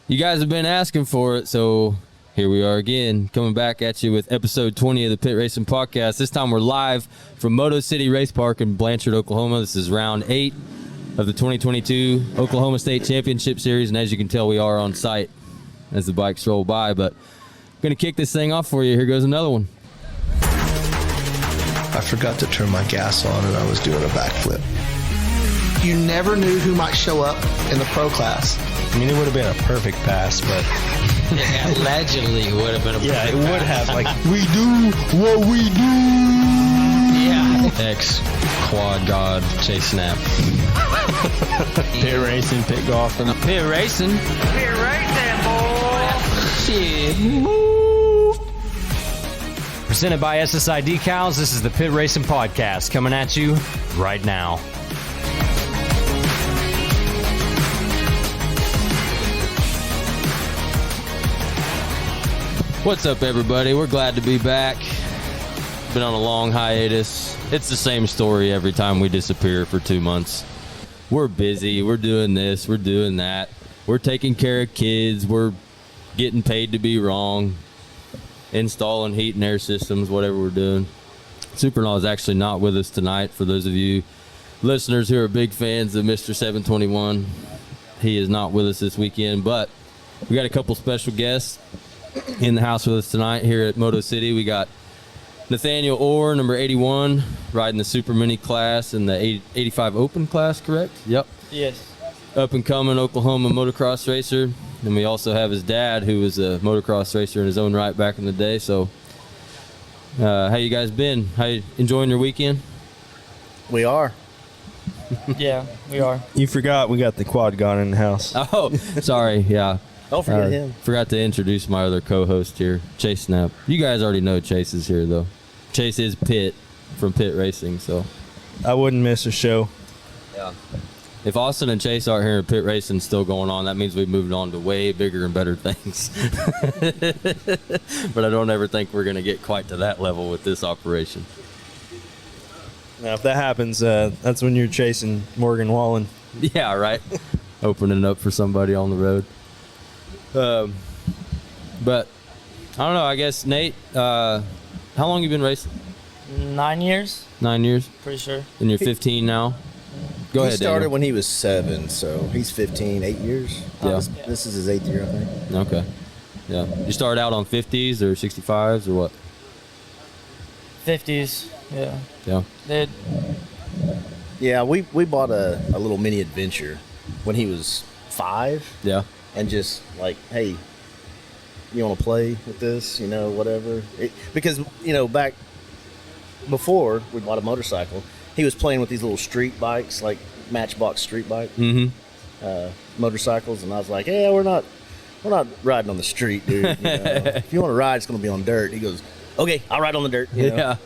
You guys have been asking for it, so here we are again, coming back at you with episode 20 of the Pit Racing Podcast. This time we're live from Moto City Race Park in Blanchard, Oklahoma. This is round 8 of the 2022 Oklahoma State Championship Series, and as you can tell, we are on site as the bikes roll by, but I'm going to kick this thing off for you. Here goes another one. I forgot to turn my gas on, and I was doing a backflip. You never knew who might show up in the pro class. I mean, it would have been a perfect pass, but... Allegedly would have been a yeah, it would have. Like, We do what we do. Yeah. Ex-quad god Chase Snap. pit racing, pit golfing. Pit racing. Pit racing, boy. Shit. Presented by SSI Decals, this is the Pit Racing Podcast coming at you right now. What's up, everybody? We're glad to be back. Been on a long hiatus. It's the same story every time we disappear for 2 months. We're busy. We're doing this. We're doing that. We're taking care of kids. We're getting paid to be wrong. Installing heat and air systems, whatever we're doing. Supernaw is actually not with us tonight. For those of you listeners who are big fans of Mr. 721, he is not with us this weekend, but we got a couple special guests in the house with us tonight here at Moto City. We got Nathaniel Orr, number 81, riding the Super Mini class in the 85 Open class, correct? Yep. Yes. Up and coming Oklahoma motocross racer. And we also have his dad, who was a motocross racer in his own right back in the day. So, how you guys been? How you enjoying your weekend? We are. Yeah, we are. You forgot we got the quad gun in the house. Oh, sorry. Yeah. Don't forget him. Forgot to introduce my other co-host here, Chase Snap. You guys already know Chase is here, though. Chase is Pit from Pit Racing, so. I wouldn't miss a show. Yeah. If Austin and Chase aren't here and Pit Racing still going on, that means we've moved on to way bigger and better things. But I don't ever think we're going to get quite to that level with this operation. Now, if that happens, that's when you're chasing Morgan Wallen. Yeah, right. Opening up for somebody on the road. But I don't know. I guess Nate, how long you been racing? 9 years, 9 years, pretty sure. and you're 15 now. Go ahead. He started Daniel. when he was 7, so he's 15, 8 years. Yeah. This is his 8th year, I think. Okay. Yeah. You started out on 50s or 65s or what? 50s, yeah. Yeah. They Yeah, we bought a little mini adventure when he was 5, Yeah. and just like, hey, you want to play with this, whatever. Because, back before we bought a motorcycle, he was playing with these little street bikes, like Matchbox street bike motorcycles, and I was like, yeah, we're not riding on the street, dude. If you want to ride, it's going to be on dirt. He goes, okay, I'll ride on the dirt. Yeah.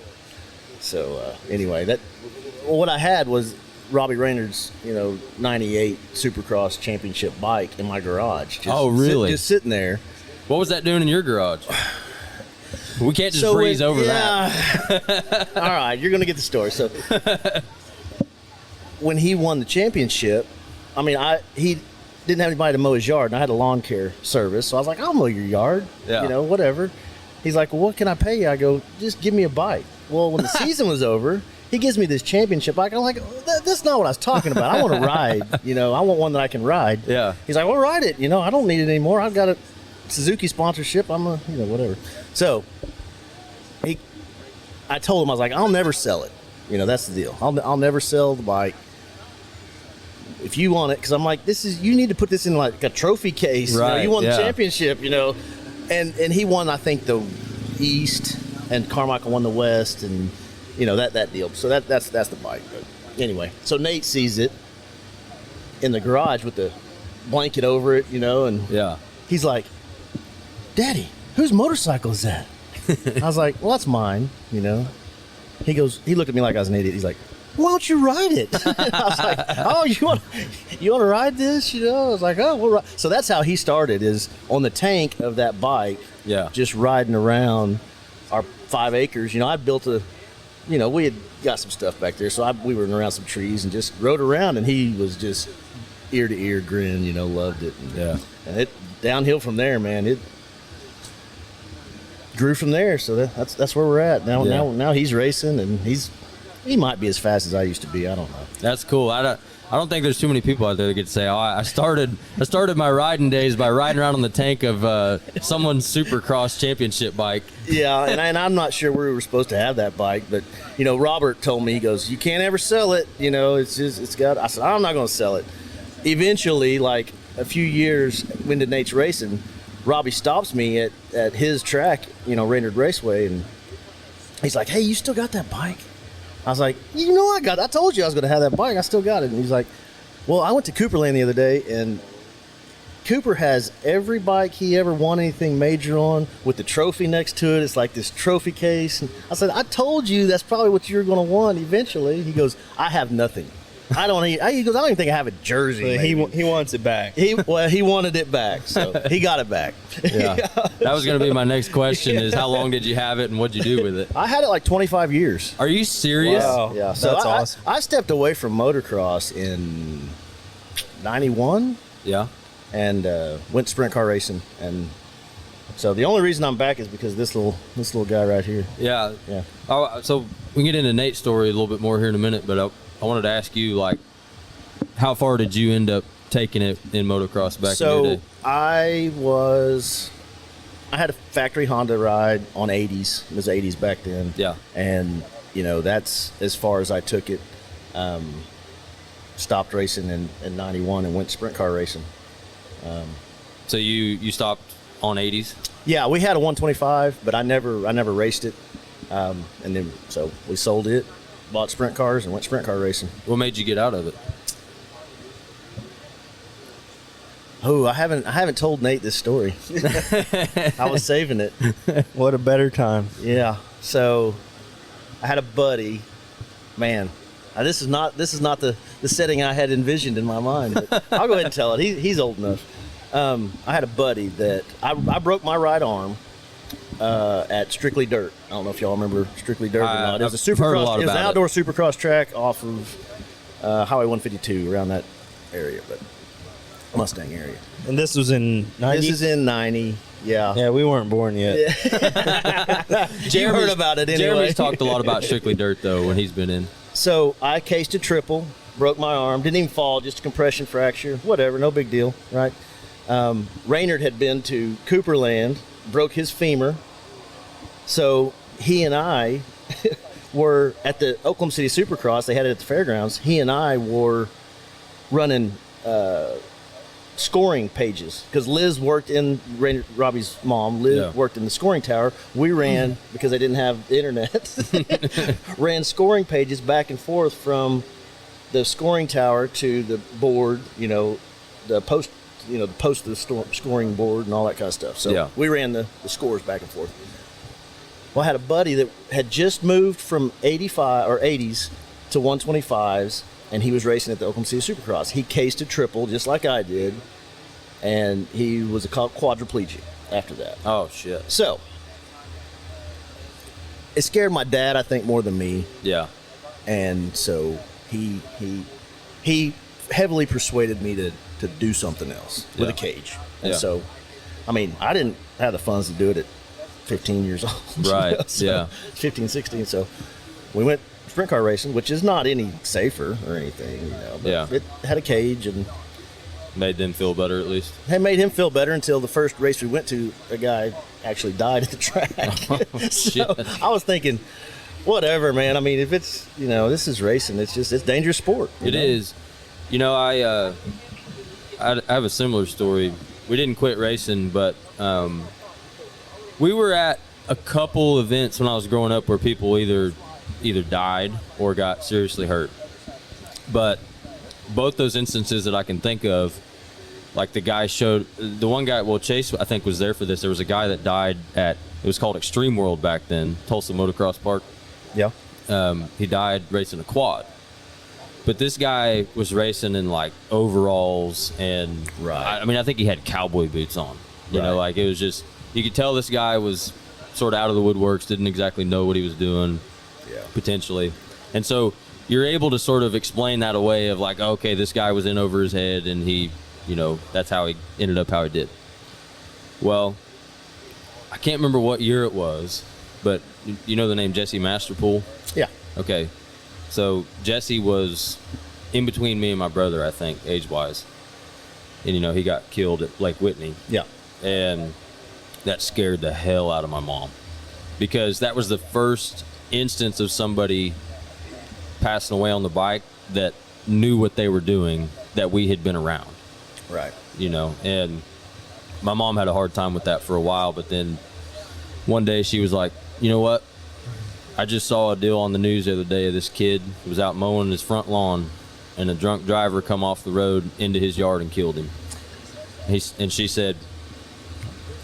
So anyway, what I had was Robbie Reynard's 98 Supercross championship bike in my garage. Oh, really? Just sitting there. What was that doing in your garage? We can't just breeze over that. All right, you're going to get the story. So when he won the championship, I mean, he didn't have anybody to mow his yard, and I had a lawn care service. So I was like, I'll mow your yard, whatever. He's like, well, what can I pay you? I go, just give me a bike. Well, when the season was over, he gives me this championship bike. I'm like, that's not what I was talking about. I want to ride. I want one that I can ride. Yeah. He's like, well, ride it. I don't need it anymore. I've got a Suzuki sponsorship. I'm whatever. So I told him, I was like, I'll never sell it. That's the deal. I'll never sell the bike. If you want it, because I'm like, you need to put this in like a trophy case. Right, you won yeah. the championship, and he won, I think, the East, and Carmichael won the West, and that deal. So that's the bike. But anyway, so Nate sees it in the garage with the blanket over it, and Yeah. he's like, Daddy, whose motorcycle is that? I was like, well, that's mine, He looked at me like I was an idiot. He's like, why don't you ride it? I was like, oh, you want to ride this? I was like, oh, we'll ride. So that's how he started, is on the tank of that bike, Yeah. just riding around our 5 acres. I built we had got some stuff back there, so we were around some trees and just rode around, and he was just ear to ear grin. You know, loved it. And it downhill from there, man. It grew from there. So that's where we're at now. Now he's racing, and he might be as fast as I used to be. I don't know. That's cool. I don't think there's too many people out there that could say, "Oh, I started my riding days by riding around on the tank of someone's supercross championship bike." Yeah, and I'm not sure we were supposed to have that bike, but you know, Robert told me, he goes, "You can't ever sell it. You know, it's got." I said, "I'm not going to sell it." Eventually, like a few years into Nate's racing, Robbie stops me at his track, you know, Reynard Raceway, and he's like, "Hey, you still got that bike?" I was like, "You know, I told you I was going to have that bike. I still got it." And he's like, "Well, I went to Cooperland the other day, and Cooper has every bike he ever won anything major on with the trophy next to it. It's like this trophy case." And I said, "I told you that's probably what you're going to want eventually." He goes, "I have nothing. I don't even think I have a jersey." He wants it back. He wanted it back, so he got it back. Yeah, that was going to be my next question: is how long did you have it, and what'd you do with it? I had it like 25 years. Are you serious? Wow. Yeah, so That's awesome. I stepped away from motocross in '91. Yeah. And went sprint car racing, and so the only reason I'm back is because this little guy right here. Yeah. Yeah. Oh, so we can get into Nate's story a little bit more here in a minute, but I wanted to ask you, like, how far did you end up taking it in motocross back in your day? So I had a factory Honda ride on 80s. It was 80s back then. Yeah. And you know, that's as far as I took it. Stopped racing in '91 and went sprint car racing. So you stopped on 80s? Yeah, we had a 125, but I never raced it. And then so we sold it, bought sprint cars, and went sprint car racing. What made you get out of it? Oh, I haven't told Nate this story. I was saving it. What a better time. Yeah. So I had a buddy. Man, this is not the setting I had envisioned in my mind. But I'll go ahead and tell it. He's old enough. I had a buddy that I broke my right arm at Strictly Dirt. I don't know if y'all remember Strictly Dirt or not. It was a supercross. It was an outdoor supercross track off of Highway 152 around that area, but Mustang area. And this was in 90? This is in 90. Yeah. Yeah, we weren't born yet. You heard about it anyway. Jeremy's talked a lot about Strictly Dirt, though, when he's been in. So I cased a triple, broke my arm, didn't even fall, just a compression fracture, whatever, no big deal, right? Reynard had been to Cooperland, broke his femur. So he and I were at the Oklahoma City Supercross. They had it at the fairgrounds. He and I were running scoring pages because Liz worked in Robbie's mom. Liz worked in the scoring tower. We ran because they didn't have the internet. Ran scoring pages back and forth from the scoring tower to the board. You know, the post. You know, the post of the scoring board and all that kind of stuff. So we ran the scores back and forth. Well, I had a buddy that had just moved from 85 or 80s to 125s, and he was racing at the Oklahoma City Supercross. He cased a triple just like I did, and he was a quadriplegic after that. Oh, shit. So it scared my dad, I think, more than me. Yeah. And so he heavily persuaded me to do something else with a cage. And so, I mean, I didn't have the funds to do it at 15 years old. Right, you know? So 15, 16. So we went sprint car racing, which is not any safer or anything, you know. But it had a cage and made them feel better at least. It made him feel better until the first race we went to, a guy actually died at the track. Oh, so I was thinking, whatever, man. I mean, if it's, you know, this is racing. It's dangerous sport. It is. You know, I have a similar story. We didn't quit racing, but we were at a couple events when I was growing up where people either died or got seriously hurt. But both those instances that I can think of, like the one guy, well, Chase, I think, was there for this. There was a guy that died it was called Extreme World back then, Tulsa Motocross Park. Yeah. He died racing a quad. But this guy was racing in like overalls and I mean, I think he had cowboy boots on. You know, like it was just, you could tell this guy was sort of out of the woodworks, didn't exactly know what he was doing, potentially. And so you're able to sort of explain that away of like, okay, this guy was in over his head and he, that's how he ended up how he did. Well, I can't remember what year it was, but you know the name Jesse Masterpool? Yeah. Okay. So Jesse was in between me and my brother, I think, age-wise. And, he got killed at Lake Whitney. Yeah. And that scared the hell out of my mom because that was the first instance of somebody passing away on the bike that knew what they were doing that we had been around. Right. And my mom had a hard time with that for a while, but then one day she was like, you know what? I just saw a deal on the news the other day of this kid who was out mowing his front lawn and a drunk driver come off the road into his yard and killed him. And she said,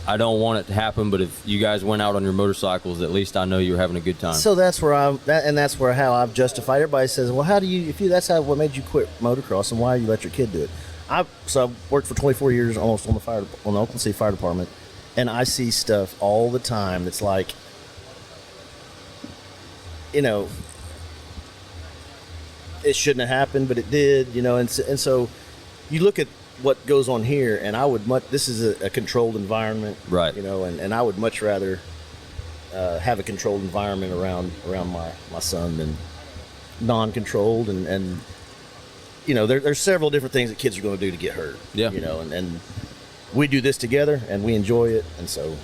I don't want it to happen, but if you guys went out on your motorcycles, at least I know you were having a good time. So that's where that's where how I've justified. Everybody says, well, how do you, that's how, what made you quit motocross and why you let your kid do it? I worked for 24 years almost on the Oakland City Fire Department, and I see stuff all the time that's like, it shouldn't have happened, but it did, and so you look at what goes on here, and this is a controlled environment, right? And I would much rather have a controlled environment around my son than non-controlled, and there's several different things that kids are going to do to get hurt, and we do this together and we enjoy it, and so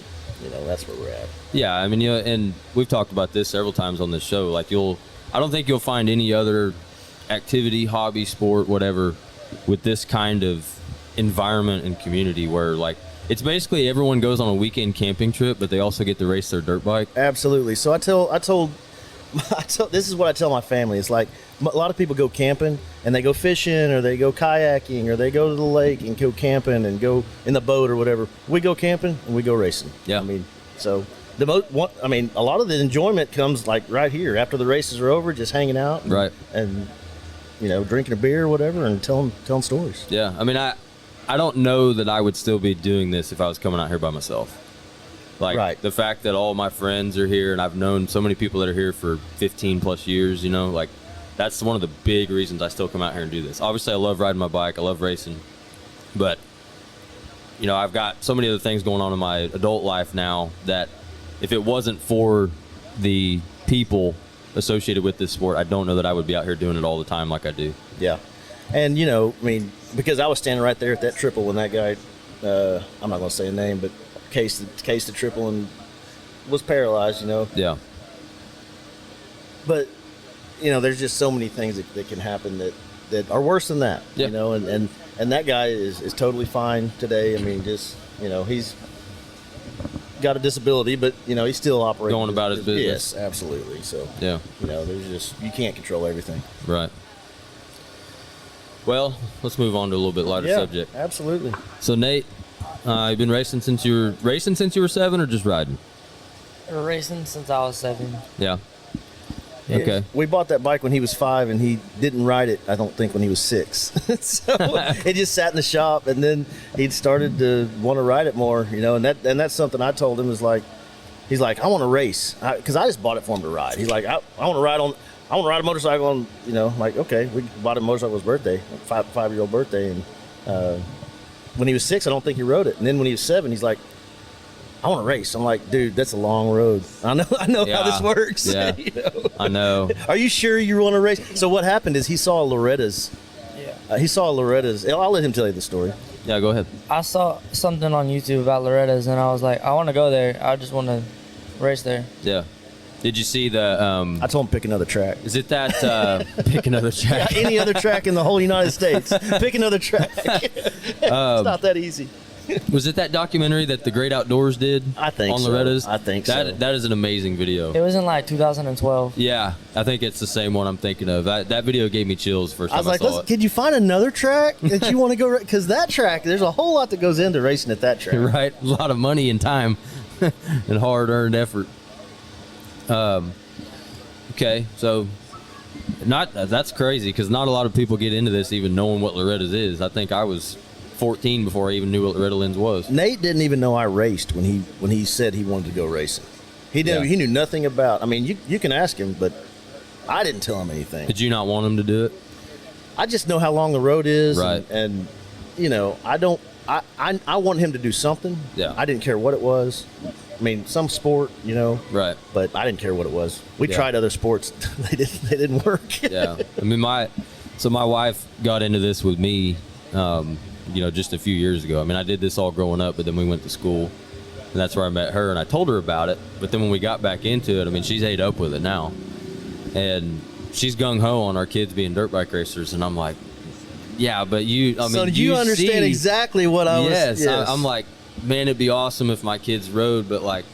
that's where we're at. Yeah, I mean, and we've talked about this several times on this show. Like I don't think you'll find any other activity, hobby, sport, whatever, with this kind of environment and community where like it's basically everyone goes on a weekend camping trip, but they also get to race their dirt bike. Absolutely. So I told this is what I tell my family. It's like a lot of people go camping and they go fishing or they go kayaking or they go to the lake and go camping and go in the boat or whatever. We go camping and we go racing. Yeah. I mean, so a lot of the enjoyment comes like right here after the races are over, just hanging out, right, and drinking a beer or whatever and telling stories. Yeah. I mean, I don't know that I would still be doing this if I was coming out here by myself. Like right. The fact that all my friends are here and I've known so many people that are here for 15 plus years, like that's one of the big reasons I still come out here and do this. Obviously I love riding my bike. I love racing, but I've got so many other things going on in my adult life now that if it wasn't for the people associated with this sport, I don't know that I would be out here doing it all the time like I do. Yeah. And, because I was standing right there at that triple when that guy, I'm not going to say a name, but cased the triple and was paralyzed, Yeah. But, there's just so many things that can happen that are worse than that, yeah. And that guy is totally fine today. I mean, just, he's got a disability, but, he's still operating. Going about his business. Yes, absolutely. So, yeah. You can't control everything. Right. Well, let's move on to a little bit lighter subject. Absolutely. So Nate, you've been racing since you were 7 or just riding? We're racing since I was 7. Yeah. Okay. We bought that bike when he was 5, and he didn't ride it, I don't think, when he was 6. So it just sat in the shop, and then he started to want to ride it more, and that's something I told him is like, he's like, I want to race, because I just bought it for him to ride. He's like, I want to ride a motorcycle on, like, okay, we bought a motorcycle on his birthday, 5-year-old birthday, and when he was 6, I don't think he rode it, and then when he was 7, he's like, I want to race. I'm like, dude, that's a long road. I know how this works. Yeah, I know. Are you sure you want to race? So what happened is he saw Loretta's. Yeah. I'll let him tell you the story. Yeah, go ahead. I saw something on YouTube about Loretta's, and I was like, I want to go there. I just want to race there. Yeah. Did you see the? I told him pick another track. Is it that pick another track? Yeah, any other track in the whole United States. Pick another track. It's not that easy. Was it that documentary that the Great Outdoors did? I think on so. Loretta's? I think so. That is an amazing video. It was in like 2012. Yeah, I think it's the same one I'm thinking of. That video gave me chills first time I saw it. Could you find another track that you want to go? Because that track, there's a whole lot that goes into racing at that track. Right, a lot of money and time and hard-earned effort. Okay, so that's crazy because not a lot of people get into this even knowing what Loretta's is. I think I was 14 before I even knew what Loretta Lynn's was. Nate didn't even know I raced when he said he wanted to go racing. He knew nothing about. I mean, you can ask him, but I didn't tell him anything. Did you not want him to do it? I just know how long the road is, Right. and you know, I don't. I want him to do something. Yeah. I didn't care what it was. I mean, some sport, you know. Right. But I didn't care what it was. We Yeah. tried other sports. They didn't work. Yeah. I mean, my wife got into this with me, you know, just a few years ago. I mean, I did this all growing up, but then we went to school, and that's where I met her, and I told her about it. But then when we got back into it, I mean, she's ate up with it now, and she's gung-ho on our kids being dirt bike racers, and I'm like, yeah, but So you understand exactly what I was. Yes. I'm like, man, it'd be awesome if my kids rode, but like,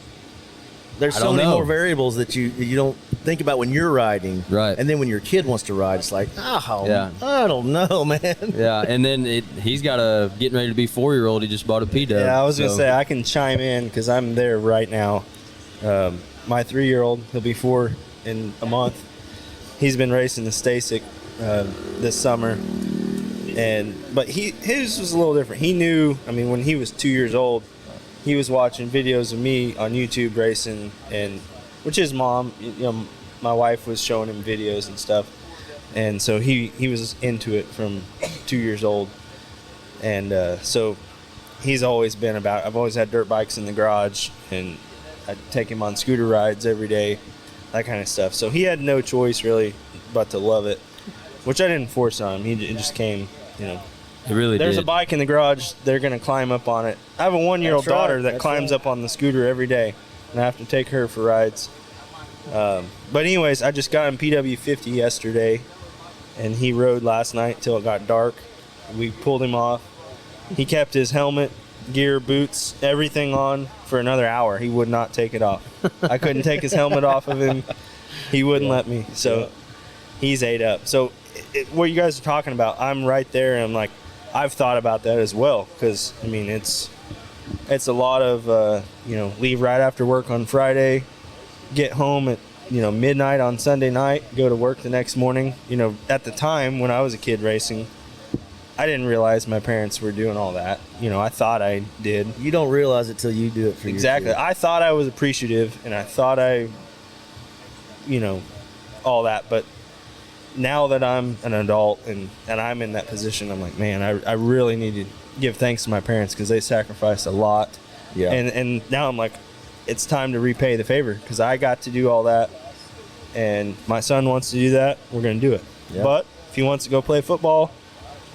there's I so don't many know. more variables that you don't think about when you're riding. Right. And then when your kid wants to ride, it's like, oh, Yeah. I don't know, man. yeah, and then he's got a getting ready to be 4-year-old. He just bought a P-Dub. Yeah, I was going to so- say, I can chime in because I'm there right now. My 3-year-old, he'll be 4 in a month. He's been racing the Stasic this summer. But his was a little different. He knew, I mean, when he was 2 years old, he was watching videos of me on YouTube racing, and which his mom, you know, my wife was showing him videos and stuff. And so he was into it from 2 years old. And so he's always been about, I've always had dirt bikes in the garage, and I'd take him on scooter rides every day, that kind of stuff. So he had no choice really but to love it, which I didn't force on him. It just came, you know. It really There's did. a bike in the garage, they're going to climb up on it. I have a 1-year-old That's right, daughter that that's climbs right. up on the scooter every day, and I have to take her for rides. But anyways, I just got him PW50 yesterday, and he rode last night till it got dark. We pulled him off. He kept his helmet, gear, boots, everything on for another hour. He would not take it off. I couldn't take his helmet off of him. He wouldn't let me. So he's ate up. So what you guys are talking about, I'm right there, and I'm like, I've thought about that as well, because I mean it's a lot of you know, leave right after work on Friday, get home at, you know, midnight on Sunday night, go to work the next morning. You know, at the time when I was a kid racing, I didn't realize my parents were doing all that. You know, I thought I did. You don't realize it till you do it for Exactly. your kid. I thought I was appreciative, and I thought you know, all that. But now that I'm an adult and I'm in that position, I'm like, man, I really need to give thanks to my parents, because they sacrificed a lot. Yeah. And now I'm like, it's time to repay the favor, because I got to do all that, and my son wants to do that. We're going to do it. Yeah. But if he wants to go play football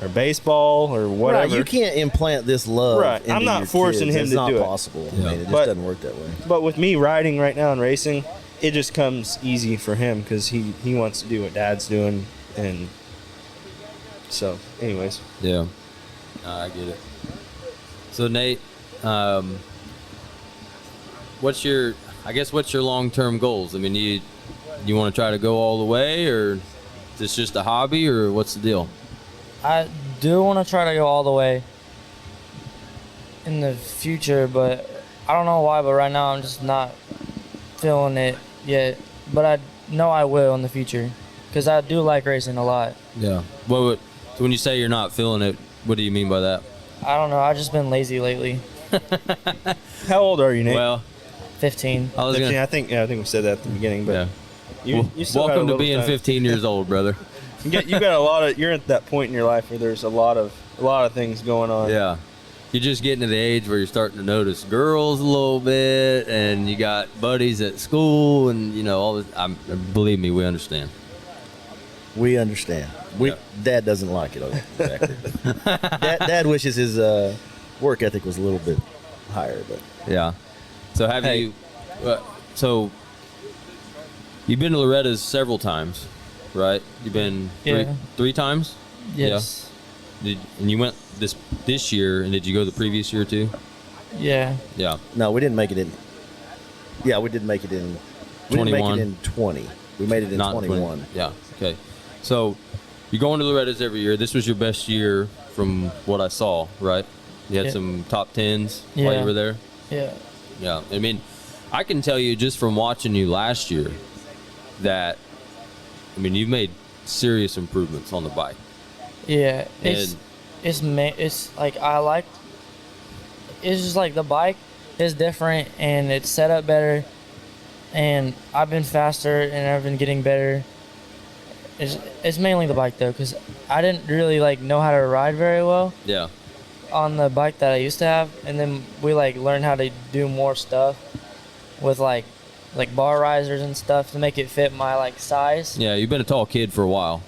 or baseball or whatever, Right, you can't implant this love. Right, into I'm not your forcing kids. him It's to not do it. possible. Yeah. I mean, it just But- doesn't work that way. But with me riding right now and racing, it just comes easy for him, because he wants to do what Dad's doing. And so, anyways. Yeah, I get it. So Nate, what's your long-term goals? I mean, you want to try to go all the way, or is this just a hobby, or what's the deal? I do want to try to go all the way in the future, but I don't know why, but right now I'm just not feeling it yet. But I know I will in the future, because I do like racing a lot. Yeah. So when you say you're not feeling it, what do you mean by that? I don't know. I've just been lazy lately. How old are you, Nate? Well, 15. I was 15, gonna. I think we said that at the beginning. But Yeah. you still got a Welcome to little being time. 15 years old, brother. You got a lot of. You're at that point in your life where there's a lot of things going on. Yeah. You're just getting to the age where you're starting to notice girls a little bit, and you got buddies at school, and you know all this. Believe me, we understand. We understand. Yeah. Dad doesn't like it exactly. Dad wishes his work ethic was a little bit higher, but Yeah. So have Hey. you? So you've been to Loretta's several times, right? You've been Yeah. three times. Yes. And you went this year, and did you go the previous year too? Yeah. Yeah. no, we didn't make it in. Yeah, we did make it in. We didn't make 21. it in 20. We made it in Not 21. Yeah. Okay. So you're going to Loretta's every year. This was your best year from what I saw, right? You had Yeah. some top tens while Yeah. you were there. Yeah. Yeah. I mean, I can tell you just from watching you last year that, I mean, you've made serious improvements on the bike. Yeah. And- It's like it's just like the bike is different, and it's set up better, and I've been faster, and I've been getting better, It's mainly the bike though, because I didn't really like know how to ride very well Yeah. on the bike that I used to have, and then we like learned how to do more stuff with like bar risers and stuff to make it fit my like size. Yeah, you've been a tall kid for a while.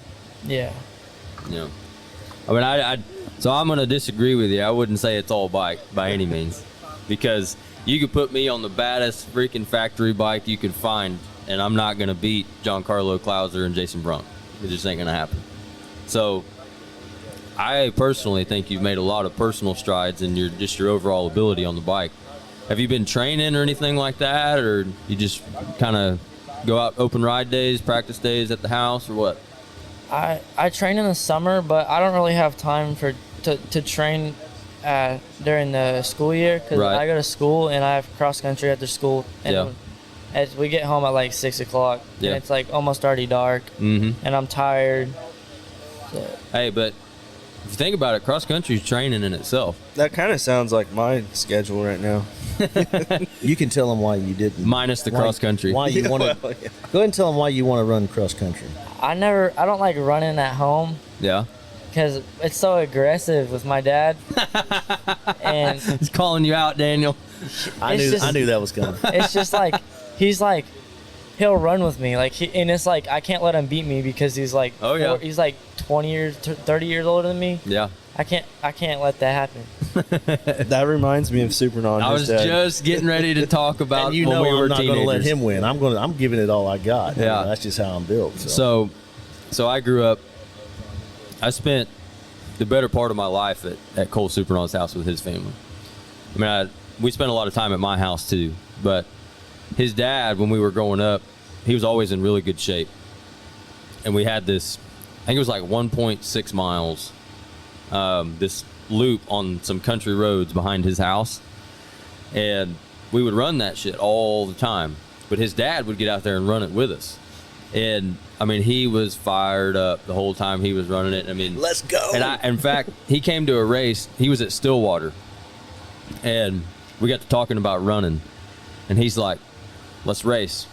Yeah. Yeah. I mean, so I'm going to disagree with you. I wouldn't say it's all bike by any means, because you could put me on the baddest freaking factory bike you could find, and I'm not going to beat Giancarlo Clouser and Jason Brunk. It just ain't going to happen. So I personally think you've made a lot of personal strides in your overall ability on the bike. Have you been training or anything like that, or you just kind of go out open ride days, practice days at the house, or what? I train in the summer, but I don't really have time to train during the school year, because Right. I go to school and I have cross country after school, and Yeah. as we get home at like 6 o'clock, Yeah. and it's like almost already dark, Mm-hmm. and I'm tired. So, Hey, but if you think about it, cross country is training in itself. That kind of sounds like my schedule right now. You can tell them why you didn't. Minus the cross country. Why you want to? Well, yeah. Go ahead and tell them why you want to run cross country. I don't like running at home Yeah. because it's so aggressive with my dad, and He's calling you out, Daniel. I It's knew just- that was coming. it's just like he'll run with me, like and it's like I can't let him beat me because he's like Oh, yeah. he's like 20 years 30 years older than me. Yeah. I can't let that happen. That reminds me of Supernon. I his was dad. just getting ready to talk about And you when know we were I'm not going to teenagers. let him win. I'm giving it all I got. Yeah. That's just how I'm built. So. So I grew up, I spent the better part of my life at Cole Supernon's house with his family. I mean, we spent a lot of time at my house too, but his dad, when we were growing up, he was always in really good shape. And we had this, I think it was like 1.6 miles, this loop on some country roads behind his house. And we would run that shit all the time. But his dad would get out there and run it with us. And I mean, he was fired up the whole time he was running it. I mean, Let's go. And in fact, he came to a race. He was at Stillwater, and we got to talking about running. And he's like, "Let's race,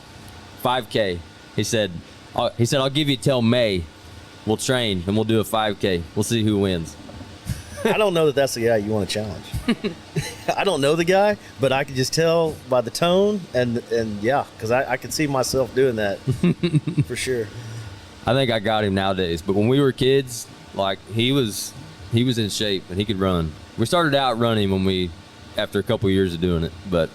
5K." He said, "I'll give you till May. We'll train and we'll do a 5K. We'll see who wins." I don't know that that's the guy you want to challenge. I don't know the guy, but I can just tell by the tone and yeah, because I can see myself doing that for sure. I think I got him nowadays, but when we were kids, like he was in shape and he could run. We started out running after a couple years of doing it, but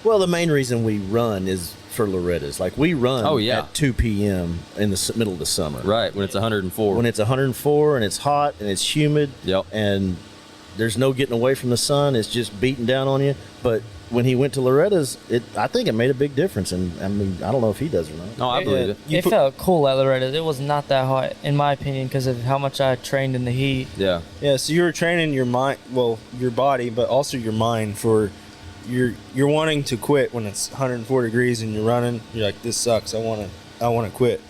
Well, the main reason we run is for Loretta's. Like we run Oh, yeah. at 2 p.m. in the middle of the summer. right when it's 104. When it's 104 and it's hot and it's humid. Yep. And there's no getting away from the sun. It's just beating down on you. But when he went to Loretta's, I think it made a big difference. And I mean, I don't know if he does or not. No, I believe it. It felt cool at Loretta. It was not that hot, in my opinion, because of how much I trained in the heat. Yeah. Yeah, so you were training your mind, well, your body, but also your mind for you're wanting to quit when it's 104 degrees and you're running. You're like, this sucks. I want to quit.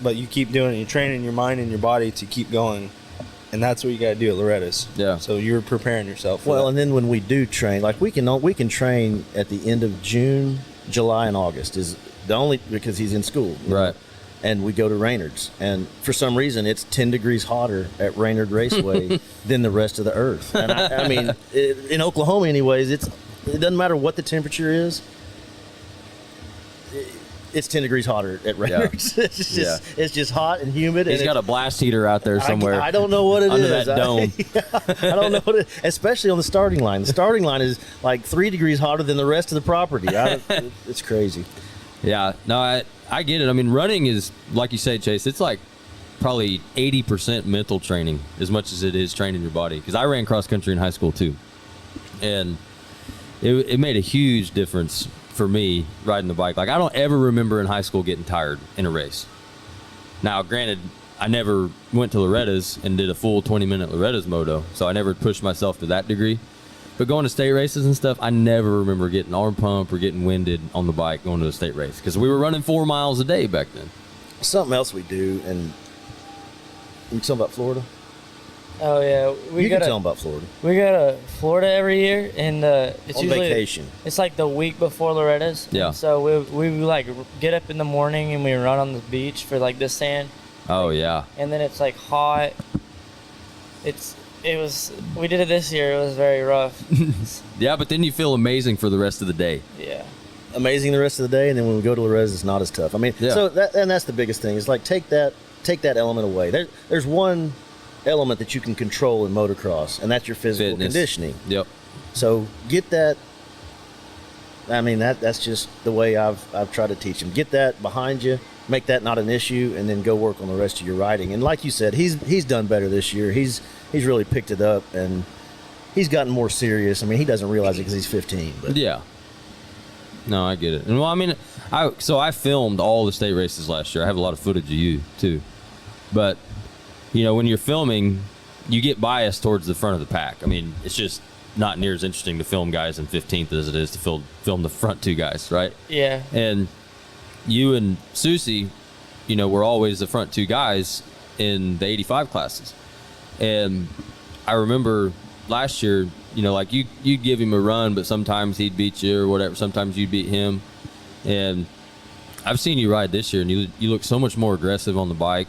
But you keep doing it. You're training your mind and your body to keep going, and that's what you got to do at Loretta's. Yeah. So you're preparing yourself for Well, that. and then when we do train, like we can train at the end of June, July, and August is the only because he's in school, you know? Right. And we go to Reynard's, and for some reason it's 10 degrees hotter at Reynard Raceway than the rest of the earth. And I mean, in Oklahoma, anyways, it doesn't matter what the temperature is. It's 10 degrees hotter at Reynard's. Yeah. It's just hot and humid. He's and got a blast heater out there somewhere. I don't know what it under is. that dome. I don't know what it, especially on the starting line. The starting line is like 3 degrees hotter than the rest of the property. It's crazy. Yeah, no, I get it. I mean, running is, like you say, Chase, it's like probably 80% mental training as much as it is training your body. Because I ran cross country in high school too. And it made a huge difference for me riding the bike. Like, I don't ever remember in high school getting tired in a race. Now, granted, I never went to Loretta's and did a full 20-minute Loretta's moto, so I never pushed myself to that degree. But going to state races and stuff, I never remember getting arm pump or getting winded on the bike going to a state race because we were running 4 miles a day back then. Something else we do, and you talking about Florida? Oh yeah, You can tell them about Florida. We go to Florida every year, and it's On usually vacation. It's like the week before Loretta's. Yeah. And so we like get up in the morning and we run on the beach for like the sand, Oh yeah. And then it's like hot. We did it this year. It was very rough. Yeah, but then you feel amazing for the rest of the day. Yeah. Amazing the rest of the day, and then when we go to Loretta's, it's not as tough. I mean, Yeah. so that's the biggest thing. Is like take that element away. There's one element that you can control in motocross, and that's your physical Fitness. conditioning. Yep. So get that. I mean, that's just the way I've tried to teach him. Get that behind you, make that not an issue, and then go work on the rest of your riding. And like you said, he's done better this year. He's really picked it up, and he's gotten more serious. I mean, he doesn't realize it because he's 15. But Yeah. No, I get it. And well, I mean, I filmed all the state races last year. I have a lot of footage of you too. But you know, when you're filming, you get biased towards the front of the pack. I mean, it's just not near as interesting to film guys in 15th as it is to film the front two guys, right? Yeah. And you and Susie, you know, were always the front two guys in the 85 classes. And I remember last year, you know, like you'd give him a run, but sometimes he'd beat you or whatever. Sometimes you'd beat him. And I've seen you ride this year, and you look so much more aggressive on the bike.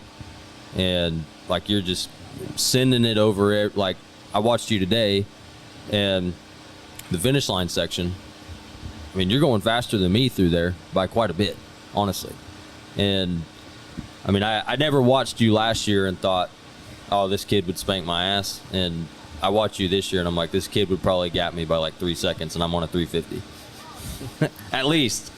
And like you're just sending it over it. Like I watched you today, and the finish line section, I mean, you're going faster than me through there by quite a bit, honestly. And I mean, I never watched you last year and thought, oh, this kid would spank my ass. And I watch you this year, and I'm like, this kid would probably gap me by like 3 seconds, and I'm on a 350. At least.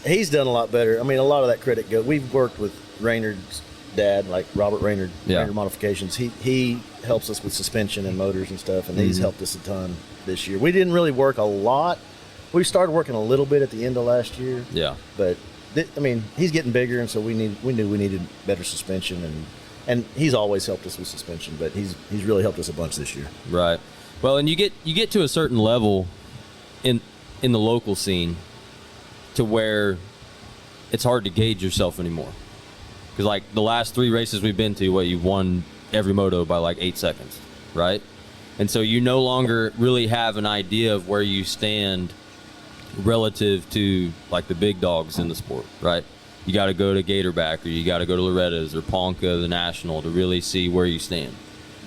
he's done a lot better. I mean, a lot of that credit goes. We've worked with Reynard's dad, like Robert Reynard, Yeah. Reynard Modifications. He helps us with suspension and motors and stuff, and he's helped us a ton this year. We didn't really work a lot. We started working a little bit at the end of last year. Yeah. But I mean, he's getting bigger, and so we knew we needed better suspension, and he's always helped us with suspension, but he's really helped us a bunch this year. Right. Well, and you get to a certain level in the local scene to where it's hard to gauge yourself anymore. Because like the last 3 races we've been to, you won every moto by like 8 seconds, right? And so you no longer really have an idea of where you stand relative to like the big dogs in the sport, right? You got to go to Gatorback, or you got to go to Loretta's or Ponca, the National, to really see where you stand.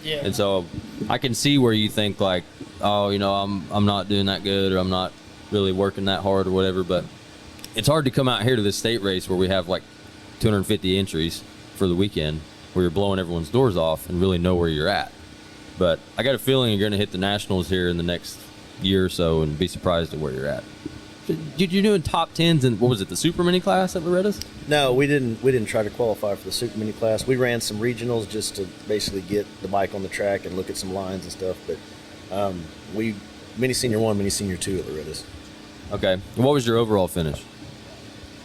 Yeah. And so I can see where you think like, oh, you know, I'm not doing that good, or I'm not really working that hard or whatever. But it's hard to come out here to this state race where we have like 250 entries for the weekend, where you're blowing everyone's doors off and really know where you're at. But I got a feeling you're going to hit the Nationals here in the next year or so and be surprised at where you're at. You're doing top 10s in, what was it, the Super Mini class at Loretta's? No, we didn't try to qualify for the Super Mini class. We ran some regionals just to basically get the bike on the track and look at some lines and stuff. But we Mini Senior 1, Mini Senior 2 at Loretta's. Okay. And what was your overall finish?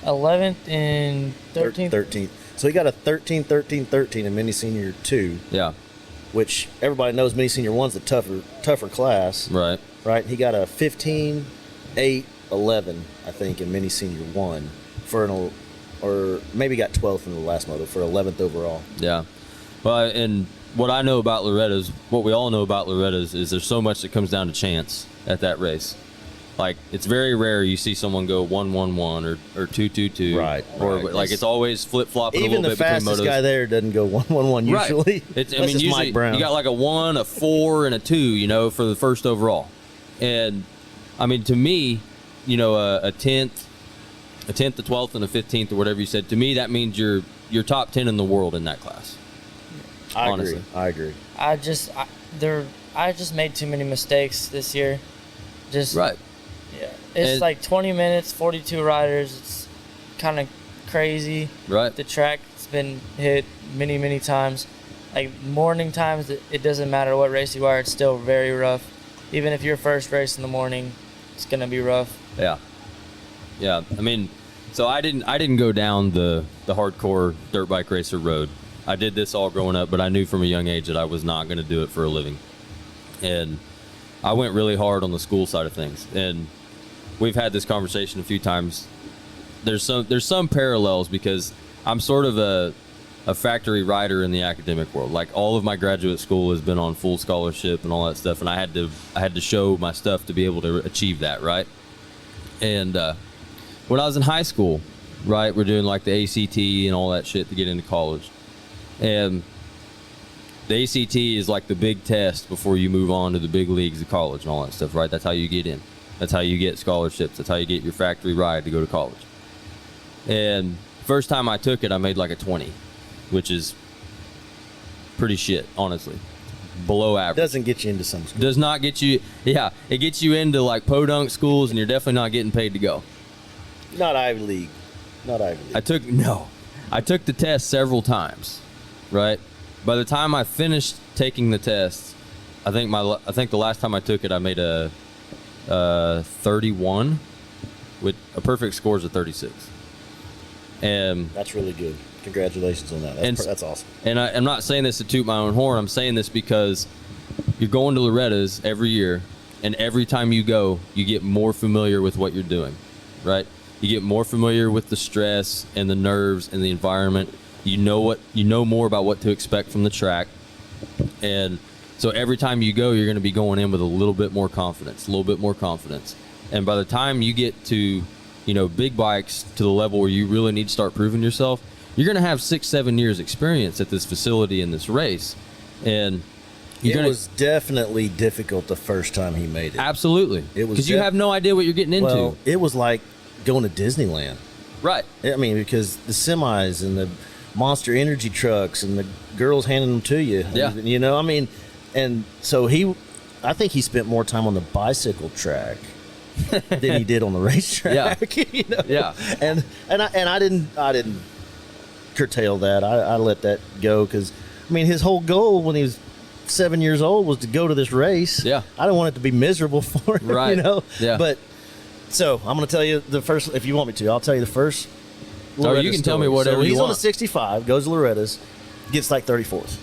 11th and 13th. 13th. So he got a 13, 13, 13 in Mini Senior 2, Yeah. which everybody knows Mini Senior 1's the tougher class. Right. Right? He got a 15, 8, 11, I think, in Mini Senior 1 or maybe got 12th in the last moto for 11th overall. Yeah. Well, and what I know about Loretta's, what we all know about Loretta's, is there's so much that comes down to chance at that race. Like, it's very rare you see someone go 1-1-1 or 2-2-2. Right, Or right. like it's always flip-flopping a Even little the bit between fastest motos. guy there doesn't go 1-1-1 usually. Right. It's, I Unless mean, it's usually Mike Brown. you got like a 1, a 4, and a 2, you know, for the first overall. And I mean, to me, you know, a 10th, a 12th, and a 15th, or whatever you said, to me that means you're top 10 in the world in that class. I honestly. agree. I just made too many mistakes this year. Right. Yeah. It's And- like 20 minutes, 42 riders. It's kind of crazy. Right. The track's been hit many, many times. Like morning times, it doesn't matter what race you are, it's still very rough. Even if your first race in the morning, it's gonna be rough. Yeah. Yeah. I mean, so I didn't go down the hardcore dirt bike racer road. I did this all growing up, but I knew from a young age that I was not going to do it for a living. And I went really hard on the school side of things. And we've had this conversation a few times. There's some parallels because I'm sort of a factory rider in the academic world. Like all of my graduate school has been on full scholarship and all that stuff, and I had to show my stuff to be able to achieve that, right? And when I was in high school, right, we're doing like the ACT and all that shit to get into college. And the ACT is like the big test before you move on to the big leagues of college and all that stuff, right? That's how you get in. That's how you get scholarships. That's how you get your factory ride to go to college. And first time I took it, I made like a 20, which is pretty shit, honestly. Below average. Doesn't get you into some school. Does not get you, yeah, it gets you into like podunk schools, and you're definitely not getting paid to go. Not Ivy League. Not Ivy League. I took the test several times, right? By the time I finished taking the test, I think the last time I took it, I made a 31, with a perfect score is a 36. And that's really good. Congratulations on that. That's awesome. And I'm not saying this to toot my own horn. I'm saying this because you're going to Loretta's every year, and every time you go, you get more familiar with what you're doing, right? You get more familiar with the stress and the nerves and the environment. You know more about what to expect from the track. And so every time you go, you're going to be going in with a little bit more confidence. And by the time you get to, big bikes to the level where you really need to start proving yourself, you're going to have 6-7 years experience at this facility in this race. And it was definitely difficult the first time he made it. Absolutely. It was because you have no idea what you're getting into. Well, it was like going to Disneyland. Right. I mean, because the semis and the Monster Energy trucks and the girls handing them to you. Yeah. And so I think he spent more time on the bicycle track than he did on the racetrack. Yeah. Yeah. And I didn't curtail that. I let that go because, his whole goal when he was 7 years old was to go to this race. Yeah. I don't want it to be miserable for him, right. Yeah. But so I'm going to tell you the first, if you want me to, I'll tell you the first. Loretta you can story. Tell me whatever you want. He's on a 65, goes to Loretta's, gets like 34th.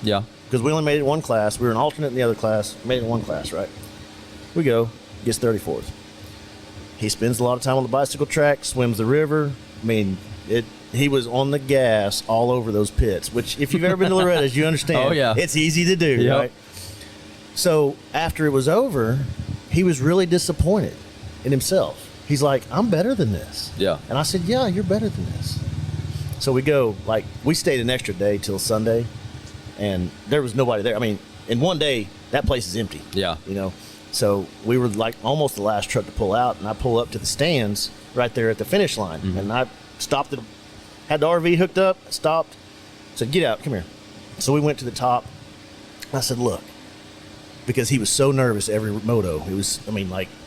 Yeah. Because we only made it one class. We were an alternate in the other class. Made it in one class, right? We go, gets 34th. He spends a lot of time on the bicycle track, swims the river. He was on the gas all over those pits, which if you've ever been to Loretta's, you understand. Oh, yeah. It's easy to do, right? So after it was over, he was really disappointed in himself. He's like, I'm better than this. Yeah. And I said, yeah, you're better than this. So we go, we stayed an extra day till Sunday, and there was nobody there. In one day, that place is empty. Yeah. So we were like almost the last truck to pull out, and I pull up to the stands right there at the finish line. Mm-hmm. And I stopped had the RV hooked up, stopped, said, get out, come here. So we went to the top. I said, look, because he was so nervous every moto. It was,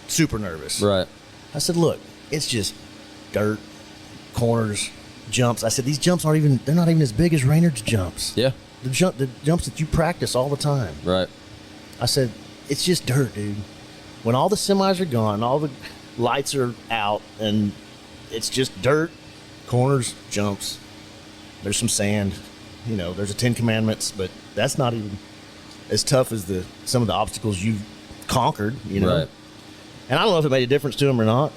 super nervous. Right. I said, look, it's just dirt, corners, jumps. I said, these jumps they're not even as big as Reynard's jumps. Yeah. The jumps that you practice all the time. Right. I said, it's just dirt, dude. When all the semis are gone, all the lights are out, and it's just dirt, corners, jumps. There's some sand. There's a 10 Commandments, but that's not even as tough as some of the obstacles you've conquered, Right. And I don't know if it made a difference to him or not.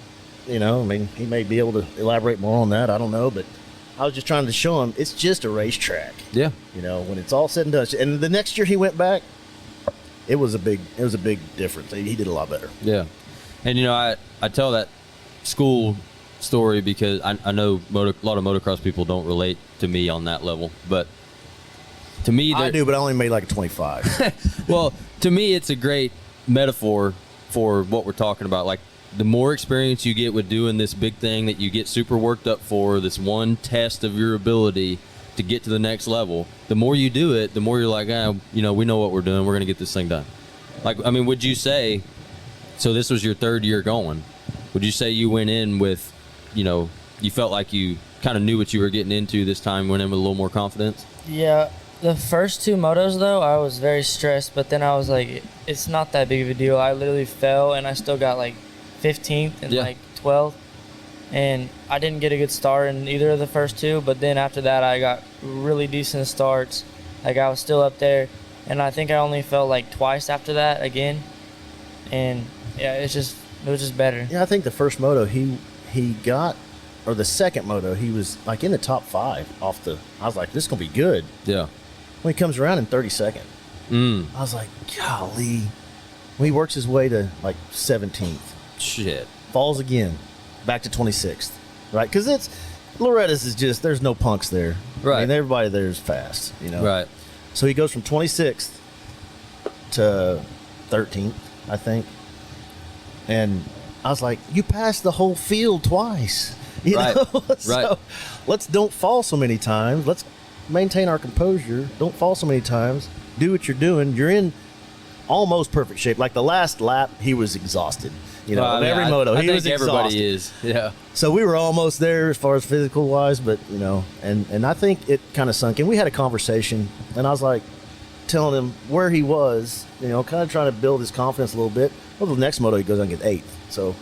He may be able to elaborate more on that. I don't know, but I was just trying to show him it's just a racetrack. Yeah. When it's all said and done. And the next year he went back, it was a big difference. He did a lot better. Yeah. And I tell that school story because I know a lot of motocross people don't relate to me on that level, but to me I do, but I only made like a 25. Well, to me it's a great metaphor for what we're talking about. Like, the more experience you get with doing this big thing that you get super worked up for, this one test of your ability to get to the next level, the more you do it, the more you're like, we know what we're doing. We're going to get this thing done. Would you say, so this was your third year going, would you say you went in with, you felt like you kind of knew what you were getting into this time, went in with a little more confidence? Yeah. The first two motos, though, I was very stressed, but then I was like, it's not that big of a deal. I literally fell, and I still got, 15th and, 12th. And I didn't get a good start in either of the first two, but then after that, I got really decent starts. I was still up there, and I think I only fell, twice after that again. And, yeah, it was just better. Yeah, I think the first moto he got, or the second moto, he was, in the top 5 I was like, this is going to be good. Yeah. When he comes around in 32nd, I was like, golly. When he works his way to 17th, shit, falls again, back to 26th, right? Because Loretta's is just, there's no punks there. Right. I mean, everybody there is fast, you know. Right. So he goes from 26th to 13th, I think. And I was like, you passed the whole field twice. You Right. know? Right. Let's don't fall so many times. Let's maintain our composure. Don't fall so many times. Do what you're doing. You're in almost perfect shape. Like the last lap, he was exhausted. You know, Well, I of mean, every moto, I he think was everybody exhausted. is. Yeah. So we were almost there as far as physical wise, but you know, and I think it kind of sunk in. We had a conversation, and I was like telling him where he was, you know, kind of trying to build his confidence a little bit. Well, the next moto he goes on and gets 8th. So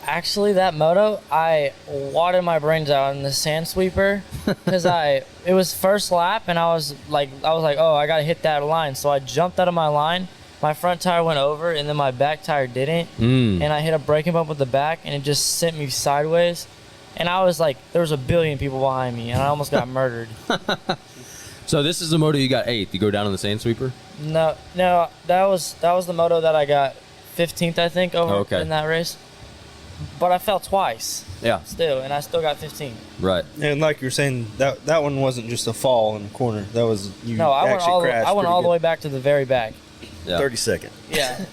Actually, that moto, I watered my brains out in the sand sweeper because it was first lap, and I was like, oh, I gotta hit that line. So I jumped out of my line. My front tire went over, and then my back tire didn't. And I hit a braking bump with the back, and it just sent me sideways. And I was like, there was a billion people behind me, and I almost got murdered. So this is the moto you got 8th. You go down on the sand sweeper? No, that was the moto that I got 15th, I think, over in that race. But I fell twice. Yeah. Still, and I still got 15. Right. And like you're saying, that one wasn't just a fall in the corner. That was you. No, I went crashed all the pretty way back to the very back. Yeah. 32nd. Yeah.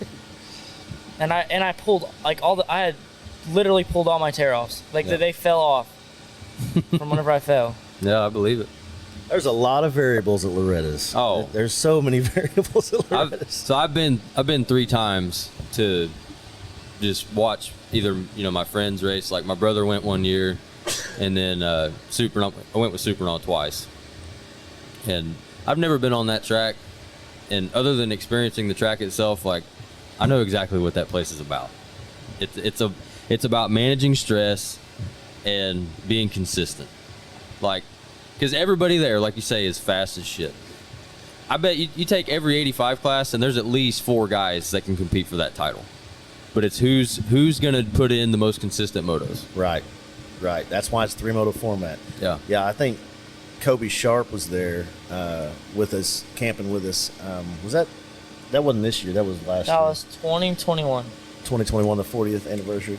and I pulled like I had literally pulled all my tear offs. Like they fell off from whenever I fell. Yeah, I believe it. There's a lot of variables at Loretta's. Oh. There's so many variables at Loretta's. So I've been 3 times to just watch either, you know, my friends race. Like my brother went one year, and then I went with Supernaut twice. And I've never been on that track, and other than experiencing the track itself, like I know exactly what that place is about. It's about managing stress and being consistent. Like, because everybody there, like you say, is fast as shit. I bet you take every 85 class, and there's at least 4 guys that can compete for that title. But it's who's going to put in the most consistent motos. Right. That's why it's 3 moto format. Yeah. Yeah, I think Kobe Sharp was there with us, camping with us. Was that wasn't this year? That was last year. That was 2021. 2021, the 40th anniversary.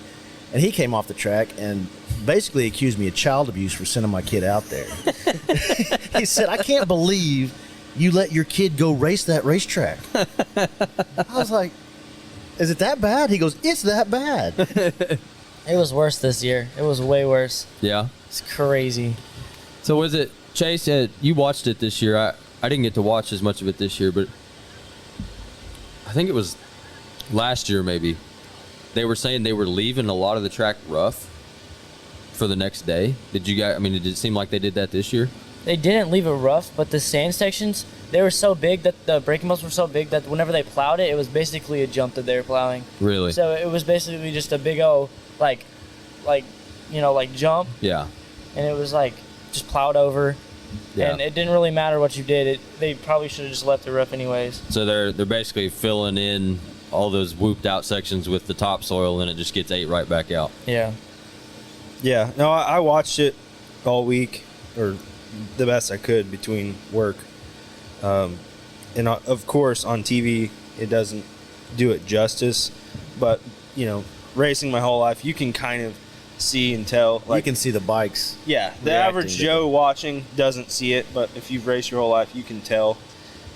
And he came off the track and basically accused me of child abuse for sending my kid out there. He said, I can't believe you let your kid go race that racetrack. I was like, is it that bad? He goes, it's that bad. It was worse this year. It was way worse. Yeah. It's crazy. So was it, Chase, you watched it this year. I didn't get to watch as much of it this year, but I think it was last year maybe. They were saying they were leaving a lot of the track rough for the next day. Did it seem like they did that this year? They didn't leave it rough, but the sand sections, they were so big that the braking bumps were so big that whenever they plowed it, it was basically a jump that they were plowing. Really? So it was basically just a big old, like jump. Yeah. And it was like just plowed over. Yeah. And it didn't really matter what you did. They probably should have just left it rough anyways. So they're basically filling in all those whooped out sections with the topsoil, and it just gets ate right back out. Yeah. Yeah. No, I watched it all week, or the best I could between work. And of course, on TV, it doesn't do it justice. But, you know, racing my whole life, you can kind of see and tell. Like, you can see the bikes. Yeah, the average Joe watching doesn't see it, but if you've raced your whole life, you can tell.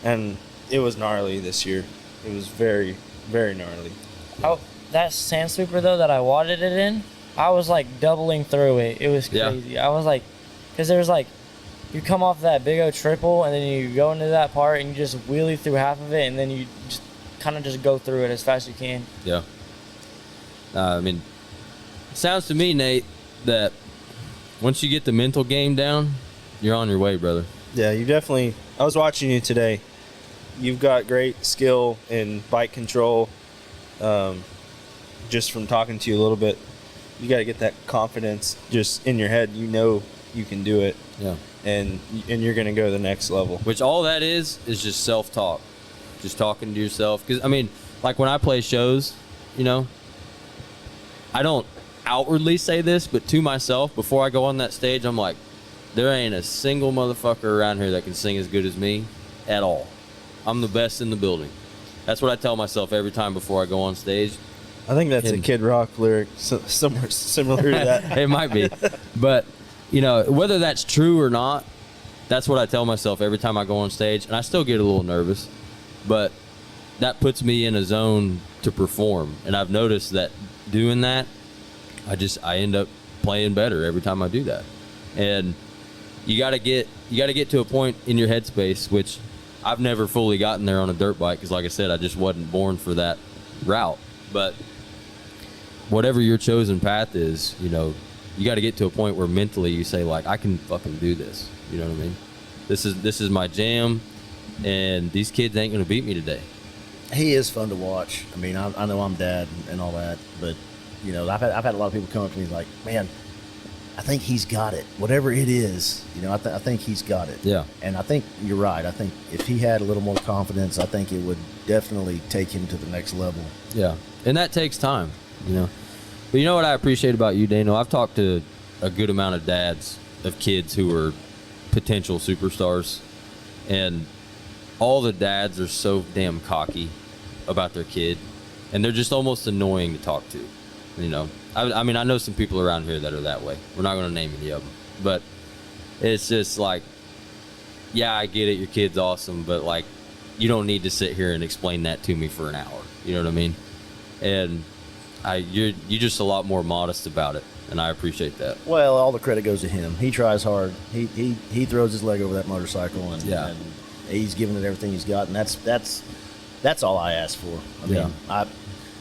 And it was gnarly this year. It was very, very gnarly. Oh, that sand sweeper though that I wadded it in, I was like doubling through it. It was crazy. Yeah. I was like, because there was like, you come off that big old triple and then you go into that part and you just wheelie through half of it and then you just kind of just go through it as fast as you can. Yeah. I mean, it sounds to me, Nate, that once you get the mental game down, you're on your way, brother. Yeah, you definitely. I was watching you today. You've got great skill in bike control. Just from talking to you a little bit, you got to get that confidence just in your head. You know you can do it. Yeah. And you're going to go to the next level. Which all that is just self-talk. Just talking to yourself. Because, I mean, like when I play shows, you know, I don't outwardly say this, but to myself, before I go on that stage, I'm like, there ain't a single motherfucker around here that can sing as good as me at all. I'm the best in the building. That's what I tell myself every time before I go on stage. I think that's a Kid Rock lyric, somewhere similar to that. It might be. But you know, whether that's true or not, that's what I tell myself every time I go on stage, and I still get a little nervous, but that puts me in a zone to perform. And I've noticed that doing that, I end up playing better every time I do that. And you got to get to a point in your headspace, which I've never fully gotten there on a dirt bike, because like I said, I just wasn't born for that route. But whatever your chosen path is, you know, you got to get to a point where mentally you say, like, I can fucking do this. You know what I mean? This is my jam, and these kids ain't gonna beat me today. He is fun to watch. I mean, I know I'm dad and all that, but you know, I've had a lot of people come up to me like, man, I think he's got it. Whatever it is, you know, I think he's got it. Yeah. And I think you're right. I think if he had a little more confidence, I think it would definitely take him to the next level. Yeah, and that takes time, you know. But you know what I appreciate about you, Daniel? I've talked to a good amount of dads of kids who are potential superstars, and all the dads are so damn cocky about their kid, and they're just almost annoying to talk to, you know. I mean, I know some people around here that are that way. We're not going to name any of them, but it's just like, yeah, I get it, your kid's awesome, but like, you don't need to sit here and explain that to me for an hour. You know what I mean? And you're just a lot more modest about it, and I appreciate that. Well, all the credit goes to him. He tries hard. He throws his leg over that motorcycle, and, yeah. and he's giving it everything he's got, and that's all I ask for. I mean,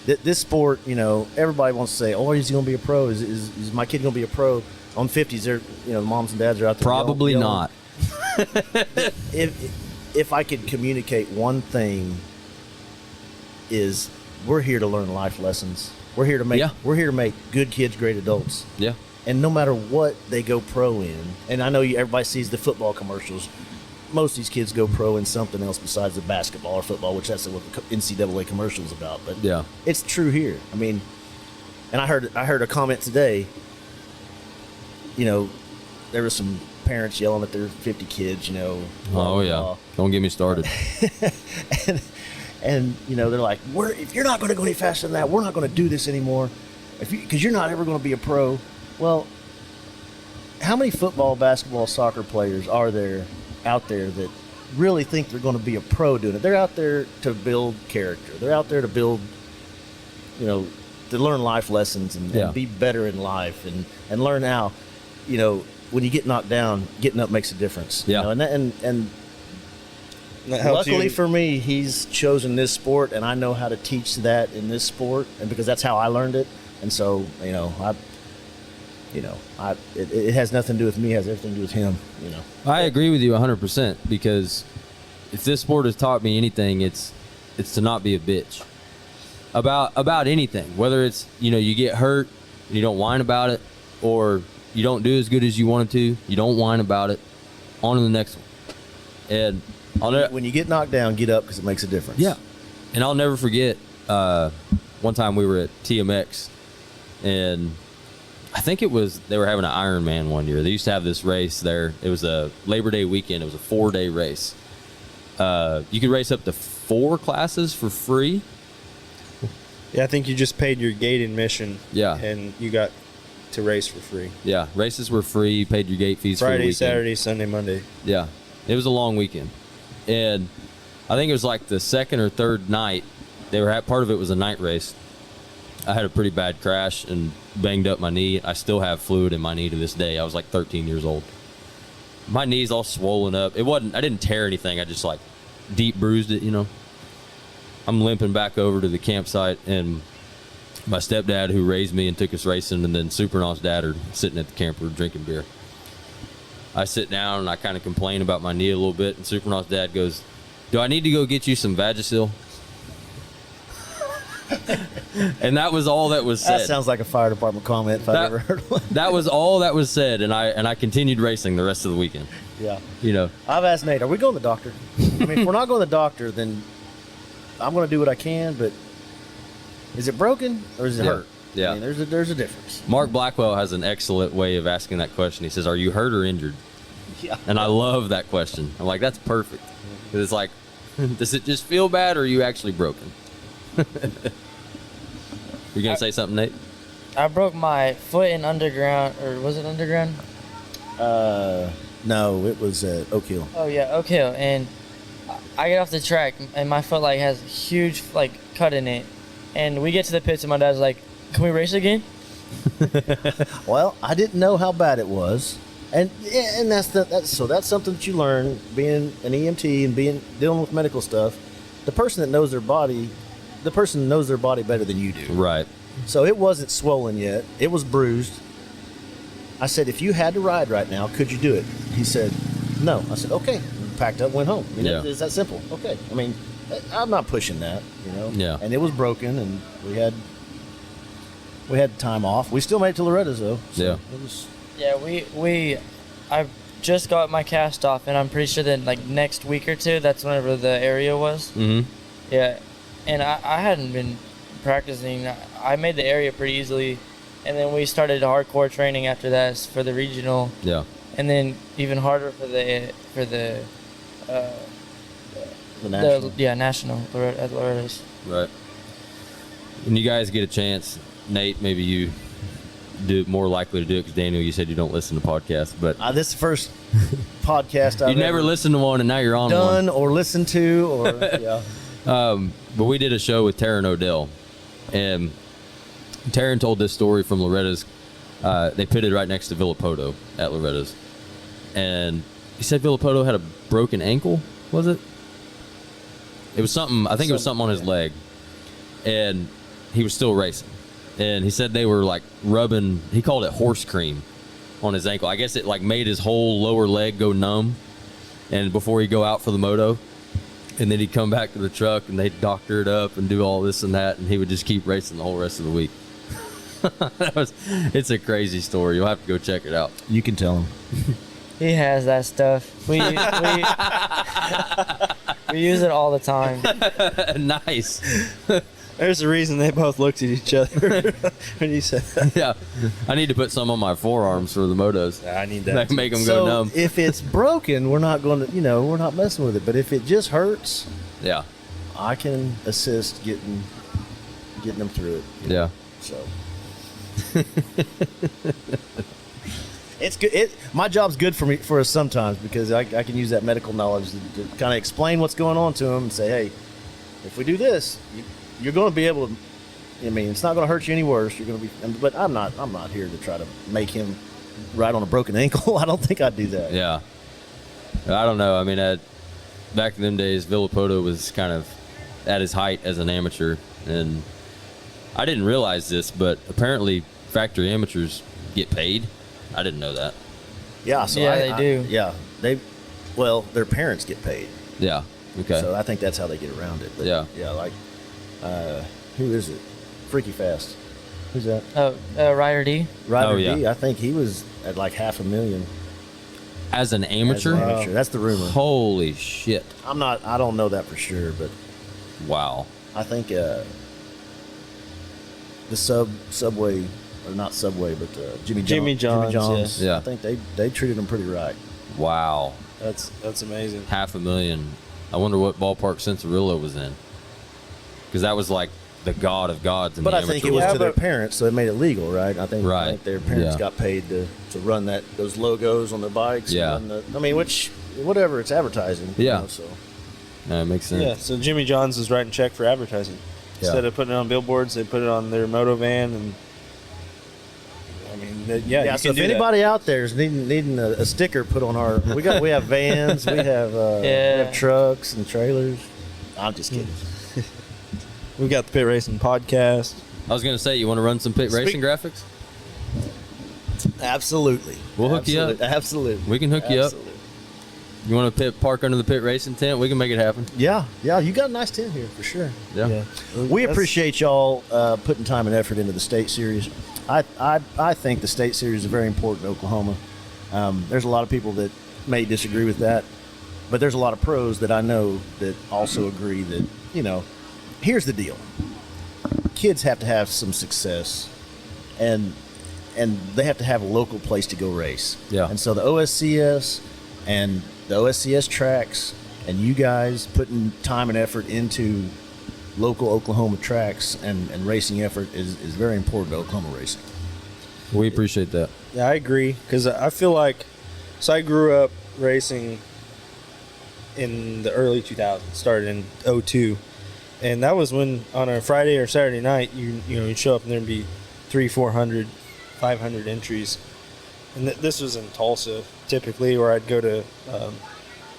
this sport, you know, everybody wants to say, "Oh, is he going to be a pro? Is my kid going to be a pro?" On 50s, they're, you know, moms and dads are out there. Probably yelling. not. If I could communicate one thing, is we're here to learn life lessons. We're here to make good kids great adults. Yeah. And no matter what they go pro in, and I know everybody sees the football commercials. Most of these kids go pro in something else besides the basketball or football, which that's what the NCAA commercial is about. But yeah, it's true here. I mean, and I heard a comment today. You know, there were some parents yelling at their 50 kids. You know. Oh yeah. Don't get me started. and you know, they're like, if you're not going to go any faster than that, we're not going to do this anymore. Because you're not ever going to be a pro. Well, how many football, basketball, soccer players are there out there that really think they're going to be a pro doing it? They're out there to build character. They're out there to build, you know, to learn life lessons and be better in life and learn how, you know, when you get knocked down, getting up makes a difference. Yeah. You know, and luckily for me, he's chosen this sport, and I know how to teach that in this sport, and because that's how I learned it. And so, you know, it has nothing to do with me. It has everything to do with him. You know. I agree with you 100%, because if this sport has taught me anything, it's to not be a bitch about anything. Whether it's, you know, you get hurt and you don't whine about it, or you don't do as good as you wanted to, you don't whine about it. On to the next one. And when you get knocked down, get up, because it makes a difference. Yeah. And I'll never forget one time we were at TMX, and I think they were having an Ironman one year. They used to have this race there. It was a Labor Day weekend. It was a 4-day race. You could race up to 4 classes for free. Yeah, I think you just paid your gate admission. Yeah. And you got to race for free. Yeah, races were free. You paid your gate fees for the Friday, weekend. Saturday, Sunday, Monday. Yeah, it was a long weekend. And I think it was like the second or third night. Part of it was a night race. I had a pretty bad crash and banged up my knee. I still have fluid in my knee to this day. I was like 13 years old. My knee's all swollen up. I didn't tear anything. I just like deep bruised it, you know. I'm limping back over to the campsite, and my stepdad, who raised me and took us racing, and then Supercross dad are sitting at the camper drinking beer. I sit down and I kind of complain about my knee a little bit, and Supercross dad goes, "Do I need to go get you some Vagisil?" And that was all that was said. That sounds like a fire department comment if I've ever heard one. That was all that was said, and I continued racing the rest of the weekend. Yeah. You know. I've asked Nate, are we going to the doctor? I mean, if we're not going to the doctor, then I'm going to do what I can, but is it broken or is it hurt? Yeah. I mean, there's a difference. Mark Blackwell has an excellent way of asking that question. He says, "Are you hurt or injured?" Yeah. And I love that question. I'm like, that's perfect. Because it's like, does it just feel bad, or are you actually broken? You going to say something, Nate? I broke my foot in underground, or was it underground? No, it was at Oak Hill. Oh yeah, okay. And I get off the track and my foot like has a huge like cut in it, and we get to the pits and my dad's like, "Can we race again?" Well, I didn't know how bad it was, and that's something that you learn being an EMT and dealing with medical stuff. The person that knows their body better than you do. Right. So it wasn't swollen yet. It was bruised. I said, if you had to ride right now, could you do it? He said, no. I said, okay. Packed up, went home. Yeah. It's that simple. Okay. I mean, I'm not pushing that, Yeah. And it was broken, and we had time off. We still made it to Loretta's though. So Yeah. It was. Yeah, I just got my cast off, and I'm pretty sure that like next week or two, that's whenever the area was. Mm-hmm. Yeah, and I hadn't been practicing. I made the area pretty easily, and then we started hardcore training after that for the regional, Yeah. and then even harder for the National. national at Loretta's. Right. When you guys get a chance, Nate, maybe you more likely to do it because Daniel, you said you don't listen to podcasts, but This is the first podcast I've you never ever listened to one, and now you're on done or listened to, or yeah. one. But we did a show with Taryn Odell, and Taryn told this story from Loretta's. They pitted right next to Villapoto at Loretta's, and he said Villapoto had a broken ankle. Was it? It was something. I think it was something on his leg, and he was still racing. And he said they were like rubbing. He called it horse cream on his ankle. I guess it like made his whole lower leg go numb. And before he'd go out for the moto, and then he'd come back to the truck and they'd doctor it up and do all this and that, and he would just keep racing the whole rest of the week. It's a crazy story. You'll have to go check it out. You can tell him. He has that stuff. We use it all the time. Nice. There's a reason they both looked at each other when you said that. Yeah, I need to put some on my forearms for the motos. I need That that. make them So go numb. if it's broken, we're not going to, we're not messing with it. But if it just hurts, Yeah, I can assist getting them through it. yeah. So it's good. My job's good for us sometimes because I can use that medical knowledge to kind of explain what's going on to them and say, hey, if we do this, you're going to be able to. I mean, it's not going to hurt you any worse. You're going to be. But I'm not here to try to make him ride on a broken ankle. I don't think I'd do that. Yeah. I don't know. I mean, back in them days, Villapoto was kind of at his height as an amateur. And I didn't realize this, but apparently factory amateurs get paid. I didn't know that. Yeah. So Yeah, they do. Yeah. Their parents get paid. Yeah. Okay. So I think that's how they get around it. But Yeah. Yeah. Like, who is it? Freaky Fast. Who's that? Ryder D. Ryder Oh, yeah. D. I think he was at like $500,000. As an As amateur? an amateur. That's the rumor. Holy shit. I don't know that for sure, but Wow. I think the Subway, or not Subway, but Jimmy John's, Yeah. I think they treated him pretty right. Wow. That's amazing. $500,000. I wonder what ballpark Cincinnati was in. Because that was like the god of gods in But the I amateur think it was world. to their parents, so it made it legal, right? I think their parents Yeah. got paid to run those logos on their bikes. Yeah. And whatever, it's advertising. Yeah. So Yeah, it makes sense. Yeah, so Jimmy John's is writing check for advertising. Yeah. Instead of putting it on billboards, they put it on their moto van, and I mean, you so can if do anybody out there is needing a sticker put on our, we have vans, we have trucks and trailers. I'm just kidding. that. We've got the Pit Racing podcast. I was going to say, you want to run some pit racing graphics? Absolutely. We'll hook you up. Absolutely. We can hook you up. Absolutely. You want to park under the pit racing tent? We can make it happen. Yeah, you got a nice tent here for sure. Yeah. We That's- appreciate y'all putting time and effort into the state series. I think the state series is very important to Oklahoma. There's a lot of people that may disagree with that, but there's a lot of pros that I know that also agree that, here's the deal. Kids have to have some success, and they have to have a local place to go race. Yeah. And so the OSCS and the OSCS tracks and you guys putting time and effort into local Oklahoma tracks and racing effort is very important to Oklahoma racing. We appreciate that. Yeah, I agree, because I feel like So I grew up racing in the early 2000s, started in '02. And that was when on a Friday or Saturday night, you'd show up and there'd be 300, 400, 500 entries. And this was in Tulsa, typically, where I'd go to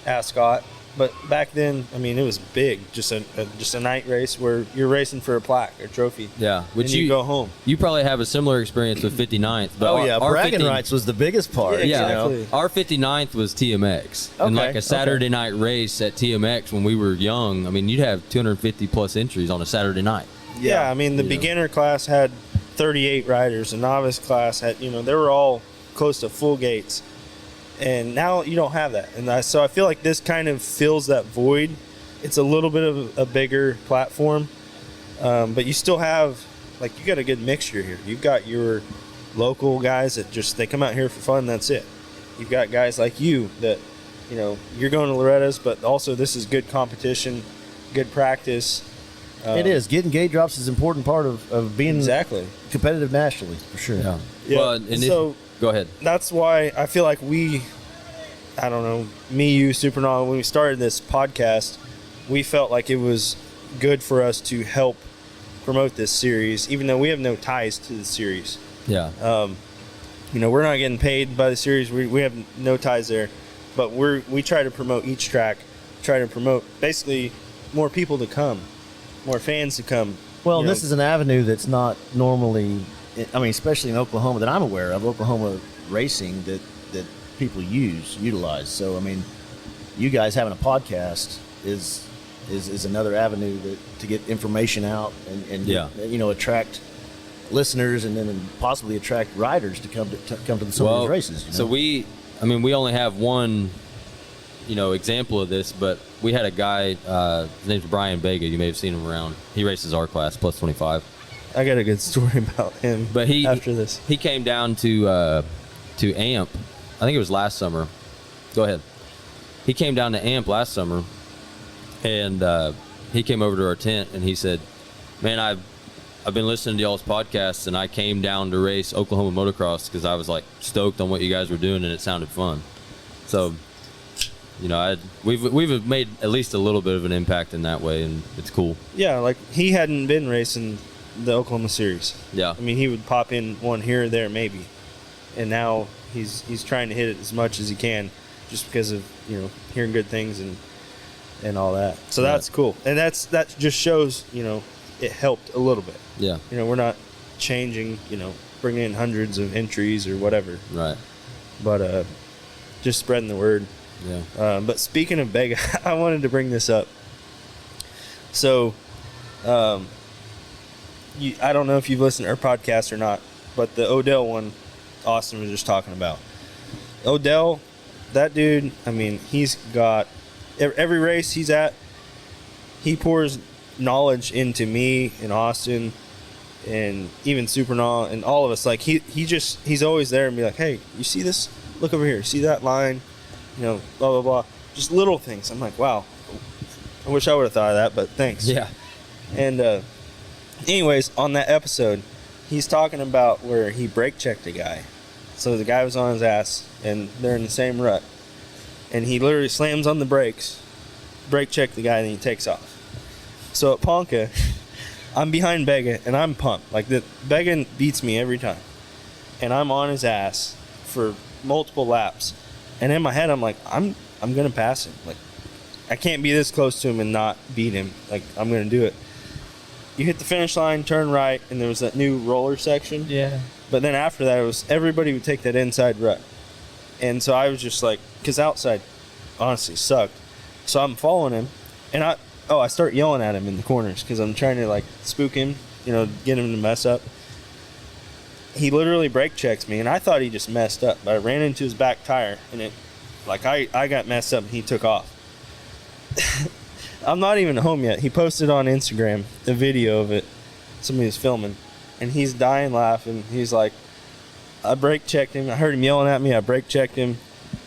Ascot. But back then, I mean, it was big, just a night race where you're racing for a plaque or trophy. Yeah, which you go home. You probably have a similar experience with 59th. But our bragging 50 rights was the biggest part. Yeah, exactly. Our 59th was TMX. And like a Saturday night race at TMX when we were young, I mean, you'd have 250 plus entries on a Saturday night. Yeah, I mean, the beginner class had 38 riders. The novice class had, they were all close to full gates. And now you don't have that. And so I feel like this kind of fills that void. It's a little bit of a bigger platform. But you still have, like, you got a good mixture here. You've got your local guys that they come out here for fun, that's it. You've got guys like you that, you're going to Loretta's, but also this is good competition, good practice. It is. Getting gate drops is an important part of being competitive nationally, for sure. Yeah. Well, go ahead. That's why I feel like me, you, Supernaut, when we started this podcast, we felt like it was good for us to help promote this series, even though we have no ties to the series. Yeah. We're not getting paid by the series. We have no ties there, but we try to promote each track, try to promote basically more people to come, more fans to come. Well, this is an avenue that's not normally, especially in Oklahoma that I'm aware of, Oklahoma racing that people utilize. So, you guys having a podcast is another avenue to get information out and attract listeners and then possibly attract riders to come to some of these races. So we only have one, example of this, but we had a guy, his name's Brian Vega. You may have seen him around. He races our class, plus 25. I got a good story about him. But after this, he came down to AMP. I think it was last summer. Go ahead. He came down to AMP last summer, and he came over to our tent and he said, "Man, I've been listening to y'all's podcasts, and I came down to race Oklahoma motocross because I was like stoked on what you guys were doing, and it sounded fun." So, we've made at least a little bit of an impact in that way, and it's cool. Yeah, like he hadn't been racing the Oklahoma series. Yeah. He would pop in one here or there maybe, and now he's trying to hit it as much as he can, just because of hearing good things and all that. So that's cool, and that just shows it helped a little bit. Yeah. We're not changing, bringing in hundreds of entries or whatever. Right. But just spreading the word. Yeah. But speaking of Vega, I wanted to bring this up. So, I don't know if you've listened to our podcast or not, but the Odell one, Austin was just talking about. Odell, that dude, he's got every race he's at, he pours knowledge into me and Austin and even Supernaut and all of us. Like he's always there and be like, "Hey, you see this? Look over here. See that line? Blah blah blah." Just little things. I'm like, wow. I wish I would have thought of that, but thanks. Yeah. And anyways, on that episode, he's talking about where he brake checked a guy. So the guy was on his ass and they're in the same rut. And he literally slams on the brakes, brake check the guy, and he takes off. So at Ponca, I'm behind Vega, and I'm pumped. Like, Vega beats me every time. And I'm on his ass for multiple laps. And in my head, I'm like, I'm going to pass him. Like, I can't be this close to him and not beat him. Like, I'm going to do it. You hit the finish line, turn right, and there was that new roller section. Yeah. But then after that, everybody would take that inside rut. And so I was just like, because outside honestly sucked. So I'm following him, and I start yelling at him in the corners because I'm trying to, like, spook him, get him to mess up. He literally brake checks me, and I thought he just messed up, but I ran into his back tire, and I got messed up, and he took off. I'm not even home yet. He posted on Instagram a video of it. Somebody was filming, and he's dying laughing. He's like, I brake checked him. I heard him yelling at me. I brake checked him.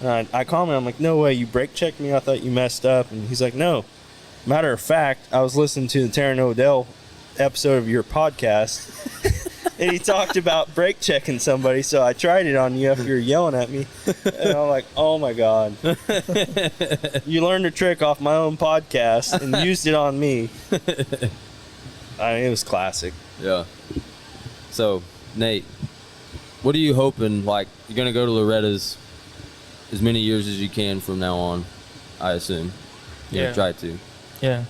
And I called him. I'm like, "No way, you brake checked me? I thought you messed up." And he's like, "No. Matter of fact, I was listening to the Taryn Odell episode of your podcast, and he talked about brake checking somebody. So I tried it on you after you were yelling at me, and I'm like, oh my god, you learned a trick off my own podcast and used it on me. I mean, it was classic. Yeah. So, Nate, what are you hoping? Like, you're gonna go to Loretta's as many years as you can from now on, I assume. Yeah. Try to. Yeah.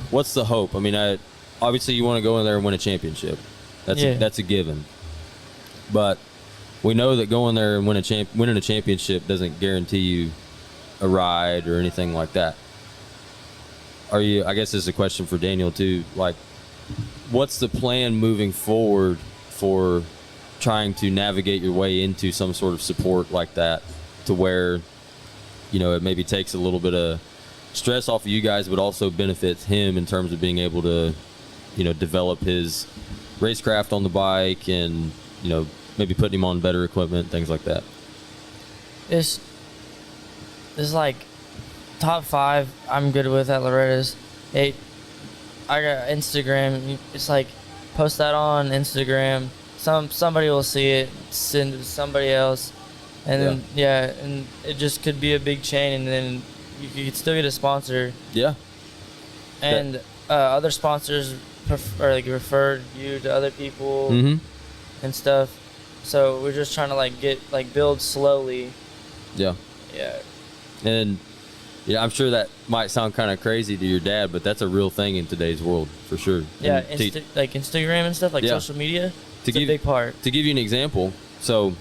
What's the hope? I mean, obviously you want to go in there and win a championship. That's a given. But we know that going there and winning a championship doesn't guarantee you a ride or anything like that. I guess this is a question for Daniel too. Like, what's the plan moving forward for trying to navigate your way into some sort of support like that, to where, it maybe takes a little bit of stress off of you guys, but also benefits him in terms of being able to, develop his racecraft on the bike and, maybe putting him on better equipment, things like that. It's like top 5 I'm good with at Loretta's. I got Instagram. It's like post that on Instagram. Somebody will see it, send it to somebody else, and then and it just could be a big chain, and then you could still get a sponsor. Yeah. And other sponsors refer you to other people and stuff. So we're just trying to build slowly. Yeah. Yeah. And I'm sure that might sound kind of crazy to your dad, but that's a real thing in today's world for sure. Yeah, Instagram and stuff, social media. It's a big part. To give you an example, so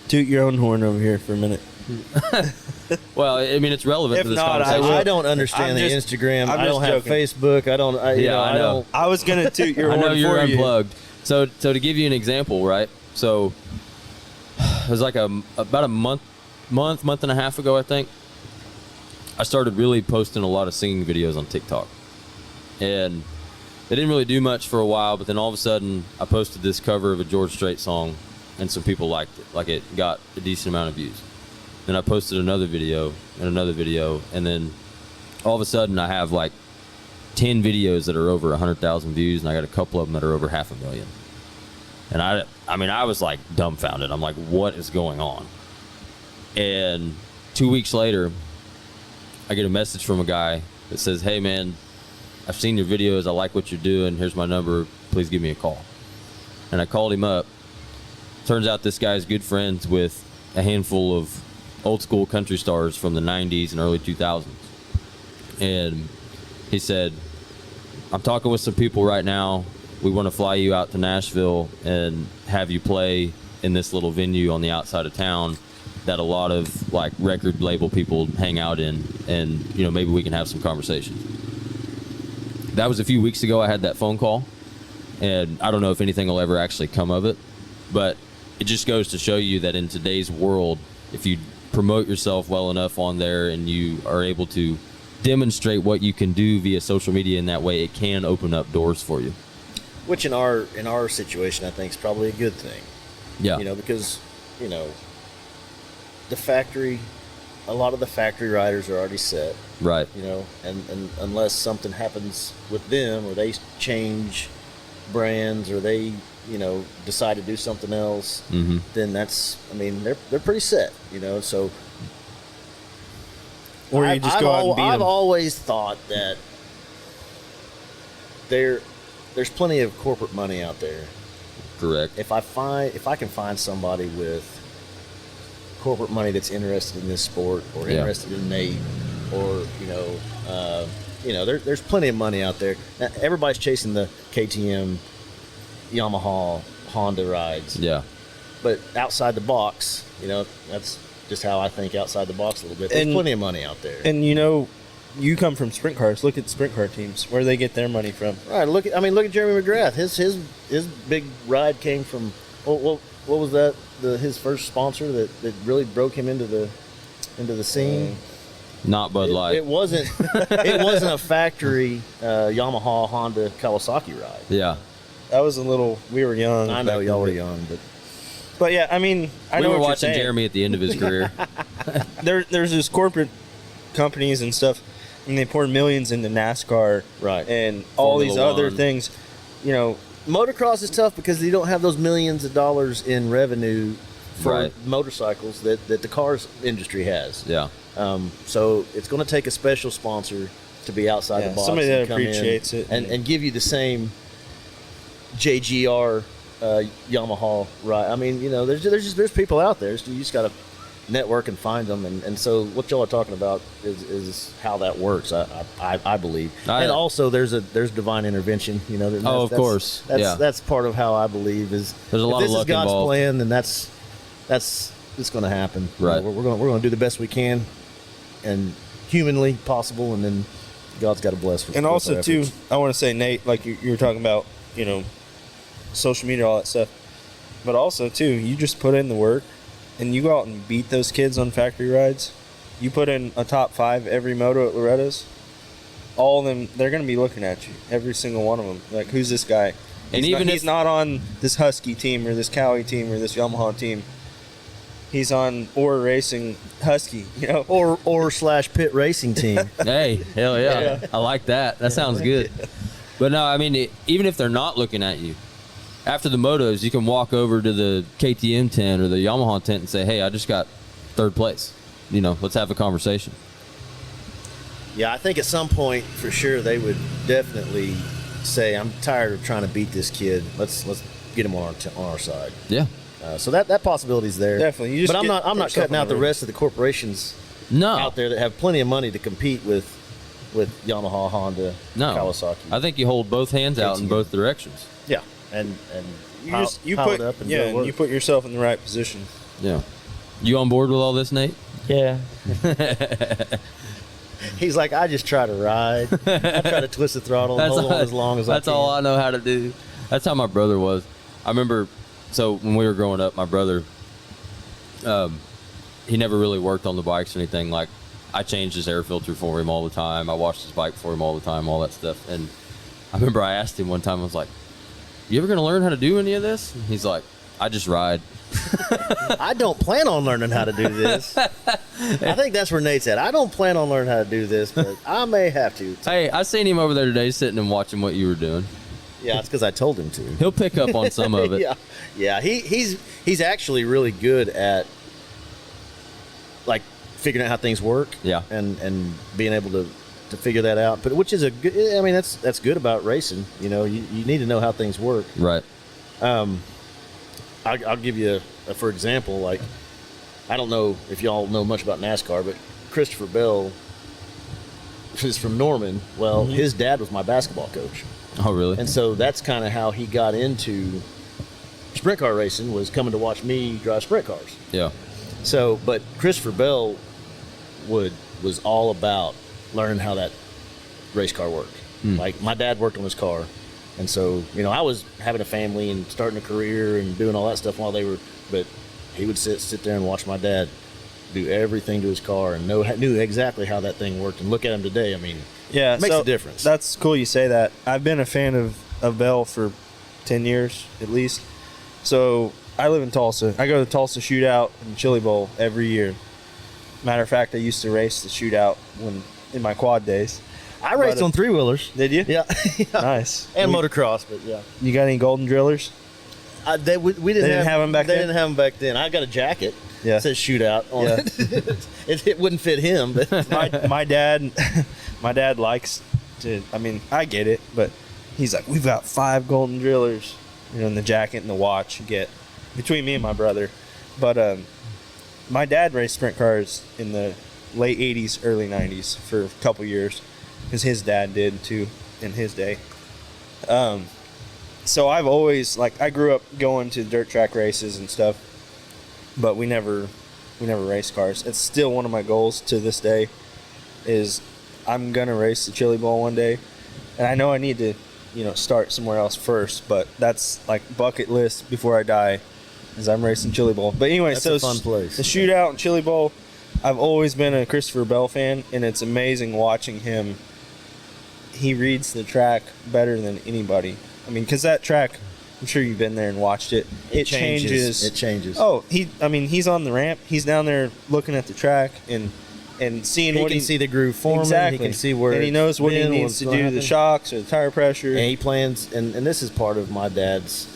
Toot your own horn over here for a minute. well, I mean, it's relevant to this conversation. I don't understand the Instagram. I don't have Facebook. I don't. I don't. I was gonna toot your horn for you. I know you're unplugged. So to give you an example, right? So it was like about a month and a half ago, I think. I started really posting a lot of singing videos on TikTok, and they didn't really do much for a while. But then all of a sudden, I posted this cover of a George Strait song, and some people liked it. Like, it got a decent amount of views. Then I posted another video, and then all of a sudden, I have like 10 videos that are over 100,000 views, and I got a couple of them that are over 500,000. And I was like dumbfounded. I'm like, what is going on? And 2 weeks later, I get a message from a guy that says, hey man, I've seen your videos. I like what you're doing. Here's my number. Please give me a call. And I called him up. Turns out this guy's good friends with a handful of old school country stars from the 90s and early 2000s. And he said, I'm talking with some people right now. We want to fly you out to Nashville and have you play in this little venue on the outside of town that a lot of like record label people hang out in, and maybe we can have some conversations. That was a few weeks ago. I had that phone call, and I don't know if anything will ever actually come of it, but it just goes to show you that in today's world, if you promote yourself well enough on there and you are able to demonstrate what you can do via social media in that way, it can open up doors for you. Which in our situation, I think is probably a good thing. Yeah. Because the factory, a lot of the factory riders are already set. Right. And unless something happens with them, or they change brands, or they decide to do something else, then they're pretty set. So. Or you just go out and beat them. I've always thought that there's plenty of corporate money out there. Correct. If I can find somebody with corporate money that's interested in this sport, or interested in Nate, or there's plenty of money out there. Now, everybody's chasing the KTM, Yamaha, Honda rides. Yeah. But outside the box, that's just how I think outside the box a little bit. There's plenty of money out there. And you come from sprint cars. Look at sprint car teams. Where do they get their money from? All right. Look at Jeremy McGrath. His big ride came from what was that? His first sponsor that really broke him into the scene. Not Bud Light. It wasn't a factory Yamaha, Honda, Kawasaki ride. Yeah. That was we were young. I know y'all were young, but yeah, I know we were what watching you're saying. Jeremy at the end of his career. There's this corporate companies and stuff, and they pour millions into NASCAR, right, and all Formula these other One. things. motocross is tough because you don't have those millions of dollars in revenue for Right. motorcycles that the cars industry has. Yeah. So it's going to take a special sponsor to be outside the box. Somebody and that come in appreciates it. and give you the same JGR Yamaha ride. I mean, there's people out there. So you just got to network and find them. And so what y'all are talking about is how that works. I believe. And also there's divine intervention. Of course. That's part of how I believe is. There's a lot if of this luck is God's involved. plan, then that's it's going to happen. Right. We're going to do the best we can, and humanly possible, and then God's got to bless. And also, too, I want to say, Nate, like you were talking about, social media, all that stuff. But also, too, you just put in the work, and you go out and beat those kids on factory rides. You put in a top 5 every moto at Loretta's. All of them, they're going to be looking at you. Every single one of them. Like, who's this guy? And He's not on this Husky team or this Cowie team or this Yamaha team. He's on Orr Racing Husky, or / pit racing team. Hey, hell yeah. I like that. That sounds good. But no, I mean, even if they're not looking at you, after the motos, you can walk over to the KTM tent or the Yamaha tent and say, hey, I just got 3rd place. Let's have a conversation. Yeah, I think at some point, for sure, they would definitely say, I'm tired of trying to beat this kid. Let's get him on our side. Yeah. So that possibility's there. Definitely. But I'm not cutting out the rest of the corporations out there that have plenty of money to compete with Yamaha, Honda, Kawasaki. I think you hold both hands out in both directions. Yeah, and you pile put it up and and you put yourself in the right position. Yeah. You on board with all this, Nate? Yeah. He's like, I just try to ride. I try to twist the throttle and hold on as long as I can. That's all I know how to do. That's how my brother was. I remember, so when we were growing up, my brother, he never really worked on the bikes or anything. Like, I changed his air filter for him all the time. I washed his bike for him all the time, all that stuff. And I remember I asked him one time, I was like, you ever going to learn how to do any of this? And he's like, I just ride. I don't plan on learning how to do this. I think that's where Nate's at. I don't plan on learning how to do this, but I may have to. Hey, I seen him over there today sitting and watching what you were doing. Yeah, it's because I told him to. He'll pick up on some of it. Yeah. He's actually really good at like figuring out how things work. Yeah. And being able to figure that out. But which is a good. I mean, that's good about racing. You need to know how things work. Right. I'll give you for example, like, I don't know if y'all know much about NASCAR, but Christopher Bell is from Norman. Well, his dad was my basketball coach. Oh, really? And so that's kind of how he got into sprint car racing, was coming to watch me drive sprint cars. Yeah. So, but Christopher Bell was all about learning how that race car worked. Like, my dad worked on his car. And so, I was having a family and starting a career and doing all that stuff while but he would sit there and watch my dad do everything to his car and knew exactly how that thing worked. And look at him today. I mean, yeah, it makes a difference. That's cool you say that. I've been a fan of Bell for 10 years at least. So I live in Tulsa. I go to the Tulsa Shootout and Chili Bowl every year. Matter of fact, I used to race the shootout in my quad days. I raced on 3-wheelers. Did you? Yeah. Nice. And motocross, but yeah. You got any golden drillers? We didn't have them back then? They didn't have them back then. I got a jacket. Yeah. It says shootout on it. It wouldn't fit him. But my dad likes to, I mean, I get it, but he's like, we've got 5 golden drillers, and the jacket and the watch you get between me and my brother. But my dad raced sprint cars in the late 80s, early 90s for a couple years, because his dad did too in his day. So I've always, like, I grew up going to dirt track races and stuff, but we never raced cars. It's still one of my goals to this day, is I'm gonna race the Chili Bowl one day, and I know I need to, start somewhere else first, but that's like bucket list before I die, is I'm racing Chili Bowl. But anyway, that's so a fun place. The shootout and Chili Bowl, I've always been a Christopher Bell fan, and it's amazing watching him. He reads the track better than anybody. I mean, because that track, I'm sure you've been there and watched it. It changes. It changes. Oh, he's on the ramp. He's down there looking at the track, and and seeing He what can see the groove forming. exactly. He can see where and he knows what he it's been, needs to what's do, gonna the happen. shocks or the tire pressure. And he plans, and this is part of my dad's,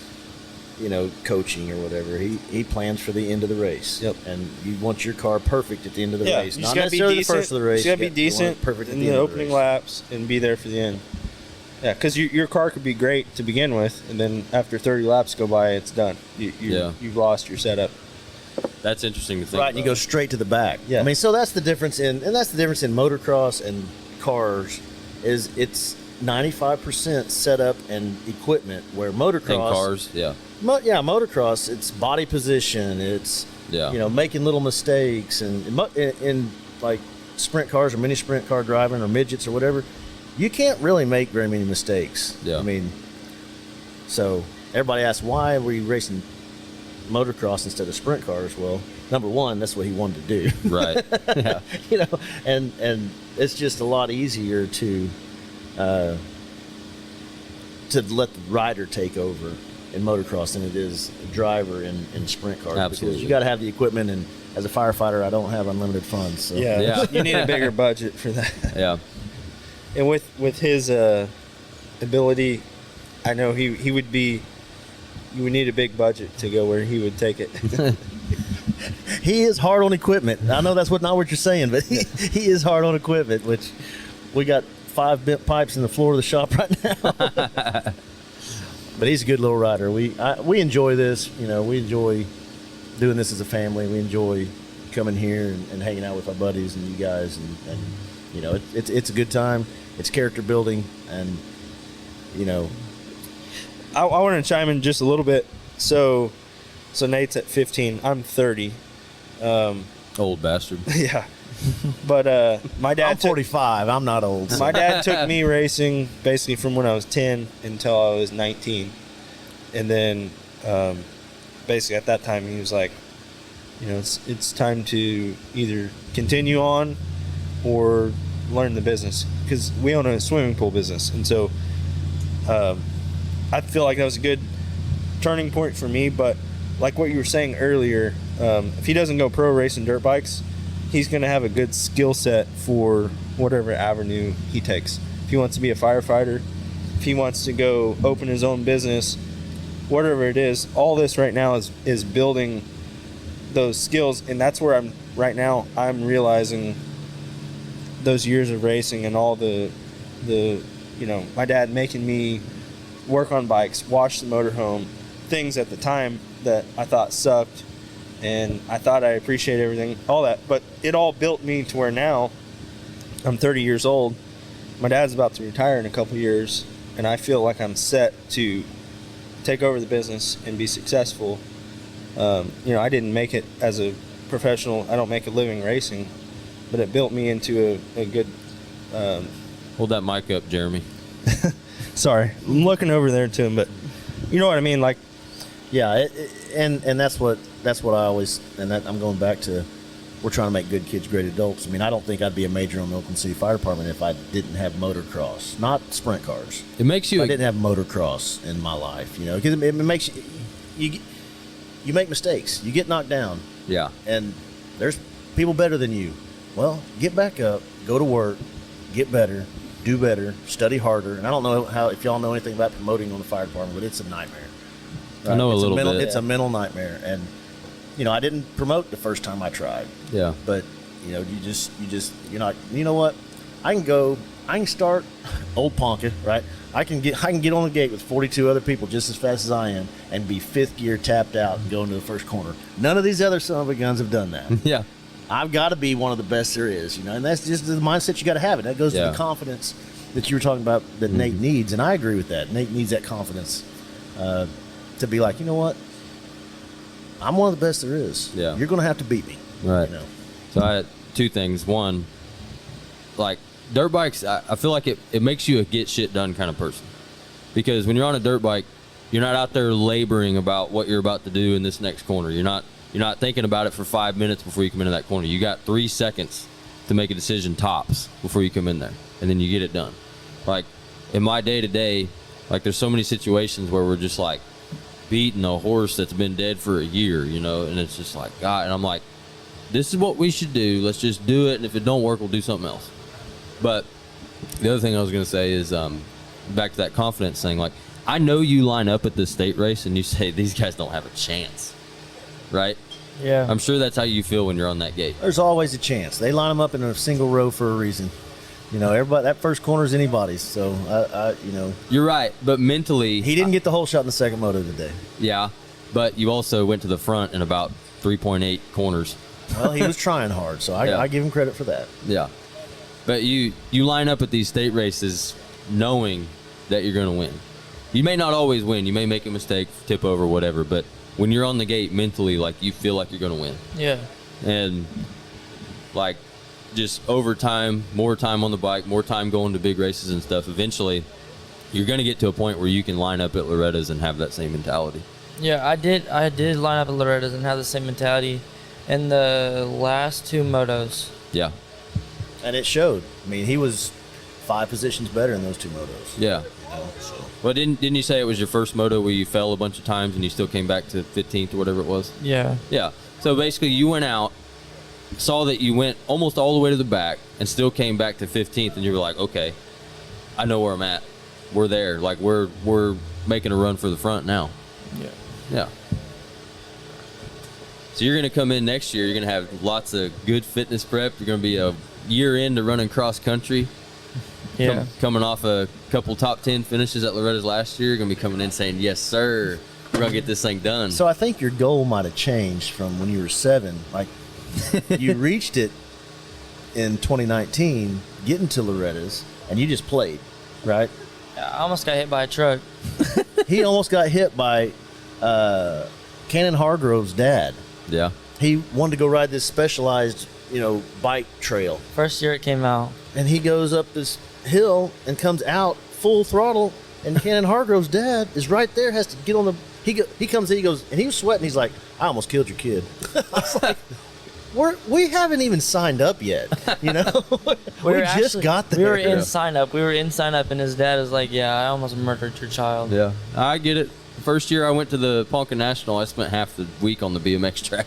coaching or whatever. He plans for the end of the race. Yep. And you want your car perfect at the end of the yeah, race. you Not just gotta be necessarily decent. the first of the race. You gotta be You want it decent perfect at in the the end of the opening race. laps and be there for the end. Yeah, because your car could be great to begin with, and then after 30 laps go by, it's done. You've lost your setup. That's interesting to think. Right, and you about. go straight to the back. Yeah. I mean, so that's the difference in motocross and cars, is it's 95% setup and equipment, where motocross And cars, yeah. Motocross, it's body position, it's making little mistakes, and in like sprint cars or mini sprint car driving or midgets or whatever, you can't really make very many mistakes. Yeah. I mean, so everybody asks, why were you racing motocross instead of sprint cars? Well, number one, that's what he wanted to do. Right. Yeah. And it's just a lot easier to let the rider take over in motocross than it is a driver in sprint cars. Absolutely. Because you got to have the equipment, and as a firefighter, I don't have unlimited funds. So. Yeah. You need a bigger budget for that. Yeah. And with his ability, I know he would be. You would need a big budget to go where he would take it. He is hard on equipment. I know that's not what you're saying, but he is hard on equipment, which we got 5 bent pipes in the floor of the shop right now. But he's a good little rider. We enjoy this. We enjoy doing this as a family. We enjoy coming here and hanging out with our buddies and you guys, and it's a good time. It's character building, and I want to chime in just a little bit. So Nate's at 15. I'm 30. Old bastard. Yeah. But my dad I'm 45. I'm not old. my dad took me racing basically from when I was 10 until I was 19. And then basically at that time he was like, it's time to either continue on or learn the business, because we own a swimming pool business. And so I feel like that was a good turning point for me. But like what you were saying earlier, if he doesn't go pro racing dirt bikes, he's going to have a good skill set for whatever avenue he takes. If he wants to be a firefighter, if he wants to go open his own business, whatever it is, all this right now is building those skills. And that's where I'm realizing those years of racing and all the my dad making me work on bikes, wash the motorhome, things at the time that I thought sucked, and I thought I appreciated everything, all that. But it all built me to where now I'm 30 years old. My dad's about to retire in a couple years, and I feel like I'm set to take over the business and be successful. I didn't make it as a professional. I don't make a living racing, but it built me into a good... Hold that mic up, Jeremy. Sorry, I'm looking over there to him, but you know what I mean? Like, Yeah, and that's what I always, and that I'm going back to, we're trying to make good kids great adults. I mean, I don't think I'd be a major on the Oakland City Fire Department if I didn't have motocross, not sprint cars. It makes you. I didn't have motocross in my life, because it makes you make mistakes, you get knocked down, Yeah. and there's people better than you. Well, get back up, go to work, get better, do better, study harder. And I don't know if y'all know anything about promoting on the fire department, but it's a nightmare. I know a little bit. It's a mental nightmare, and I didn't promote the first time I tried. Yeah. But you're not. You know what? I can start old Ponca, right? I can get on the gate with 42 other people just as fast as I am and be fifth gear tapped out and go into the first corner. None of these other son of a guns have done that. Yeah. I've got to be one of the best there is, and that's just the mindset you got to have. And that goes to the confidence that you were talking about that Nate needs, and I agree with that. Nate needs that confidence to be like, you know what? I'm one of the best there is. Yeah. You're going to have to beat me. Right. So I had two things. One, like dirt bikes, I feel like it makes you a get shit done kind of person, because when you're on a dirt bike, you're not out there laboring about what you're about to do in this next corner. You're not thinking about it for 5 minutes before you come into that corner. You got 3 seconds to make a decision tops before you come in there, and then you get it done. Like in my day-to-day, like there's so many situations where we're just like beating a horse that's been dead for a year, and it's just like, God, and I'm like, this is what we should do. Let's just do it, and if it don't work, we'll do something else. But the other thing I was going to say is back to that confidence thing. Like, I know you line up at this state race and you say, these guys don't have a chance, right? Yeah. I'm sure that's how you feel when you're on that gate. There's always a chance. They line them up in a single row for a reason. You know, everybody, that first corner is anybody's. So, you know. You're right, but mentally... He didn't get the whole shot in the second moto today. Yeah, but you also went to the front in about 3.8 corners. Well, he was trying hard, so I give him credit for that. Yeah. But you line up at these state races knowing that you're going to win. You may not always win. You may make a mistake, tip over, whatever, but when you're on the gate mentally, like, you feel like you're going to win. Yeah. And, like, just over time, more time on the bike, more time going to big races and stuff, eventually you're going to get to a point where you can line up at Loretta's and have that same mentality. Yeah, I did line up at Loretta's and have the same mentality in the last 2 motos. Yeah. And it showed. I mean, he was 5 positions better in those 2 motos. Yeah. You know, so. Well, didn't you say it was your first moto where you fell a bunch of times and you still came back to 15th or whatever it was? Yeah. Yeah. So basically you went out, saw that you went almost all the way to the back and still came back to 15th, and you were like, okay, I know where I'm at. We're there. Like, we're making a run for the front now. Yeah. Yeah. So you're going to come in next year. You're going to have lots of good fitness prep. You're going to be a year into running cross country. Yeah. Coming off a couple top 10 finishes at Loretta's last year. You're going to be coming in saying, yes, sir, we're going to get this thing done. So I think your goal might have changed from when you were 7. Like, you reached it in 2019, getting to Loretta's, and you just played, right? I almost got hit by a truck. He almost got hit by Cannon Hargrove's dad. Yeah. He wanted to go ride this specialized, bike trail. First year it came out. And he goes up this hill and comes out full throttle, and Cannon Hargrove's dad is right there, has to get on the... He comes in, he goes, and he was sweating, he's like, I almost killed your kid. I was like... We haven't even signed up yet, we just got there. We were in sign up, and his dad is like, yeah, I almost murdered your child. Yeah, I get it. First year I went to the Ponca National, I spent half the week on the BMX track.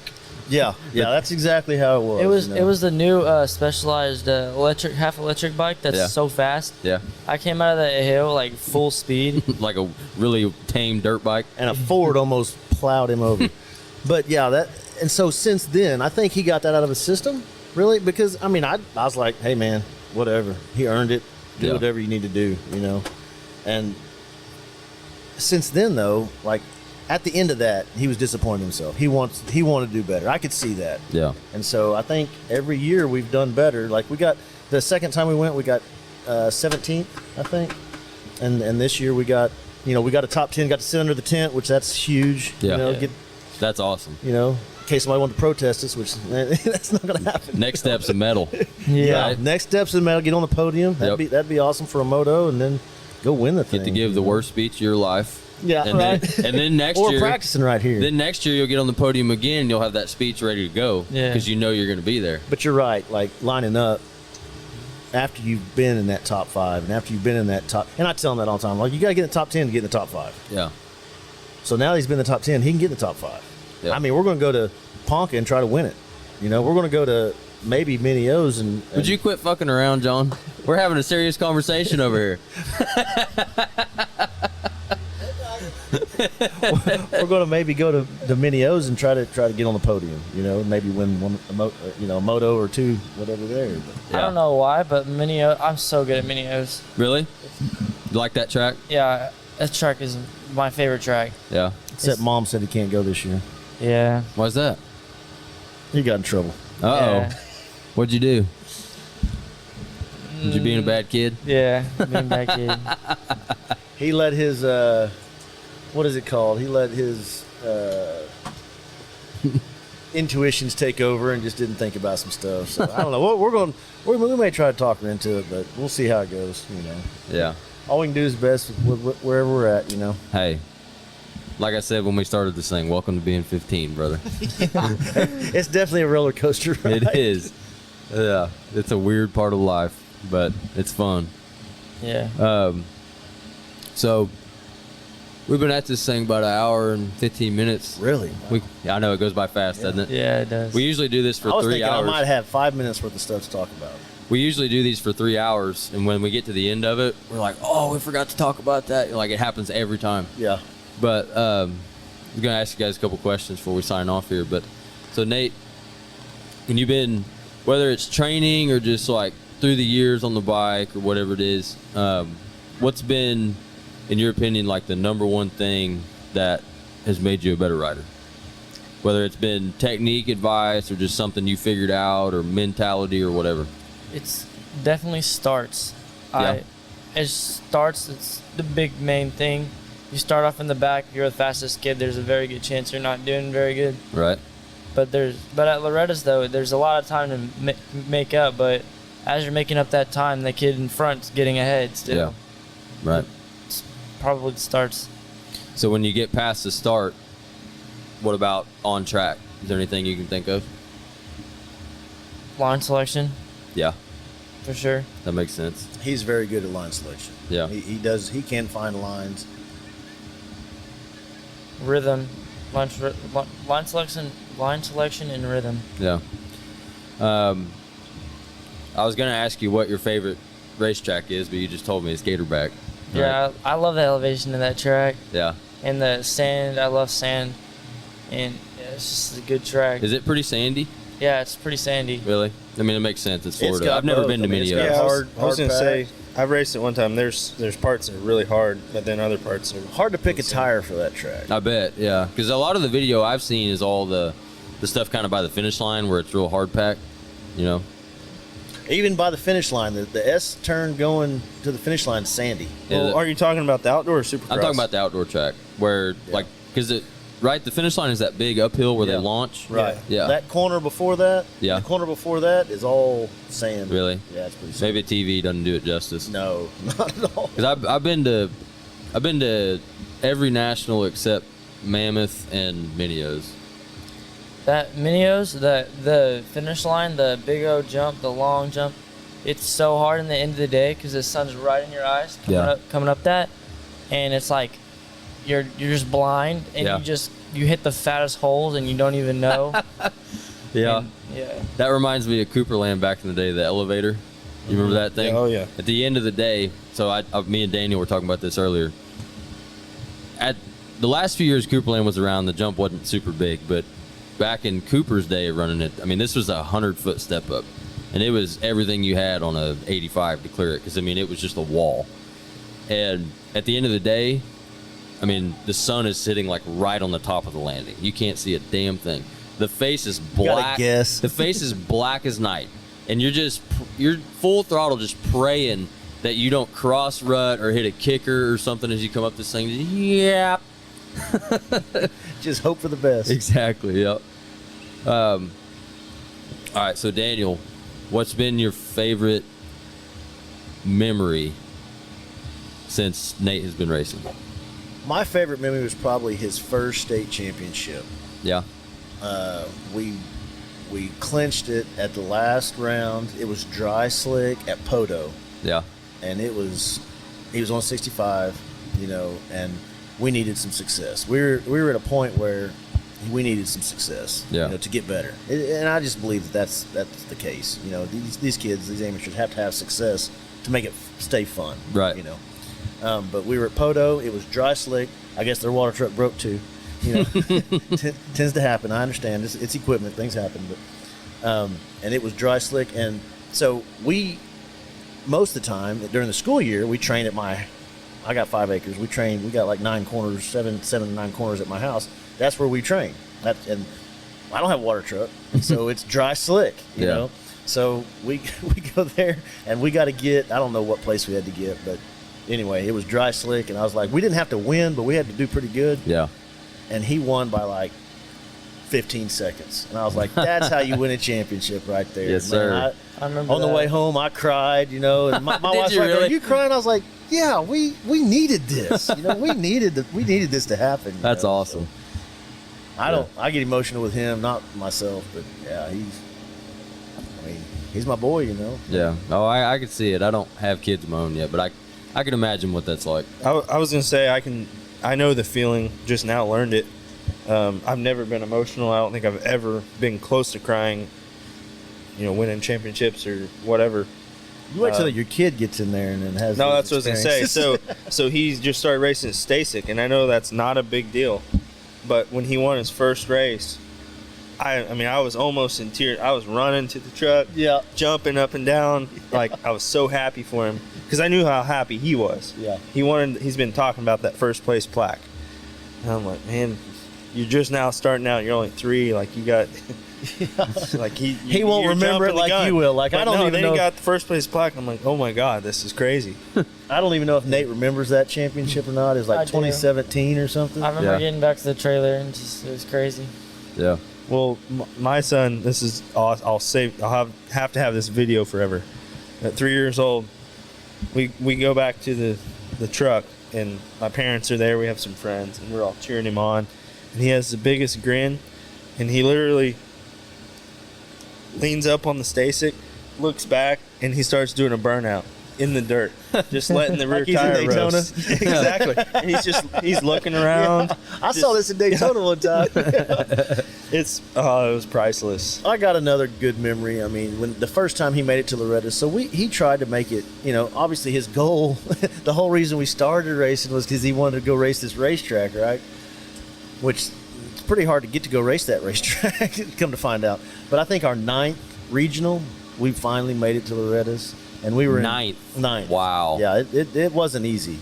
Yeah, that's exactly how it was. It was the new specialized half electric bike that's so fast. Yeah. I came out of the hill like full speed. Like a really tame dirt bike. And a Ford almost plowed him over. But yeah, and so since then, I think he got that out of his system, really, because, I mean, I was like, hey, man, whatever. He earned it. Do whatever you need to do, And since then, though, like, at the end of that, he was disappointed in himself. He wanted to do better. I could see that. Yeah. And so I think every year we've done better. Like, we got, the second time we went, we got 17th, I think. And this year we got, we got a top 10, got to sit under the tent, which that's huge. Yeah. That's awesome. In case somebody wanted to protest us, which that's not going to happen. Next step's a medal. Yeah. Right? Next step's a medal. Get on the podium. That'd be awesome for a moto, and then go win the thing. Get to give the worst speech of your life. Yeah, and right. Then next or year, practicing right here. Then next year you'll get on the podium again. And you'll have that speech ready to go. Yeah. Because you know you're going to be there. But you're right. Like, lining up after you've been in that top 5, and after you've been in that top, and I tell him that all the time. Like, you got to get in the top 10 to get in the top 5. Yeah. So now that he's been in the top 10, he can get in the top 5. Yeah. I mean, we're going to go to Ponca and try to win it. We're going to go to maybe Mini O's and Would you quit fucking around, John? We're having a serious conversation over here. We're going to maybe go to the Mini O's and try to get on the podium. Maybe win one, a moto or 2, whatever there. I don't know why, but I'm so good at Mini-O's. Really? You like that track? Yeah, that track is my favorite track. Yeah. Except Mom said he can't go this year. Yeah. Why's that? He got in trouble. Uh-oh. Yeah. What'd you do? Did you being a bad kid? Yeah, being a bad kid. He let his what is it called? He let his intuitions take over and just didn't think about some stuff. So I don't know. We may try to talk her into it, but we'll see how it goes. Yeah. All we can do is best wherever we're at. Hey, like I said when we started this thing, welcome to being 15, brother. It's definitely a roller coaster ride. It is. Yeah, it's a weird part of life, but it's fun. Yeah. So We've been at this thing about an hour and 15 minutes. Really? I know it goes by fast, doesn't it? Yeah, it does. We usually do this for I was 3 thinking hours. I might have 5 minutes worth of stuff to talk about. We usually do these for 3 hours, and when we get to the end of it, we're like, "Oh, we forgot to talk about that." Like it happens every time. Yeah. But I'm gonna ask you guys a couple questions before we sign off here. But so Nate, when you've been, whether it's training or just like through the years on the bike or whatever it is, what's been, in your opinion, like the number one thing that has made you a better rider? Whether it's been technique advice or just something you figured out or mentality or whatever. It's definitely starts. Yeah. It's the big main thing. You start off in the back, you're the fastest kid, there's a very good chance you're not doing very good. Right. But at Loretta's though, there's a lot of time to make up, but as you're making up that time, the kid in front's getting ahead still. Yeah. Right. It's probably starts. So when you get past the start, what about on track? Is there anything you can think of? Line selection, Yeah, for sure. that makes sense. He's very good at line selection. Yeah. He does. He can find lines. Rhythm, line selection and rhythm. Yeah. I was gonna ask you what your favorite racetrack is, but you just told me it's Gatorback. Yeah, I love the elevation of that track. Yeah. And the sand, I love sand. And yeah, it's just a good track. Is it pretty sandy? Yeah, it's pretty sandy. Really? I mean, it makes sense. It's Florida. got I've never both. been to I mean, many it's of got those. Yeah, hard- I was hard gonna say pack. I've raced it one time. There's parts that are really hard, but then other parts are Hard to pick a tire for that track. I bet, yeah. Because a lot of the video I've seen is all the stuff kind of by the finish line where it's real hard packed, you know? Even by the finish line, the S turn going to the finish line is sandy. Well, are you talking about the outdoor or supercross? I'm talking about the outdoor track where, like, because the finish line is that big uphill where they launch. Right. Yeah. That corner before that. Yeah. The corner before that is all sand. Really? Yeah, it's pretty sandy. Maybe TV doesn't do it justice. No, not at all. Because I've been to every national except Mammoth and Minios. That Minios, the finish line, the big O jump, the long jump, it's so hard in the end of the day because the sun's right in your eyes coming up that, and it's like you're just blind and you hit the fattest holes and you don't even know. Yeah. And, yeah. That reminds me of Cooperland back in the day, the elevator. You remember that thing? Yeah, oh, yeah. At the end of the day, so me and Daniel were talking about this earlier. At the last few years Cooperland was around, the jump wasn't super big, but back in Cooper's day of running it, I mean, this was a 100-foot step up, and it was everything you had on a 85 to clear it, because, I mean, it was just a wall. And at the end of the day, I mean, the sun is sitting like right on the top of the landing. You can't see a damn thing. The face is black. guess. The face is black as night, and you're full throttle just praying that you don't cross rut or hit a kicker or something as you come up this thing. Yeah. Just hope for the best. Exactly. Yep. All right. So Daniel, what's been your favorite memory since Nate has been racing? My favorite memory was probably his first state championship. Yeah. We clinched it at the last round. It was dry slick at Poto, Yeah. and he was on 65, and we needed some success. We were at a point where we needed some success, to get better. And I just believe that's the case. These kids, these amateurs, have to have success to make it stay fun. Right. But we were at Poto. It was dry slick. I guess their water truck broke too. Tends to happen. I understand. It's equipment. Things happen. But and it was dry slick, and so most of the time during the school year we train at I got 5 acres. We got like 9 corners, 7 to 9 corners at my house. That's where we train. And I don't have a water truck, and so it's dry slick. You know. So we go there, and we got to get. I don't know what place we had to get, but anyway, it was dry slick, and I was like, we didn't have to win, but we had to do pretty good. Yeah. And he won by like 15 seconds. And I was like, that's how you win a championship right there. Yes, Man, sir. I remember on the that. way home, I cried, and my wife's you like, really? are you crying? I was like, yeah, we needed this. We neted this to happen. That's awesome. So I get emotional with him, not myself, but yeah, he's my boy, Yeah. Oh, I could see it. I don't have kids of my own yet, but I can imagine what that's like. I was gonna say I can I know the feeling. Just now learned it. I've never been emotional. I don't think I've ever been close to crying. Winning championships or whatever. You wait till your kid gets in there and then has. No, those that's what I was gonna say. experiences. So he just started racing at Stasic, and I know that's not a big deal, but when he won his first race, I was almost in tears. I was running to the truck, jumping up and down, like I was so happy for him because I knew how happy he was. Yeah. He's been talking about that first place plaque, and I'm like, man, you're just now starting out. You're only 3. Like you got. Like he won't remember it like you will. Like but I don't even then know. he got the first place plaque. I'm like, oh my god, this is crazy. I don't even know if Nate remembers that championship or not. It's like I do. 2017 or something. I remember getting back to the trailer and it was crazy. Yeah. Well, my son, this is I'll have to have this video forever. At 3 years old, we go back to the truck and my parents are there. We have some friends and we're all cheering him on, and he has the biggest grin, and he literally leans up on the Stasic, looks back, and he starts doing a burnout in the dirt, just letting the rear Like he's in tire Daytona? roast. Exactly. And he's looking around. I saw this in Daytona one time. It was priceless. I got another good memory. I mean, when the first time he made it to Loretta, so he tried to make it. Obviously his goal, the whole reason we started racing was because he wanted to go race this racetrack, right? Which it's pretty hard to get to go race that racetrack. Come to find out, but I think our 9th regional, we finally made it to Loretta's, and we were Ninth. Ninth. Wow. Yeah, it wasn't easy,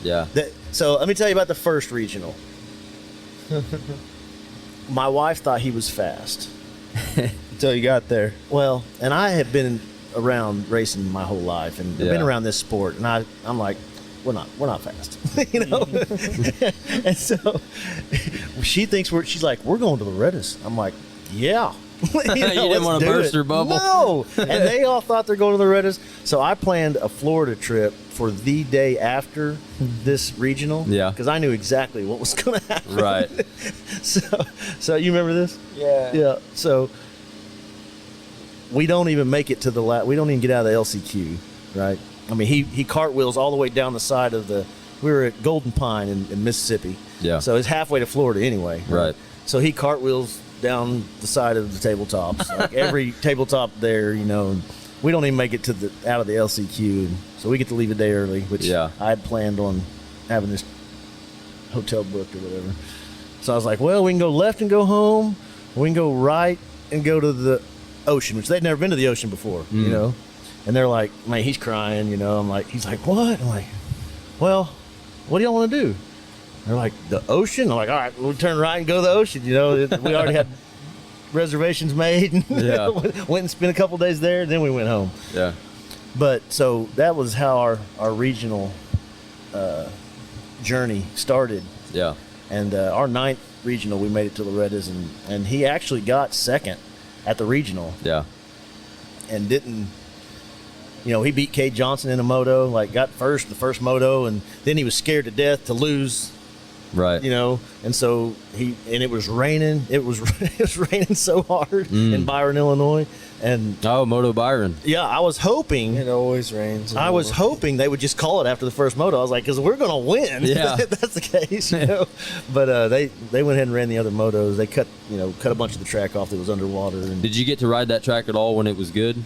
Yeah. So let me tell you about the first regional. My wife thought he was fast. Until you got there. Well, and I have been around racing my whole life, and I've been around this sport, and I'm like, we're not fast, And so she thinks she's like, we're going to Loretta's. I'm like, yeah. You didn't want to burst her bubble. No. And they all thought they're going to Loretta's. So I planned a Florida trip for the day after this regional. Yeah. Because I knew exactly what was going to happen. Right. So you remember this? Yeah. Yeah. So we don't even make it to we don't even get out of the LCQ, right? I mean, he cartwheels all the way down the side of we were at Golden Pine in Mississippi. Yeah. So it's halfway to Florida anyway. Right. So he cartwheels down the side of the tabletops, like every tabletop there, and we don't even make it out of the LCQ. So we get to leave a day early, which I had planned on having this hotel booked or whatever. So I was like, well, we can go left and go home, or we can go right and go to the ocean, which they'd never been to the ocean before, And they're like, man, he's crying, I'm like, he's like, what? I'm like, well, what do y'all want to do? They're like, the ocean? I'm like, all right, we'll turn right and go to the ocean. We already had reservations made. Went and spent a couple days there, then we went home. Yeah. But so that was how our regional journey started. Yeah. And our 9th regional, we made it to Loretta's, and he actually got second at the regional. Yeah. And didn't, he beat Cade Johnson in a moto, got the first moto, and then he was scared to death to lose. Right. And so it was raining. It was raining so hard in Byron, Illinois. And Moto Byron. yeah, I was hoping. It always rains. I was hoping they would just call it after the first moto. I was like, because we're going to win. Yeah. If that's the case, But they went ahead and ran the other motos. They cut a bunch of the track off that was underwater. And Did you get to ride that track at all when it was good?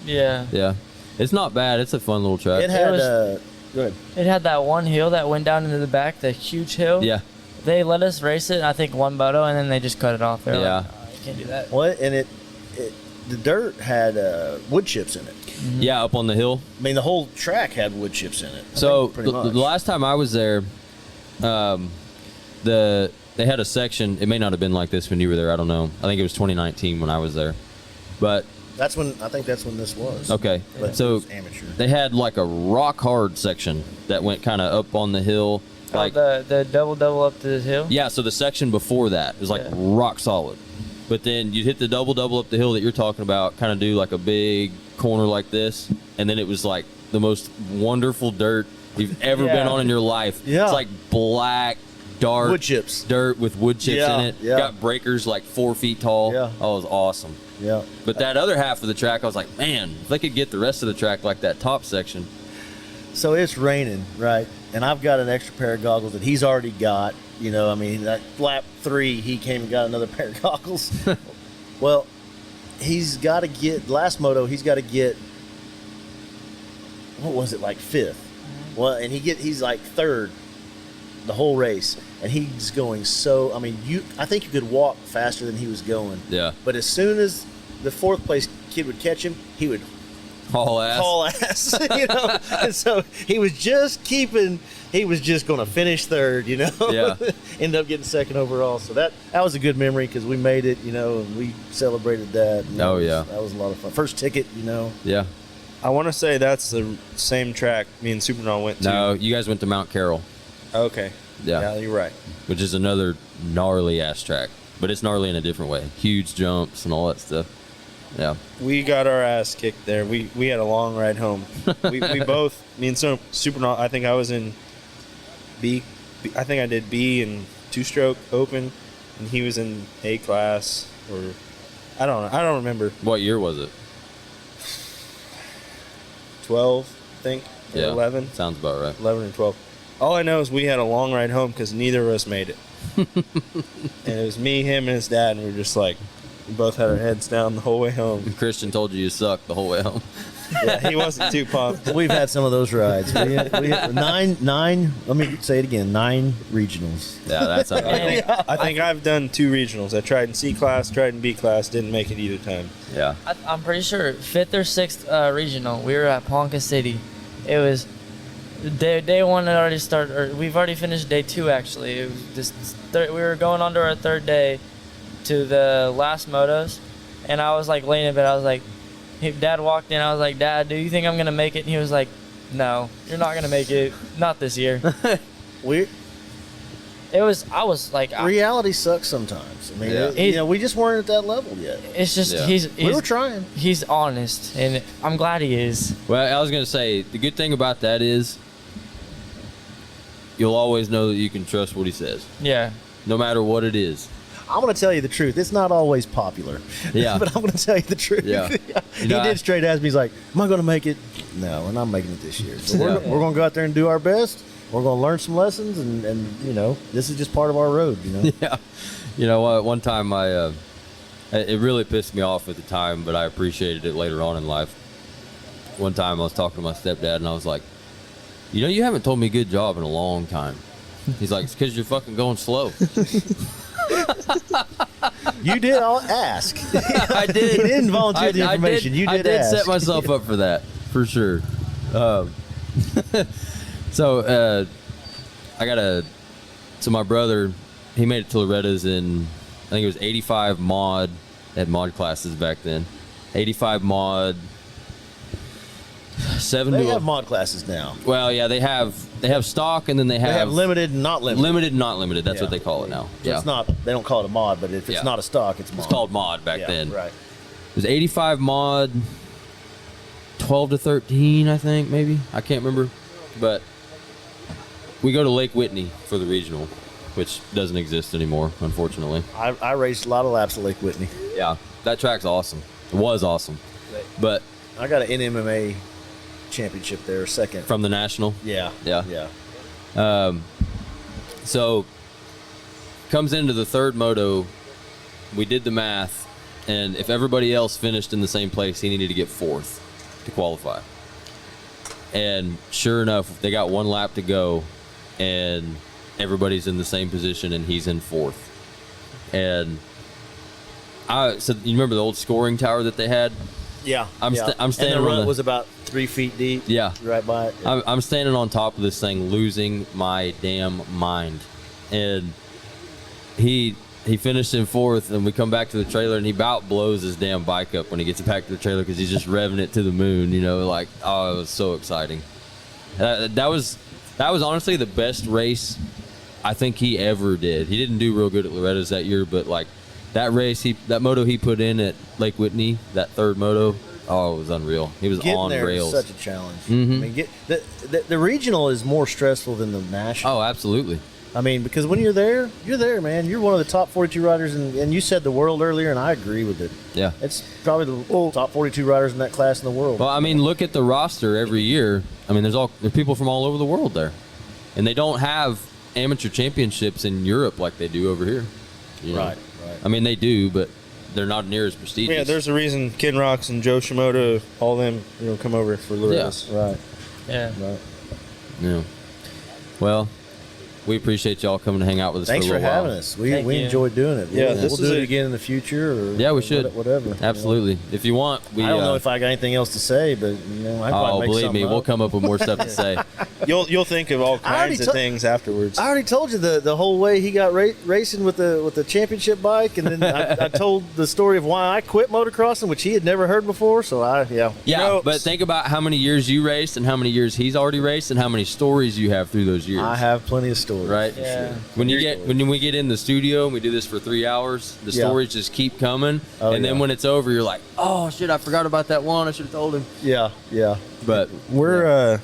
Yeah. Yeah. It's not bad. It's a fun little track. it had. was- Go ahead. It had that one hill that went down into the back, the huge hill. Yeah. They let us race it, I think, one moto, and then they just cut it off. They're Yeah. like, oh, you can't do that. What? And the dirt had wood chips in it. Yeah, up on the hill. I mean, the whole track had wood chips in it. So pretty the much. last time I was there, they had a section. It may not have been like this when you were there. I don't know. I think it was 2019 when I was there. But I think that's when this was. okay, But it so was amateur. they had like a rock hard section that went kind of up on the hill. Like the double up to the hill. yeah, so the section before that was like Yeah. rock solid. But then you'd hit the double up the hill that you're talking about, kind of do like a big corner like this, and then it was like the most wonderful dirt you've ever Yeah. been on in your life. Yeah. It's like black, dark Wood chips. dirt with wood chips Yeah, in it. yeah. Got breakers like 4 feet tall. Yeah. Oh, it was awesome. Yeah. But that other half of the track, I was like, man, if they could get the rest of the track like that top section. So it's raining, right? And I've got an extra pair of goggles that he's already got. You know, I mean, that lap 3, he came and got another pair of goggles. Well, he's got to get, last moto, he's got to get, what was it, like 5th? Well, and he's like 3rd the whole race. And he's going so, I mean, I think you could walk faster than he was going. Yeah. But as soon as the 4th place kid would catch him, he would Haul ass. you know. And so he was just going to finish 3rd, you know. Yeah. Ended up getting 2nd overall. So that was a good memory because we made it, you know, and we celebrated that. And Oh, that was a lot of fun. First ticket, you know. Yeah. I want to say that's the same track me and Supernaut went to. No, you guys went to Mount Carroll. Okay. Yeah. You're right. Which is another gnarly ass track, but it's gnarly in a different way. Huge jumps and all that stuff. Yeah. We got our ass kicked there. We had a long ride home. we both, me and Supernaut, I think I was in B. I think I did B and 2-stroke open, and he was in A class, or I don't know. I don't remember. What year was it? 12, I think. Or Yeah. 11. Sounds about right. 11 or 12. All I know is we had a long ride home because neither of us made it. And it was me, him, and his dad, and we were just like, we both had our heads down the whole way home. Christian told you sucked the whole way home. Yeah, he wasn't too pumped. We've had some of those rides. We had nine, let me say it again, 9 regionals. Yeah, that's unreal. I think I've done 2 regionals. I tried in C class, tried in B class, didn't make it either time. Yeah. I'm pretty sure 5th or 6th regional. We were at Ponca City. It was day 1 had already started. Or we've already finished day 2 actually. It was just we were going on to our 3rd day to the last motos, and I was like laying in bed. I was like, Dad walked in. I was like, Dad, do you think I'm gonna make it? And he was like, No, you're not gonna make it. Not this year. I was like, Reality sucks sometimes. I mean, Yeah. we just weren't at that level yet. it's just Yeah. We were trying. He's honest, and I'm glad he is. Well, I was going to say, the good thing about that is you'll always know that you can trust what he says, Yeah. no matter what it is. I'm going to tell you the truth. It's not always popular. Yeah. But I'm going to tell you the truth. Yeah. He know, did straight ask me. He's like, am I going to make it? No, and I'm making it this year. So Yeah. we're going to go out there and do our best. We're going to learn some lessons, and you know, this is just part of our road, you know. Yeah. You know what? One time it really pissed me off at the time, but I appreciated it later on in life. One time I was talking to my stepdad, and I was like, you know, you haven't told me good job in a long time. He's like, it's because you're fucking going slow. You did ask. I did. He didn't volunteer the information. You did I did ask. set myself up for that, for sure. So my brother, he made it to Loretta's in, I think it was 85 mod. They had mod classes back then. 85 mod. 7 They to have mod classes now. Well, yeah, they have stock, and then they They have limited and not limited. limited and not limited. That's Yeah. what they call it now. So Yeah, it's not. They don't call it a mod, but if it's Yeah. not a stock, it's mod. it's called mod back Yeah, then. Right. It was 85 mod, 12 to 13, I think, maybe. I can't remember. But we go to Lake Whitney for the regional, which doesn't exist anymore, unfortunately. I raced a lot of laps at Lake Whitney. Yeah, that track's awesome. It was awesome. But I got an NMMA championship there, 2nd. from the national, Yeah. Yeah. Yeah. so comes into the 3rd moto, we did the math, and if everybody else finished in the same place, he needed to get 4th to qualify. And sure enough, they got 1 lap to go, and everybody's in the same position, and he's in 4th. And so you remember the old scoring tower that they had? Yeah. I'm yeah. standing And the on run the- was about 3 feet deep. Yeah. Right by it. I'm standing on top of this thing, losing my damn mind. And he finished in 4th, and we come back to the trailer, and he about blows his damn bike up when he gets back to the trailer because he's just revving it to the moon. You know, like, oh, it was so exciting. That was honestly the best race I think he ever did. He didn't do real good at Loretta's that year, but like that race, that moto he put in at Lake Whitney, that 3rd moto, oh, it was unreal. He was Getting on there rails. is such a challenge. Mhm. I mean, the regional is more stressful than the national. Oh, absolutely. I mean, because when you're there, man. You're one of the top 42 riders, and you said the world earlier, and I agree with it. Yeah. It's probably the top 42 riders in that class in the world. Well, I mean, look at the roster every year. I mean, there's people from all over the world there, and they don't have amateur championships in Europe like they do over here. You know? Right. I mean, they do, but they're not near as prestigious. Yeah, there's a reason Ken Rocks and Joe Shimoda, all them, come over for Loretta's. Yeah. Right. Yeah. Right. Yeah. Well, we appreciate y'all coming to hang out with us Thanks for a for little while. having us. We Thank you. enjoyed doing it. Yeah, we'll this do is it a- again in the future. Or Yeah, we should. Whatever. Absolutely. If you want, we. I don't know if I got anything else to say, but I probably make believe something me, up. we'll come up with more stuff to say. You'll think of all I already kinds of to- things afterwards. I already told you the whole way he got racing with the championship bike, and then I told the story of why I quit motocrossing, which he had never heard before. So Yeah, but think about how many years you raced and how many years he's already raced and how many stories you have through those years. I have plenty of stories. Right? Yeah. When we get in the studio and we do this for 3 hours, the Yeah. stories just keep coming. Oh, and then yeah. when it's over, you're like, oh shit, I forgot about that one. I should have told him. Yeah. But We're an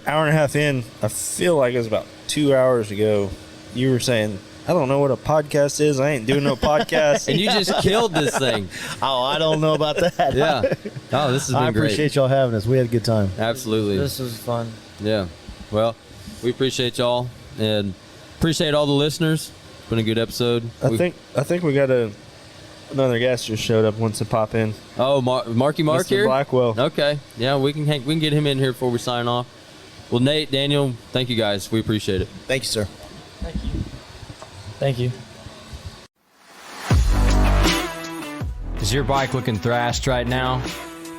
hour and a half in. I feel like it was about 2 hours ago. You were saying, I don't know what a podcast is. I ain't doing no podcast. and you just killed this thing. Oh, I don't know about that. Yeah. Oh, this has been I great. appreciate y'all having us. We had a good time. Absolutely. This was fun. Yeah. Well, we appreciate y'all and appreciate all the listeners. It's been a good episode. I think we got another guest just showed up. Wants to pop in. Oh, Marky Mark Mr. here? Blackwell. Okay. Yeah, we can get him in here before we sign off. Well, Nate, Daniel, thank you guys. We appreciate it. Thank you, sir. Thank you. Thank you. Is your bike looking thrashed right now?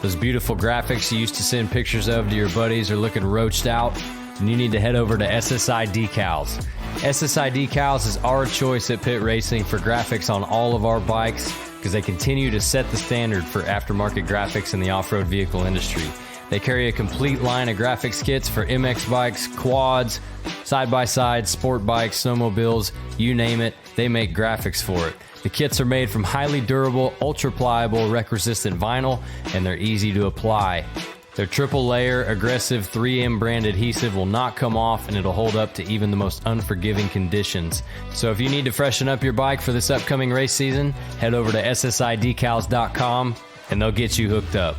Those beautiful graphics you used to send pictures of to your buddies are looking roached out? Then you need to head over to SSI Decals. SSI Decals is our choice at Pit Racing for graphics on all of our bikes because they continue to set the standard for aftermarket graphics in the off-road vehicle industry. They carry a complete line of graphics kits for MX bikes, quads, side-by-side, sport bikes, snowmobiles, you name it, they make graphics for it. The kits are made from highly durable, ultra-pliable, wreck-resistant vinyl, and they're easy to apply. Their triple-layer, aggressive 3M brand adhesive will not come off, and it'll hold up to even the most unforgiving conditions. So if you need to freshen up your bike for this upcoming race season, head over to ssidecals.com, and they'll get you hooked up.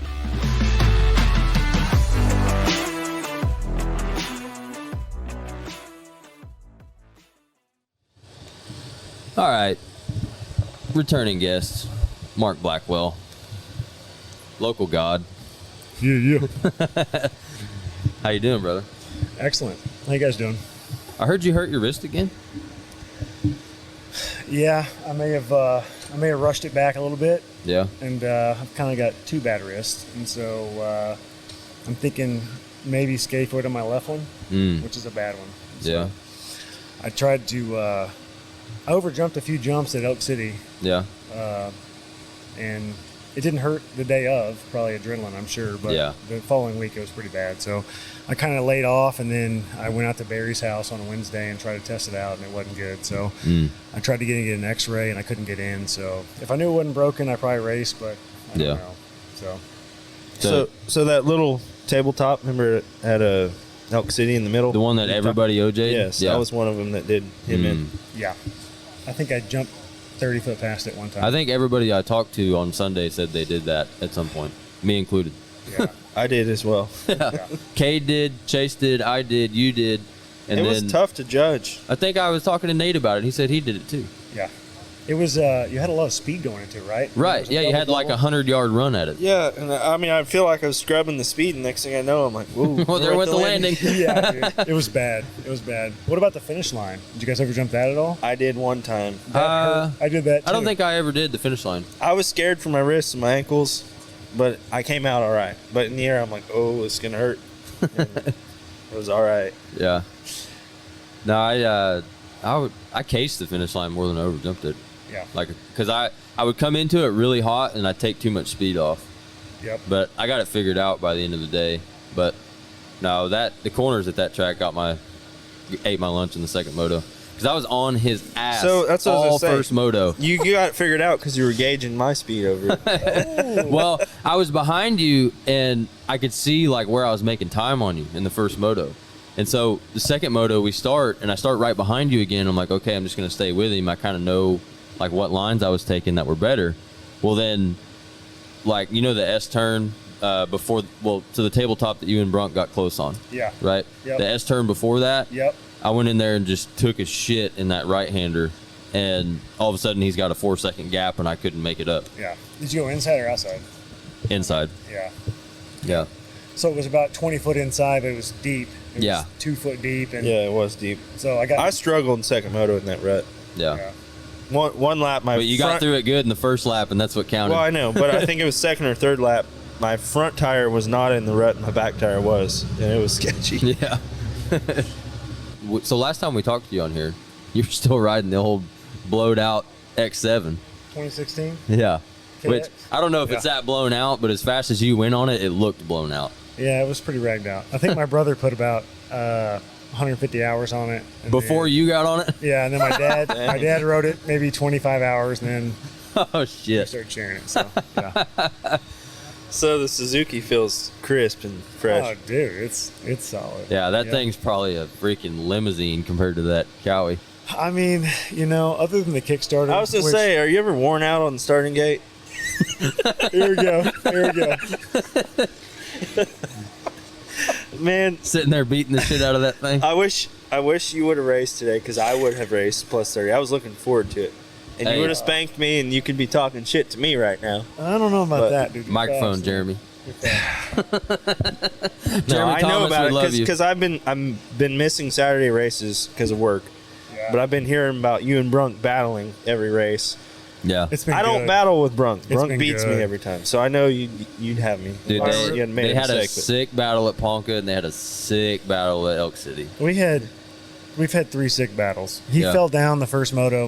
All right. Returning guest, Mark Blackwell. Local god. Yeah. How you doing, brother? Excellent. How you guys doing? I heard you hurt your wrist again. Yeah, I may have rushed it back a little bit, Yeah. and I've kind of got two bad wrists, and so I'm thinking maybe scaphoid on my left one, which is a bad one. So Yeah. I tried to. I overjumped a few jumps at Elk City, Yeah. and it didn't hurt the day of. Probably adrenaline, I'm sure, but Yeah. the following week it was pretty bad. So I kind of laid off, and then I went out to Barry's house on a Wednesday and tried to test it out, and it wasn't good. So I tried to get an X-ray, and I couldn't get in. So if I knew it wasn't broken, I'd probably race, but I don't know. So that little tabletop, remember at Elk City in the middle? The one that everybody OJ'd? Yes, Yeah. that was one of them that did him in. Yeah, I think I jumped 30 foot past it one time. I think everybody I talked to on Sunday said they did that at some point, me included. Yeah. I did as well. Cade did, Chase did, I did, you did, and it then was tough to judge. I think I was talking to Nate about it. He said he did it too. Yeah. It was, you had a lot of speed going into it, right? Right? It was a Yeah, you had double like a double. 100-yard run at it. Yeah, and I mean, I feel like I was scrubbing the speed, and next thing I know, I'm like, whoa. Well, there we're went at the landing. Yeah, dude. It was bad. It was bad. What about the finish line? Did you guys ever jump that at all? I did one time. That hurt. I did that too. I don't think I ever did the finish line. I was scared for my wrists and my ankles, but I came out all right. But in the air, I'm like, oh, it's going to hurt. And it was all right. Yeah. No, I cased the finish line more than I ever jumped it. Yeah. Like, because I would come into it really hot and I'd take too much speed off. Yep. But I got it figured out by the end of the day. But no, the corners at that track ate my lunch in the second moto. Because I was on his ass So that's what I was all gonna say. first moto. You got it figured out because you were gauging my speed over it. Well, I was behind you and I could see like where I was making time on you in the first moto. And so the second moto we start, and I start right behind you again. I'm like, okay, I'm just going to stay with him. I kind of know like what lines I was taking that were better. Well, then, like, you know, the S turn before, well, to the tabletop that you and Brunk got close on. Yeah. Right? Yep. The S turn before that. Yep. I went in there and just took a shit in that right-hander, and all of a sudden he's got a 4-second gap, and I couldn't make it up. Yeah. Did you go inside or outside? Inside. Yeah. Yeah. So it was about 20 foot inside, but it was deep. It Yeah. was 2 foot deep. And Yeah, it was deep. So I struggled in second moto in that rut. Yeah. One lap, But you got through it good in the first lap, and that's what counted. Well, I know, but I think it was second or third lap. My front tire was not in the rut, and my back tire was, and it was sketchy. Yeah. So last time we talked to you on here, you were still riding the old blowed out X7. 2016? Yeah. KX? Which I don't know if it's that blown out, but as fast as you went on it, it looked blown out. Yeah, it was pretty ragged out. I think my brother put about 150 hours on it. And Before then, you got on it? Yeah, and then my dad rode it maybe 25 hours, and then Oh we shit. started sharing it. So yeah. So the Suzuki feels crisp and fresh. Oh, dude, it's solid. Yeah, that thing's probably a freaking limousine compared to that Cowie. I mean, you know, other than the Kickstarter. I was going to say, are you ever worn out on the starting gate? Here we go. Here we go. Man, Sitting there beating the shit out of that thing. I wish you would have raced today, because I would have raced plus 30. I was looking forward to it. And Hey. you would have spanked me, and you could be talking shit to me right now. I don't know about But- that, dude. You're Microphone, fast. Jeremy. You're fast. Jeremy I know Thomas, about we it love you. because I've been missing Saturday races because of work. Yeah. But I've been hearing about you and Brunk battling every race. Yeah. It's been I don't good. battle with Brunk. It's Brunk been beats good. me every time. So I know you'd have me. Dude, Unless you they had a mistake, but- sick battle at Ponca, and they had a sick battle at Elk City. We've had 3 sick battles. He Yeah. fell down my first moto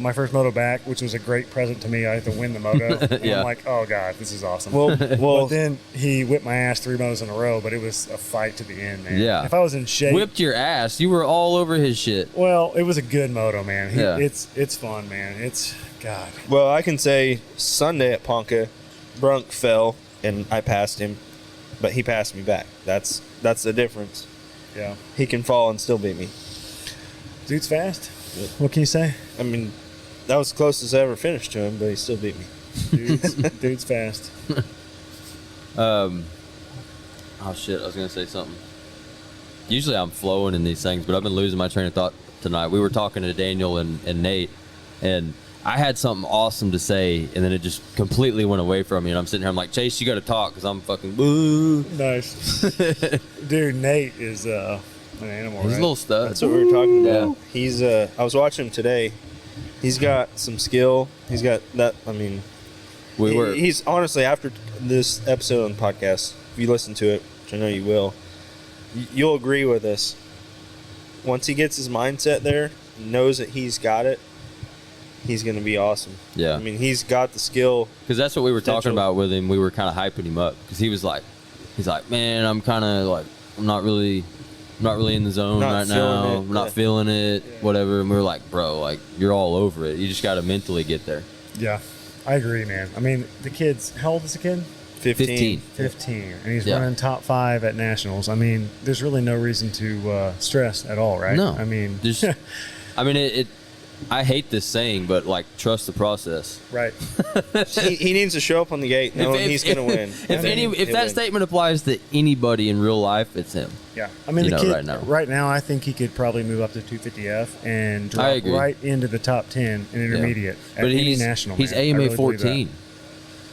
back, which was a great present to me. I had to win the moto. And Yeah. I'm like, oh god, this is awesome. Well, But then he whipped my ass 3 motos in a row, but it was a fight to the end, man. Yeah. If I was in shape, Whipped your ass. You were all over his shit. well, it was a good moto, man. Yeah. It's fun, man. It's God. well, I can say Sunday at Ponca, Brunk fell and I passed him, but he passed me back. That's the difference. Yeah. He can fall and still beat me. Dude's fast. What can you say? I mean, that was the closest I ever finished to him, but he still beat me. Dude's fast. Oh shit, I was gonna say something. Usually I'm flowing in these things, but I've been losing my train of thought tonight. We were talking to Daniel and Nate, and I had something awesome to say, and then it just completely went away from me. And I'm sitting here, I'm like, Chase, you got to talk, because I'm fucking boo. Nice. Dude, Nate is an animal, He's right? a little stud. That's what we were talking about. Yeah. He's I was watching him today. He's got some skill. He's got that. I mean, he's honestly, after this episode on the podcast, if you listen to it, which I know you will, you'll agree with us. Once he gets his mindset there, knows that he's got it, he's going to be awesome. Yeah. I mean, he's got the skill. Because that's what we were talking Potential. about with him. We were kind of hyping him up, because he's like, man, I'm kind of like, I'm not really in the zone Not right feeling now. it, I'm not yeah. feeling it, whatever. And we were like, bro, like, you're all over it. You just got to mentally get there. Yeah, I agree, man. I mean, the kid's, how old is the kid? 15. 15, and he's Yeah. running top 5 at nationals. I mean, there's really no reason to stress at all, right? No. I mean, Just, I mean, it I hate this saying, but like, trust the process. right. he needs to show up on the gate knowing he's going to win. If that statement applies to anybody in real life, it's him. Yeah, I mean, You the know, kid right now. I think he could probably move up to 250F and I drop agree. right into the top 10 in intermediate at But any national. he's man. I AMA really believe that. 14.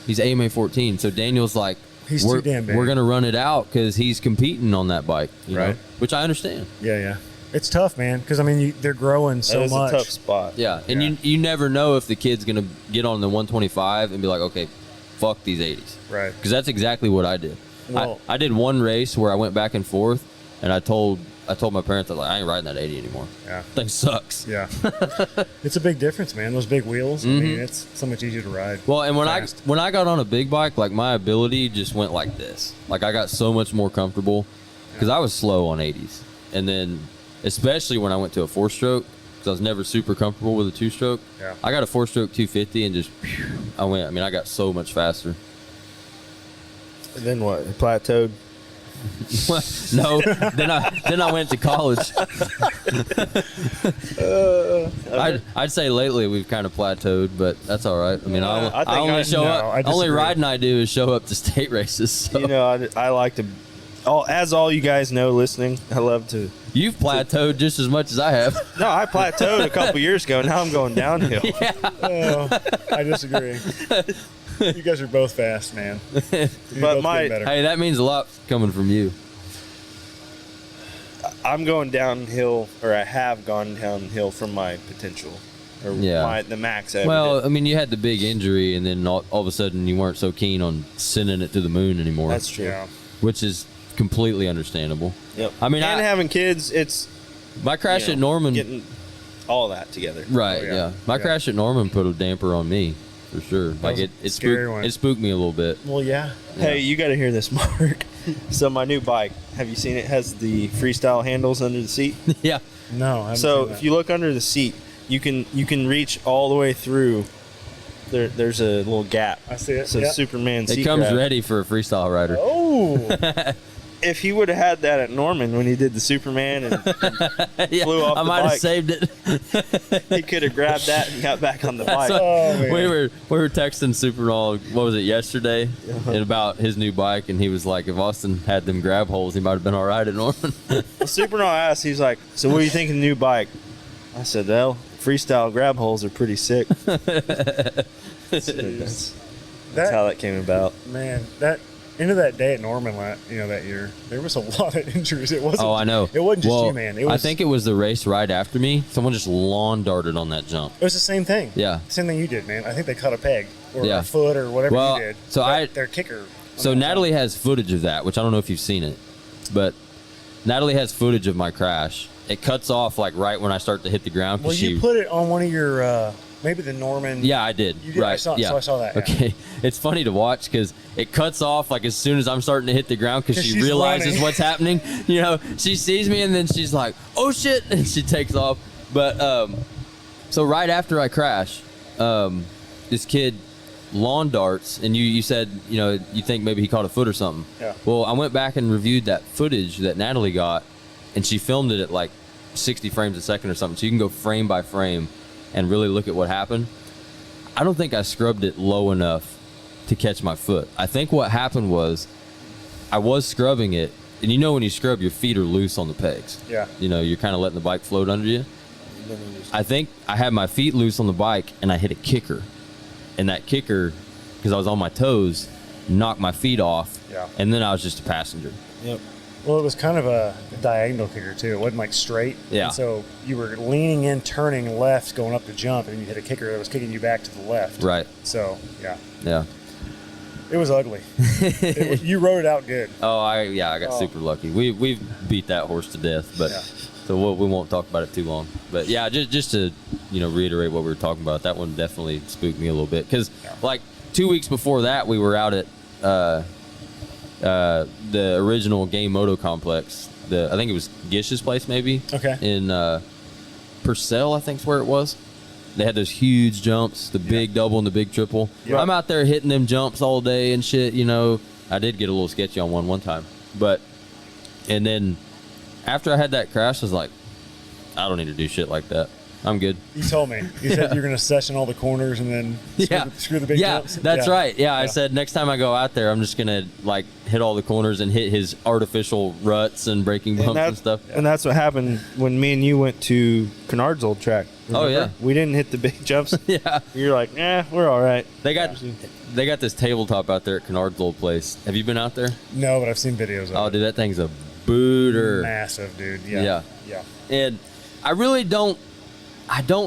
He's AMA 14. So Daniel's like, He's we're, too damn big. we're gonna run it out because he's competing on that bike, you know? Right. Which I understand. Yeah, yeah. It's tough, man, because I mean, they're growing so That is much. a tough spot. Yeah, and Yeah. you never know if the kid's gonna get on the 125 and be like, okay, fuck these 80s, Right. because that's exactly what I did. Well- I did one race where I went back and forth, and I told my parents, I ain't riding that 80 anymore. Yeah. Thing sucks. Yeah. It's a big difference, man. Those big wheels. I mean, it's so much easier to ride. Well, and Fast. when I got on a big bike, like, my ability just went like this. Like, I got so much more comfortable because I was slow on 80s, and then especially when I went to a 4-stroke, because I was never super comfortable with a 2-stroke. Yeah. I got a 4-stroke 250 and just I got so much faster. And then what? It plateaued. No, then I went to college. I'd say lately we've kind of plateaued, but that's all right. I mean, I only show up. Only riding I do is show up to state races. So. You know, I like to. As all you guys know, listening, I love to. You've plateaued just as much as I have. No, I plateaued a couple years ago. Now I'm going downhill. Yeah. Oh, I disagree. You guys are both fast, man. But hey, that means a lot coming from you. I'm going downhill, or I have gone downhill from my potential, or the max. Well, I mean, you had the big injury, and then all of a sudden you weren't so keen on sending it to the moon anymore. That's true. Yeah. Which is completely understandable. Yep. I mean, and having kids, it's my crash at Norman. Getting all that together. Right. Yeah. My crash at Norman put a damper on me for sure. Like it spooked me a little bit. Well, yeah. Hey, you got to hear this, Mark. So my new bike, have you seen it? Has the freestyle handles under the seat. Yeah. No. I haven't So seen that. if you look under the seat, you can reach all the way through. There's a little gap. I see it. So Yep. Superman seat It comes grab. ready for a freestyle rider. Oh. If he would have had that at Norman when he did the Superman and Yeah, flew off I the might have bike, saved it. he could have grabbed that and got back on the bike. Oh, man. we were texting Supernall, what was it, yesterday, and about his new bike, and he was like, if Austin had them grab holes, he might have been all right at Norman. Well, Supernall asked, he's like, so what do you think of the new bike? I said, well, freestyle grab holes are pretty sick. That's how that came about. Man, that end of that day at Norman, that year, there was a lot of injuries. It wasn't. Oh, I know. It wasn't just Well, you, man. It was, I think it was the race right after me. Someone just lawn darted on that jump. it was the same thing. Yeah. Same thing you did, man. I think they cut a peg or Yeah. a foot or whatever Well, you did. so their kicker. So Natalie has footage of that, which I don't know if you've seen it, but Natalie has footage of my crash. It cuts off like right when I start to hit the ground. Well, you put it on one of your maybe the Norman. Yeah, I did. You did. Right. So I saw that. Yeah. Okay. It's funny to watch because it cuts off like as soon as I'm starting to hit the ground because she she's realizes running. what's happening. You know, she sees me and then she's like, "Oh shit!" and she takes off. But so right after I crash, this kid lawn darts, and you said you think maybe he caught a foot or something. Yeah. Well, I went back and reviewed that footage that Natalie got, and she filmed it at like 60 frames a second or something. So you can go frame by frame and really look at what happened. I don't think I scrubbed it low enough to catch my foot. I think what happened was I was scrubbing it, and when you scrub, your feet are loose on the pegs. Yeah. You're kind of letting the bike float under you. I think I had my feet loose on the bike, and I hit a kicker. And that kicker, because I was on my toes, knocked my feet off. Yeah. And then I was just a passenger. Yep. Well, it was kind of a diagonal kicker too. It wasn't like straight. Yeah. And so you were leaning in, turning left, going up the jump, and you hit a kicker that was kicking you back to the left. Right. So yeah, Yeah. it was ugly. You rode it out good. Oh, I got super lucky. We've beat that horse to death, but Yeah. so we won't talk about it too long. But yeah, just to reiterate what we were talking about, that one definitely spooked me a little bit because like 2 weeks before that we were out at the original Game Moto complex. I think it was Gish's place maybe. Okay. In Purcell, I think's where it was. They had those huge jumps, the big double and the big triple. Yep. I'm out there hitting them jumps all day and shit. I did get a little sketchy on one time, and then after I had that crash, I was like, I don't need to do shit like that. I'm good. You told me. You said you were going to session all the corners and then screw the big jumps. That's right. Yeah, I said next time I go out there, I'm just gonna like hit all the corners and hit his artificial ruts and braking bumps and stuff. And that's what happened when me and you went to Kennard's old track. Oh, Remember? yeah. We didn't hit the big jumps. Yeah. You're like, we're all right. They got this tabletop out there at Kennard's old place. Have you been out there? No, but I've seen videos of it. Oh, dude, that thing's a booter. Massive, dude. Yeah. Yeah. And I really don't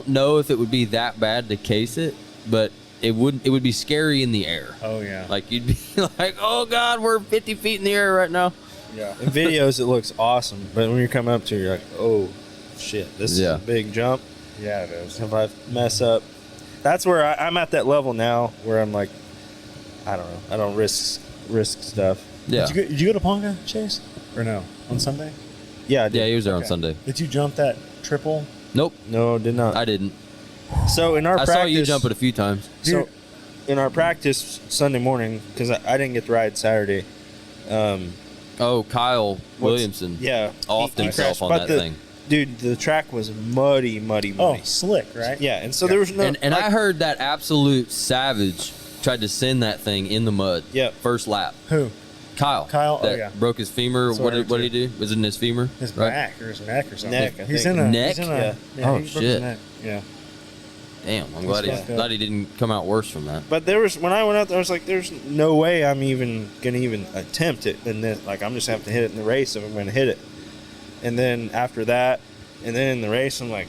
know if it would be that bad to case it, but it would be scary in the air. Oh, yeah. Like you'd be like, oh God, we're 50 feet in the air right now. Yeah. In videos, it looks awesome, but when you're coming up to it, you're like, oh shit, this is a big jump. Yeah, it is. If I mess up, that's where I'm at that level now where I'm like, I don't know, I don't risk stuff. Yeah. Did you go to Ponga, Chase? Or no? On Sunday? Yeah, I did. Yeah, he was there on Okay. Sunday. Did you jump that triple? Nope, No, did not. I didn't. So in our I practice, saw you jump it a few times. So in our practice Sunday morning, because I didn't get to ride Saturday, Oh, Kyle Williamson. Yeah, Offed he himself crashed, on but that thing. Dude, the track was muddy. Oh, slick, right? Yeah, and so there was no. And I heard that absolute savage tried to send that thing in the mud. Yep. First lap. Who? Kyle. Kyle? Oh, That yeah. broke his femur. That's What what I did he do? Was it in his femur? His Right? back or his neck or something. Neck, I He's think. in a Neck? He's in a, Yeah. Oh, he broke his shit. neck. Yeah. Damn, I'm glad he, fucked up. glad he didn't come out worse from that. But there was when I went out there, I was like, "There's no way I'm even gonna attempt it." And then like I'm just gonna have to hit it in the race if I'm gonna hit it. And then after that, and then in the race, I'm like,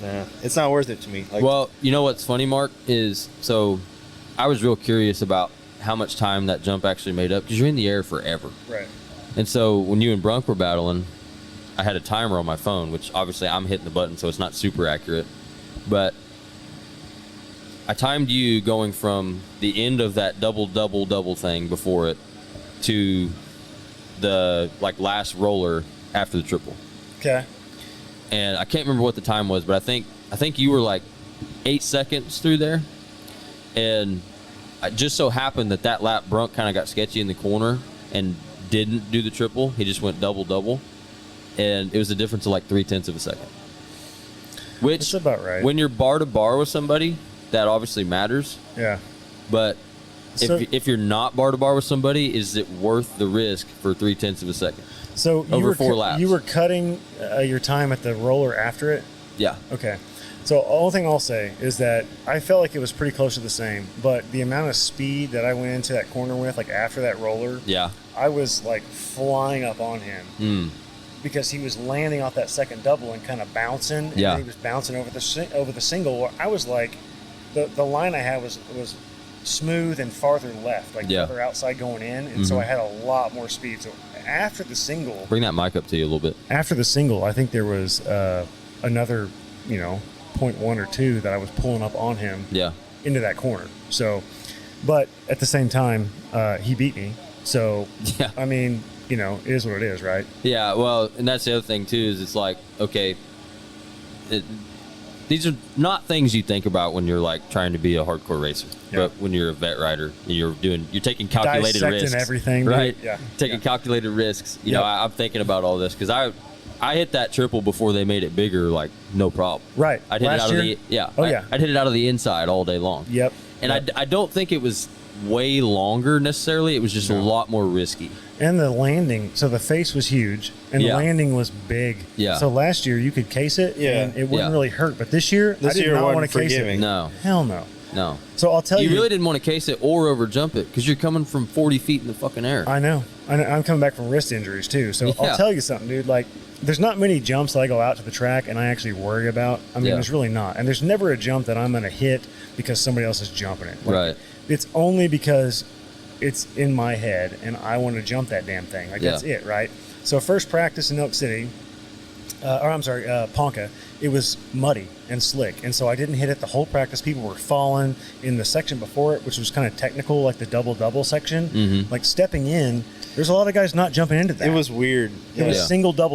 "Nah, it's not worth it to me." Like, Well, you know what's funny, Mark, is so I was real curious about how much time that jump actually made up because you're in the air forever. Right. And so when you and Brunk were battling, I had a timer on my phone, which obviously I'm hitting the button, so it's not super accurate. But I timed you going from the end of that double thing before it to the like last roller after the triple. Okay. And I can't remember what the time was, but I think you were like 8 seconds through there. And it just so happened that lap Brunk kind of got sketchy in the corner and didn't do the triple. He just went double. And it was a difference of like 0.3 of a second. Which, That's about right. when you're bar to bar with somebody, that obviously matters. Yeah. But So- if you're not bar to bar with somebody, is it worth the risk for 0.3 of a second? So you Over were 4 laps. You were cutting your time at the roller after it. Yeah. Okay. So the only thing I'll say is that I felt like it was pretty close to the same, but the amount of speed that I went into that corner with, like after that roller, Yeah. I was like flying up on him because he was landing off that second double and kind of bouncing. And Yeah. then he was bouncing over the single. Where I was like, the line I had was smooth and farther left, like Yeah. farther outside going in, and so I had a lot more speed. So after the single, Bring that mic up to you a little bit. I think there was another, 0.1 or 2 that I was pulling up on him Yeah. into that corner. So, but at the same time, he beat me. So, Yeah. I mean, it is what it is, right? Yeah, well, and that's the other thing too. Is it's like, okay, these are not things you think about when you're like trying to be a hardcore racer. Yeah. But when you're a vet rider, you're taking calculated Dissecting risks, everything, dude. right? Yeah. Taking Yeah. calculated risks. You Yep. know, I'm thinking about all this because I hit that triple before they made it bigger, like no problem. Right. I'd hit Last it out year? of the Oh, yeah. I'd hit it out of the inside all day long. Yep. And Yep. I don't think it was way longer necessarily. It was just a lot more risky. And the landing, so the face was huge, and Yeah. the landing was big. Yeah. So last year you could case it, Yeah. and it wouldn't Yeah. really hurt. But this year, I did not wasn't want to case forgiving. it. No, Hell no. no. So I'll tell you, You really didn't want to case it or over jump it because you're coming from 40 feet in the fucking air. I know. I'm coming back from wrist injuries too. So Yeah. I'll tell you something, dude. Like, there's not many jumps that I go out to the track and I actually worry about. I mean, Yeah. there's really not. And there's never a jump that I'm going to hit because somebody else is jumping it. Like, Right. It's only because it's in my head and I want to jump that damn thing. Like, that's Yeah. it, right? So first practice in Elk City, Ponca, it was muddy and slick. And so I didn't hit it the whole practice. People were falling in the section before it, which was kind of technical, like the double section. Mm-hmm. Like stepping in, there's a lot of guys not jumping into that. it was weird. It was Yeah.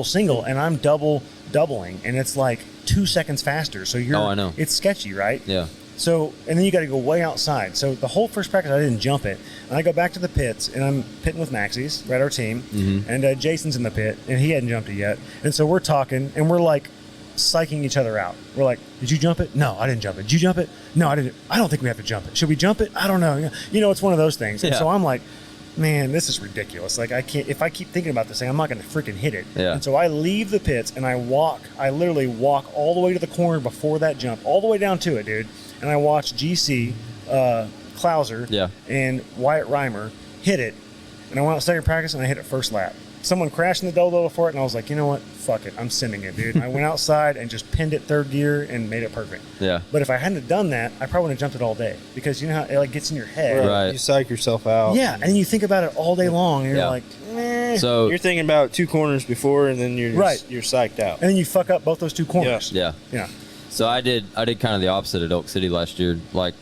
single, and I'm doubling, and it's like 2 seconds faster. So you're, Oh, I know. It's sketchy, right? Yeah. So, and then you got to go way outside. So the whole first practice, I didn't jump it. And I go back to the pits, and I'm pitting with Maxie's, right, our team. Mm-hmm. And Jason's in the pit, and he hadn't jumped it yet. And so we're talking, and we're like psyching each other out. We're like, did you jump it? No, I didn't jump it. Did you jump it? No, I didn't. I don't think we have to jump it. Should we jump it? I don't know. It's one of those things. And Yeah. so I'm like, man, this is ridiculous. Like, I can't, if I keep thinking about this thing, I'm not going to freaking hit it. Yeah. And so I leave the pits, and I literally walk all the way to the corner before that jump, all the way down to it, dude. And I watch GC, Klauser, Yeah. and Wyatt Reimer hit it. And I went out second practice, and I hit it first lap. Someone crashed in the double for it, and I was like, you know what? Fuck it. I'm sending it, dude. And I went outside and just pinned it third gear and made it perfect. Yeah. But if I hadn't have done that, I probably wouldn't have jumped it all day. Because you know how it like gets in your head. Right. You psych yourself out. Yeah, and you think about it all day long, and you're Yeah. like, meh. So You're thinking about 2 corners before, and then you're Right. you're psyched out. and then you fuck up both those 2 corners. yeah. Yeah. So I did kind of the opposite at Elk City last year. Like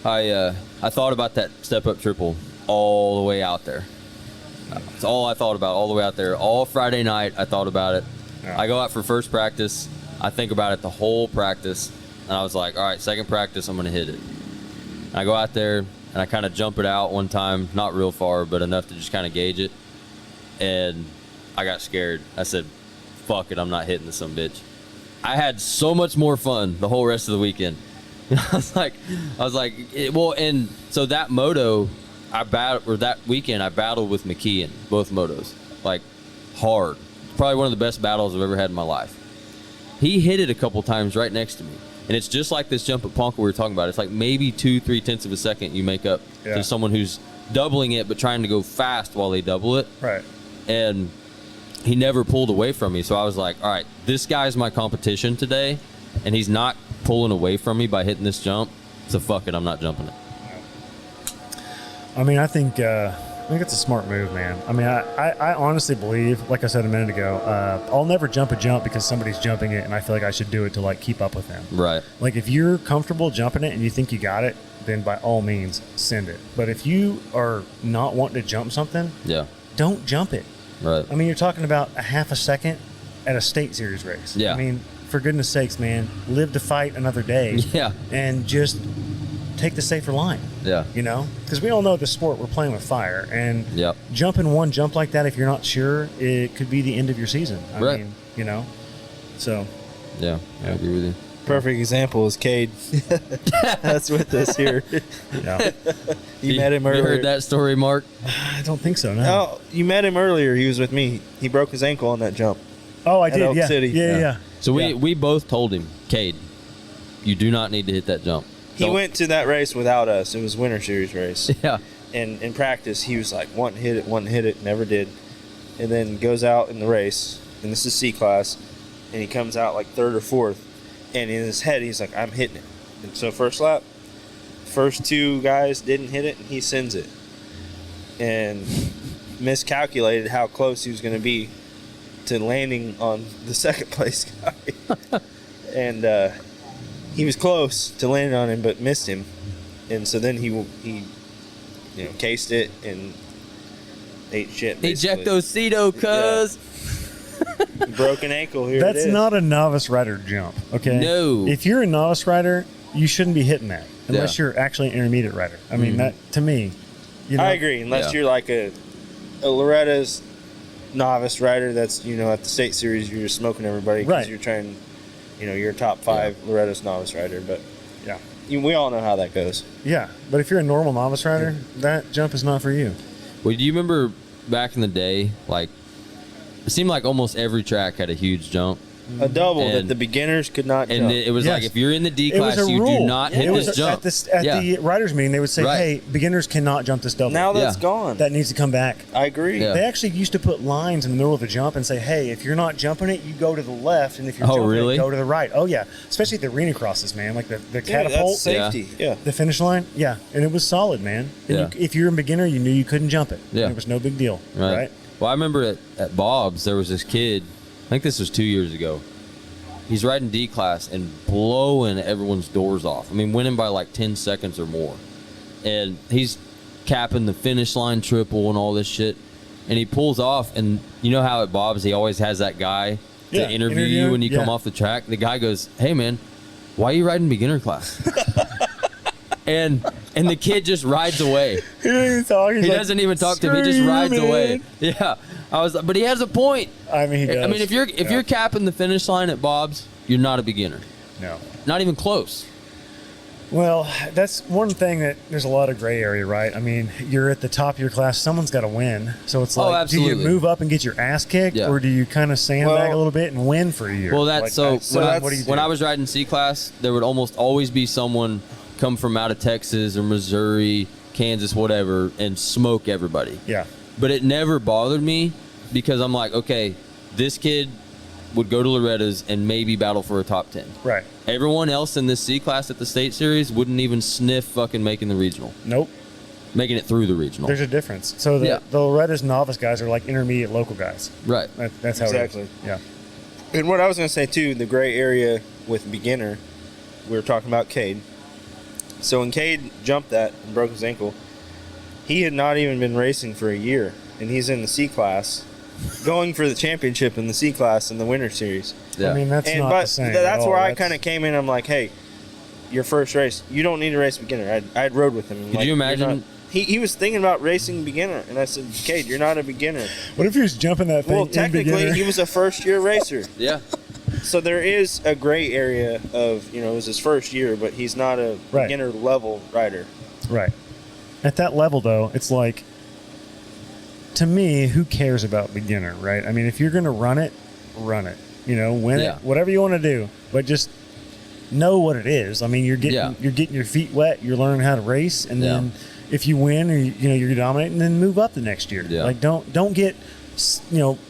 I thought about that step up triple all the way out there. That's all I thought about all the way out there. All Friday night I thought about it. Yeah. I go out for first practice. I think about it the whole practice. And I was like, all right, second practice, I'm going to hit it. And I go out there and I kind of jump it out one time, not real far, but enough to just kind of gauge it. and I got scared. I said, fuck it, I'm not hitting this some bitch. I had so much more fun the whole rest of the weekend. I was like, and so that moto, that weekend I battled with McKeon, both motos, like hard. Probably one of the best battles I've ever had in my life. He hit it a couple times right next to me. And it's just like this jump at Ponca we were talking about. It's like maybe 2-3 tenths of a second you make up to someone who's doubling it but trying to go fast while they double it. Right. And he never pulled away from me. So I was like, all right, this guy's my competition today, and he's not pulling away from me by hitting this jump. So fuck it, I'm not jumping it. I mean, I think it's a smart move, man. I mean, I honestly believe, like I said a minute ago, I'll never jump a jump because somebody's jumping it, and I feel like I should do it to like keep up with them. Right. Like if you're comfortable jumping it and you think you got it, then by all means send it. But if you are not wanting to jump something, don't jump it. Right. I mean, you're talking about a half a second at a state series race. Yeah. I mean, for goodness sakes, man, live to fight another day. Yeah. And just take the safer line. Yeah. You know? Because we all know the sport, we're playing with fire. And Yep. jumping one jump like that, if you're not sure, it could be the end of your season. I Right. mean, you know? So. Yeah, I agree with you. Perfect example is Cade. That's with us here. Yeah. You met him earlier. You heard that story, Mark? I don't think so, no. Oh, you met him earlier. He was with me. He broke his ankle on that jump. Oh, I At did, Elk yeah. City. Yeah. So we both told him, Cade, you do not need to hit that jump. He went to that race without us. It was Winter Series race. Yeah. And in practice, he was like, want to hit it, never did. And then goes out in the race, and this is C class, and he comes out like third or fourth. And in his head, he's like, I'm hitting it. And so first lap, first two guys didn't hit it, and he sends it. And miscalculated how close he was going to be to landing on the second place guy. And he was close to landing on him, but missed him. And so then he cased it and ate shit. Basically. Ejectocito, cuz. Broken ankle here. That's not a novice rider jump, okay? No. If you're a novice rider, you shouldn't be hitting that unless you're actually an intermediate rider. I mean, that to me, you know, I agree. Unless you're like a Loretta's novice rider that's, at the state series, you're just smoking everybody because you're trying, you're a top 5 Loretta's novice rider. But yeah, we all know how that goes. Yeah, but if you're a normal novice rider, that jump is not for you. Well, do you remember back in the day, like, it seemed like almost every track had a huge jump. A double that the beginners could not jump. And it was like, if you're in the D class, you rule. do not hit this jump. At the riders meeting, they would say, hey, beginners cannot jump this double. Now that's gone. That needs to come back. I agree. They actually used to put lines in the middle of the jump and say, hey, if you're not jumping it, you go to the left, and if you're jumping it, go to the right. Oh, yeah. Especially at the arena crosses, man. Like the catapult. That's safety. Yeah. The finish line. Yeah. And it was solid, man. And if you're a beginner, you knew you couldn't jump it. Yeah. It was no big deal. Right? Well, I remember at Bob's, there was this kid, I think this was 2 years ago. He's riding D class and blowing everyone's doors off. I mean, winning by like 10 seconds or more. And he's capping the finish line triple and all this shit. And he pulls off, and you know how at Bob's he always has that guy to interview you when you come off the track? The guy goes, hey, man, why are you riding beginner class? and the kid just rides away. He doesn't even talk. He doesn't even talk to him. He just rides away. Yeah. I was, but he has a point. I mean, he does. I mean, if you're capping the finish line at Bob's, you're not a beginner. No. Not even close. Well, that's one thing that there's a lot of gray area, right? I mean, you're at the top of your class. Someone's got to win. So it's like, do you move up and get your ass kicked, or do you kind of sandbag a little bit and win for a year? Well, that's when I was riding C class, there would almost always be someone come from out of Texas or Missouri, Kansas, whatever, and smoke everybody. Yeah. But it never bothered me because I'm like, okay, this kid would go to Loretta's and maybe battle for a top 10. Right. Everyone else in this C class at the state series wouldn't even sniff fucking making the regional. Nope. Making it through the regional. There's a difference. So the Loretta's novice guys are like intermediate local guys. Right. That's how exactly. it is. Yeah. And what I was going to say, too, the gray area with beginner, we were talking about Cade. So when Cade jumped that and broke his ankle, he had not even been racing for a year, and he's in the C class, going for the championship in the C class in the Winter Series. Yeah. I mean, that's not the same. That's where I kind of came in. I'm like, hey, your first race, you don't need to race beginner. I had rode with him. Could you imagine He was thinking about racing beginner, and I said, Cade, you're not a beginner. What if he was jumping that thing? Well, in technically, beginner? he was a first-year racer. Yeah. So there is a gray area of, it was his first year, but he's not a beginner level rider. Right. At that level, though, it's like, to me, who cares about beginner, right? I mean, if you're going to run it, win it, whatever you want to do, but just know what it is. I mean, you're getting your feet wet, you're learning how to race, and then if you win, or you're dominating, then move up the next year. Yeah. Like don't get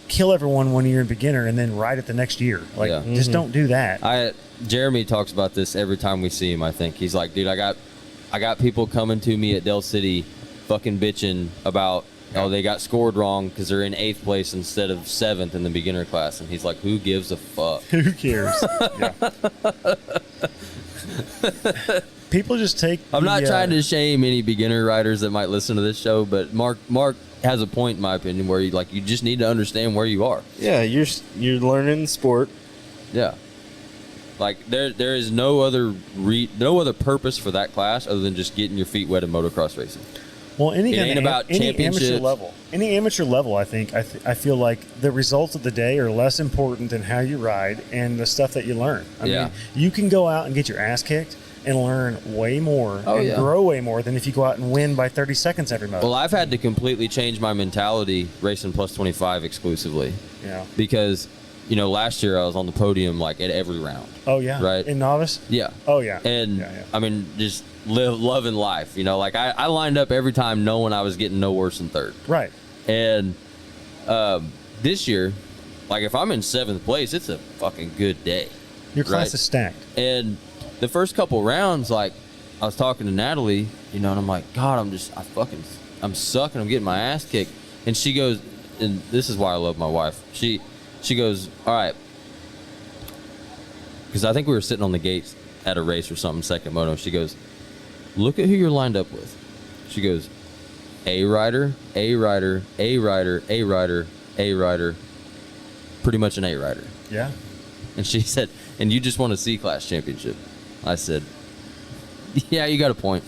kill everyone when you're a beginner and then ride it the next year. Like just don't do that. Jeremy talks about this every time we see him. I think he's like, dude, I got people coming to me at Del City, fucking bitching about they got scored wrong because they're in 8th place instead of 7th in the beginner class, and he's like, who gives a fuck? Who cares? People just take. I'm not trying to shame any beginner riders that might listen to this show, but Mark has a point in my opinion where you just need to understand where you are. Yeah, you're learning the sport. Yeah. Like there is no other purpose for that class other than just getting your feet wet in motocross racing. Well, any amateur level, I think I feel like the results of the day are less important than how you ride and the stuff that you learn. I mean, you can go out and get your ass kicked and learn way more grow way more than if you go out and win by 30 seconds every moto. Well, I've had to completely change my mentality racing plus 25 exclusively. Yeah. Because, last year I was on the podium like at every round. Oh, yeah. Right? In novice? Yeah. Oh, yeah. And, I mean, just loving life. Like I lined up every time knowing I was getting no worse than 3rd. Right. And this year, like if I'm in 7th place, it's a fucking good day. Your class is stacked. And the first couple rounds, like I was talking to Natalie, and I'm like, God, I'm sucking. I'm getting my ass kicked. And she goes, and this is why I love my wife. She goes, all right, because I think we were sitting on the gates at a race or something, second moto. She goes, look at who you're lined up with. She goes, A rider, A rider, A rider, A rider, A rider, pretty much an A rider. Yeah. And she said, and you just won a C-class championship. I said, yeah, you got a point.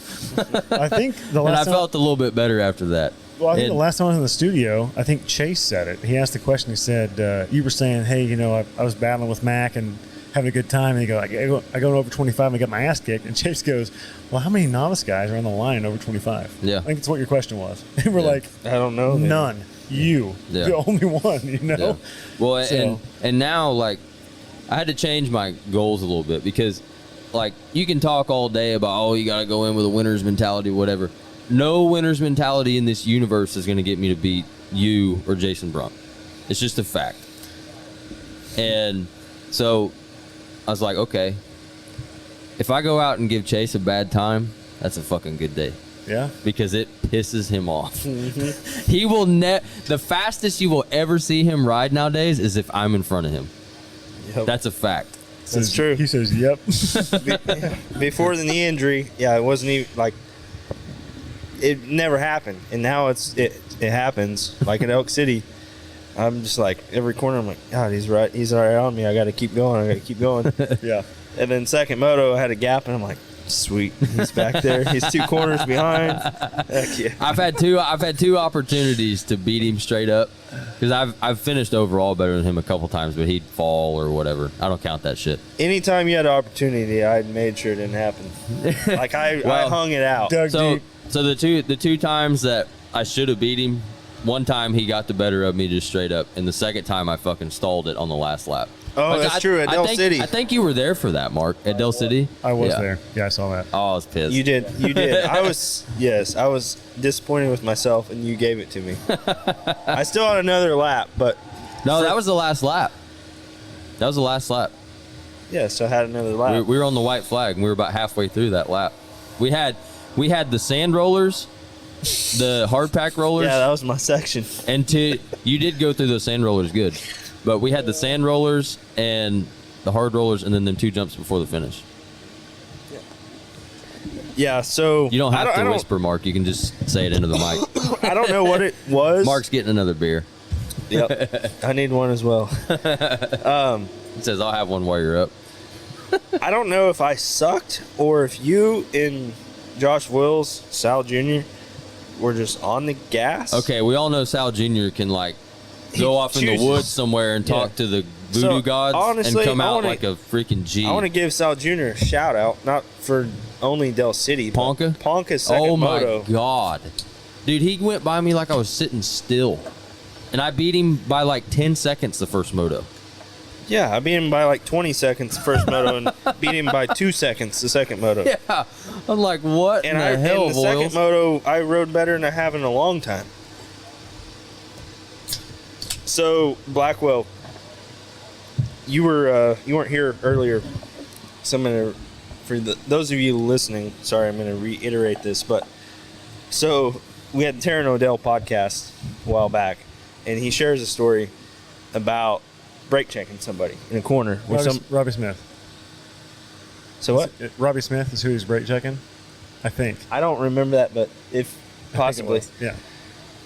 I think the last and I felt a little bit better after that. Well, I think the last time I was in the studio, I think Chase said it. He asked the question. He said, you were saying, hey, I was battling with Mac and having a good time. And he goes, I go over 25 and I got my ass kicked. And Chase goes, well, how many novice guys are on the line over 25? Yeah. I think that's what your question was. And we're like, I don't know. None. You. The only one, Yeah. Well, and now, like, I had to change my goals a little bit because, like, you can talk all day about, you got to go in with a winner's mentality, whatever. No winner's mentality in this universe is going to get me to beat you or Jason Brunk. It's just a fact. And so I was like, okay, if I go out and give Chase a bad time, that's a fucking good day. Yeah. Because it pisses him off. He will the fastest you will ever see him ride nowadays is if I'm in front of him. Yep. That's a fact. That's true. He says, yep. Before the knee injury, it wasn't even like it never happened, and now it happens. Like in Elk City, I'm just like every corner. I'm like, God, he's right on me. I got to keep going. Yeah. And then second moto, I had a gap, and I'm like, sweet, he's back there. He's 2 corners behind. Heck yeah. I've had two opportunities to beat him straight up because I've finished overall better than him a couple times, but he'd fall or whatever. I don't count that shit. Anytime you had an opportunity, I made sure it didn't happen. Like I hung it out. So the two times that I should have beat him, one time he got the better of me just straight up, and the second time I fucking stalled it on the last lap. Oh, that's true, at Del City. I think you were there for that, Mark, at Del City. I was there. Yeah, I saw that. Oh, I was pissed. You did. I was disappointed with myself, and you gave it to me. I still had another lap, but... No, that was the last lap. Yeah, so I had another lap. We were on the white flag, and we were about halfway through that lap. We had the sand rollers, the hard pack rollers. Yeah, that was my section. And you did go through those sand rollers good. But we had the sand rollers and the hard rollers and then them 2 jumps before the finish. Yeah, so... You don't have to whisper, Mark. You can just say it into the mic. I don't know what it was. Mark's getting another beer. Yep. I need one as well. He says, I'll have one while you're up. I don't know if I sucked or if you and Josh Wills, Sal Jr., were just on the gas. Okay, we all know Sal Jr. can like go off in the chooses. woods somewhere and talk to the voodoo So, gods honestly, and come I out wanna- like a freaking G. I want to give Sal Jr. a shout out, not for only Del City, but Ponca? Ponca's second Oh my moto. god, dude, he went by me like I was sitting still, and I beat him by like 10 seconds the first moto. Yeah, I beat him by like 20 seconds the first moto and beat him by 2 seconds the second moto. Yeah, I'm like, what And in the hell, in the second Boyles? moto, I rode better than I have in a long time. So Blackwell, you weren't here earlier. So I'm gonna, those of you listening, sorry, I'm gonna reiterate this, but so we had the Terran Odell podcast a while back, and he shares a story about brake checking somebody in a corner. Where Robbie Smith. So what? Robbie Smith is who he's brake checking, I think. I don't remember that, but if possibly. Yeah.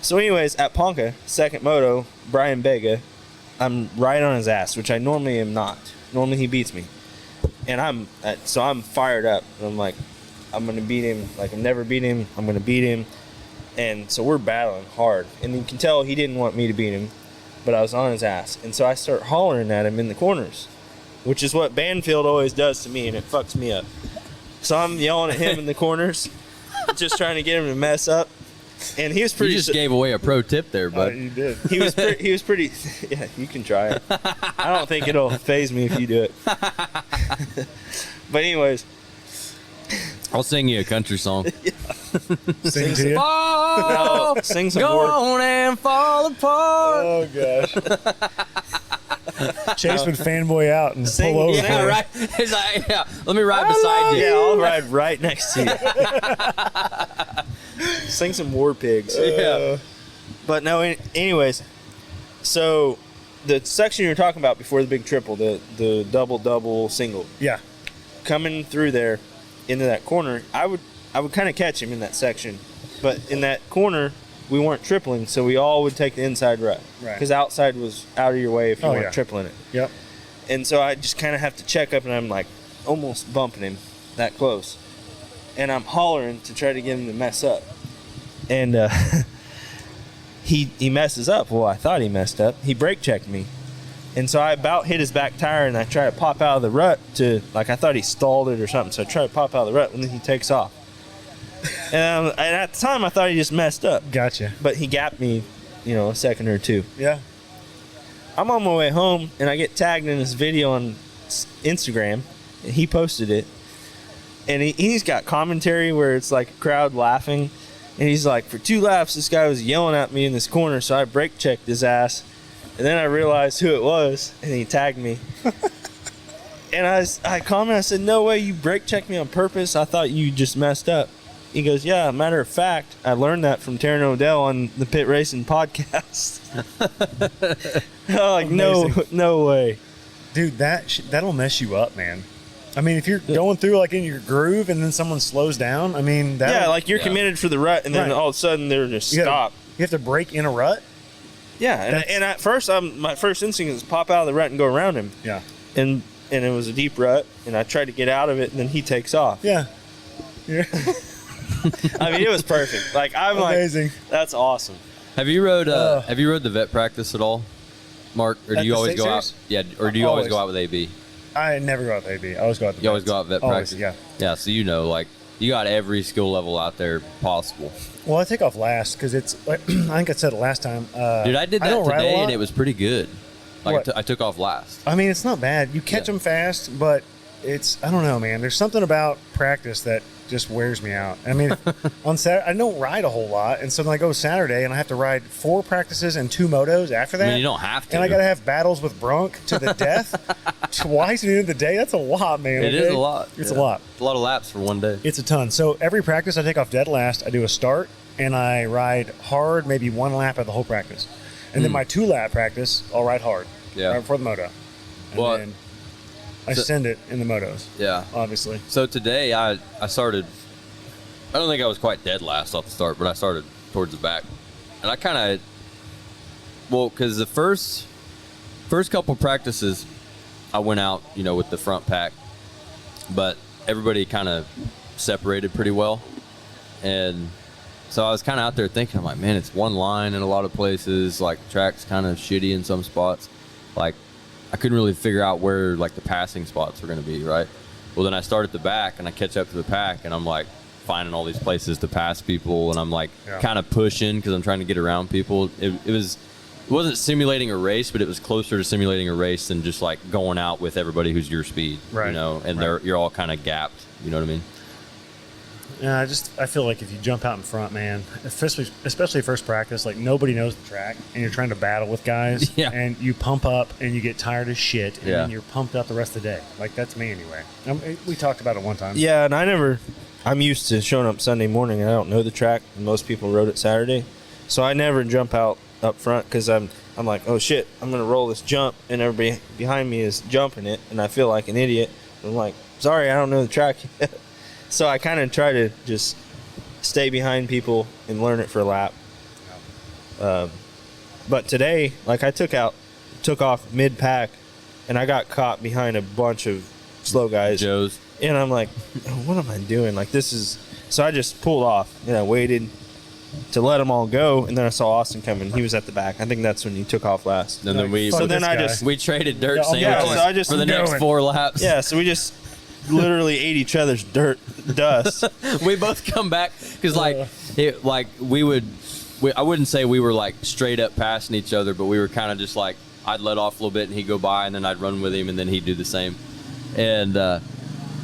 So anyways, at Ponca, second moto, Brian Bega, I'm right on his ass, which I normally am not. Normally he beats me. And I'm fired up. And I'm like, I'm going to beat him. Like, I've never beat him. I'm going to beat him. And so we're battling hard. And you can tell he didn't want me to beat him, but I was on his ass. And so I start hollering at him in the corners, which is what Banfield always does to me, and it fucks me up. So I'm yelling at him in the corners, just trying to get him to mess up. And he was pretty. You just gave away a pro tip there, bud. You did. He was pretty. Yeah, you can try it. I don't think it'll phase me if you do it. But anyways, I'll sing you a country song. Sing to you. Fall, no, sing some go more. on and fall apart. Oh gosh. Chase would fanboy out and Sing- pull over. yeah, for him. Right? It's like, yeah, let me ride beside you. Yeah, I'll ride right next to you. Sing some War Pigs. Yeah. But no, anyways, so the section you were talking about before the big triple, the double single, Yeah. coming through there into that corner, I would kind of catch him in that section, but in that corner we weren't tripling, so we all would take the inside rut, Right. because outside was out of your way if you Oh, weren't yeah. tripling it. Yep. And so I just kind of have to check up, and I'm like almost bumping him that close, and I'm hollering to try to get him to mess up, and he messes up. Well, I thought he messed up. He brake checked me, and so I about hit his back tire, and I try to pop out of the rut to, like, I thought he stalled it or something, so I try to pop out of the rut, and then he takes off. And at the time I thought he just messed up, Gotcha. but he gapped me, a second or two. Yeah. I'm on my way home, and I get tagged in this video on Instagram, and he posted it. And he's got commentary where it's like a crowd laughing, and he's like, for 2 laps, this guy was yelling at me in this corner, so I brake checked his ass, and then I realized who it was, and he tagged me. And I commented, I said, no way, you brake checked me on purpose? I thought you just messed up. He goes, yeah, matter of fact, I learned that from Terran Odell on the Pit Racing podcast. I'm like, no way. Dude, that'll mess you up, man. I mean, if you're going through like in your groove and then someone slows down, I mean, Yeah, like you're committed for the rut, and then Right. all of a sudden they're just you stop. have to brake in a rut. Yeah, and at first, my first instinct is pop out of the rut and go around him. Yeah. And it was a deep rut, and I tried to get out of it, and then he takes off. Yeah. Yeah. I mean, it was perfect. Like, I'm Amazing. like, that's awesome. Have you rode the vet practice at all, Mark? Or do At you the always state go out? series? Yeah, or do you always Always. go out with AB? I never go out with AB. I always go out. You always go out vet Always, practice. yeah. Yeah, so like you got every skill level out there possible. Well, I take off last because it's like I think I said it last time. Dude, I did that don't ride a today, lot. and it was pretty good. Like What? I took off last. I mean, it's not bad. You catch Yeah. them fast, but I don't know, man. There's something about practice that just wears me out. I mean, on Saturday, I don't ride a whole lot. And so then I go Saturday and I have to ride 4 practices and 2 motos after that. I mean, you don't have to. And I got to have battles with Brunk to the death twice at the end of the day. That's a lot, man. It okay? is a lot. It's Yeah. a lot. It's a lot of laps for one day. It's a ton. So every practice I take off dead last. I do a start and I ride hard, maybe 1 lap of the whole practice. And then my 2-lap practice, I'll ride hard. Yeah. Right before the moto. And Well, then I send it in the motos, Yeah. obviously. So today I started. I don't think I was quite dead last off the start, but I started towards the back, and I kind of. Well, because the first couple practices, I went out, with the front pack, but everybody kind of separated pretty well, and So I was kind of out there thinking, I'm like, man, it's one line in a lot of places. Like, the track's kind of shitty in some spots. Like, I couldn't really figure out where, like, the passing spots were going to be, right? Well, then I start at the back, and I catch up to the pack, and I'm, like, finding all these places to pass people, and I'm, like, kind of pushing because I'm trying to get around people. It wasn't simulating a race, but it was closer to simulating a race than just, like, going out with everybody who's your speed, you know? And you're all kind of gapped, you know what I mean? Yeah, I feel like if you jump out in front, man, especially first practice, like nobody knows the track, and you're trying to battle with guys, and you pump up and you get tired as shit, and then you're pumped up the rest of the day. Like, that's me anyway. We talked about it one time. Yeah, and I'm used to showing up Sunday morning, and I don't know the track, and most people rode it Saturday, so I never jump out up front because I'm like, oh shit, I'm gonna roll this jump, and everybody behind me is jumping it, and I feel like an idiot. I'm like, sorry, I don't know the track yet. So I kind of try to just stay behind people and learn it for a lap. But today, like, I took off mid-pack, and I got caught behind a bunch of slow guys. Joes. And I'm like, what am I doing? Like, this is... So I just pulled off, and I waited to let them all go, and then I saw Austin coming. He was at the back. I think that's when he took off last. And then we traded dirt sandwiches for the next 4 laps. Yeah, so we just literally ate each other's dust. We both come back because I wouldn't say we were like straight up passing each other, but we were kind of just like, I'd let off a little bit and he'd go by, and then I'd run with him, and then he'd do the same. And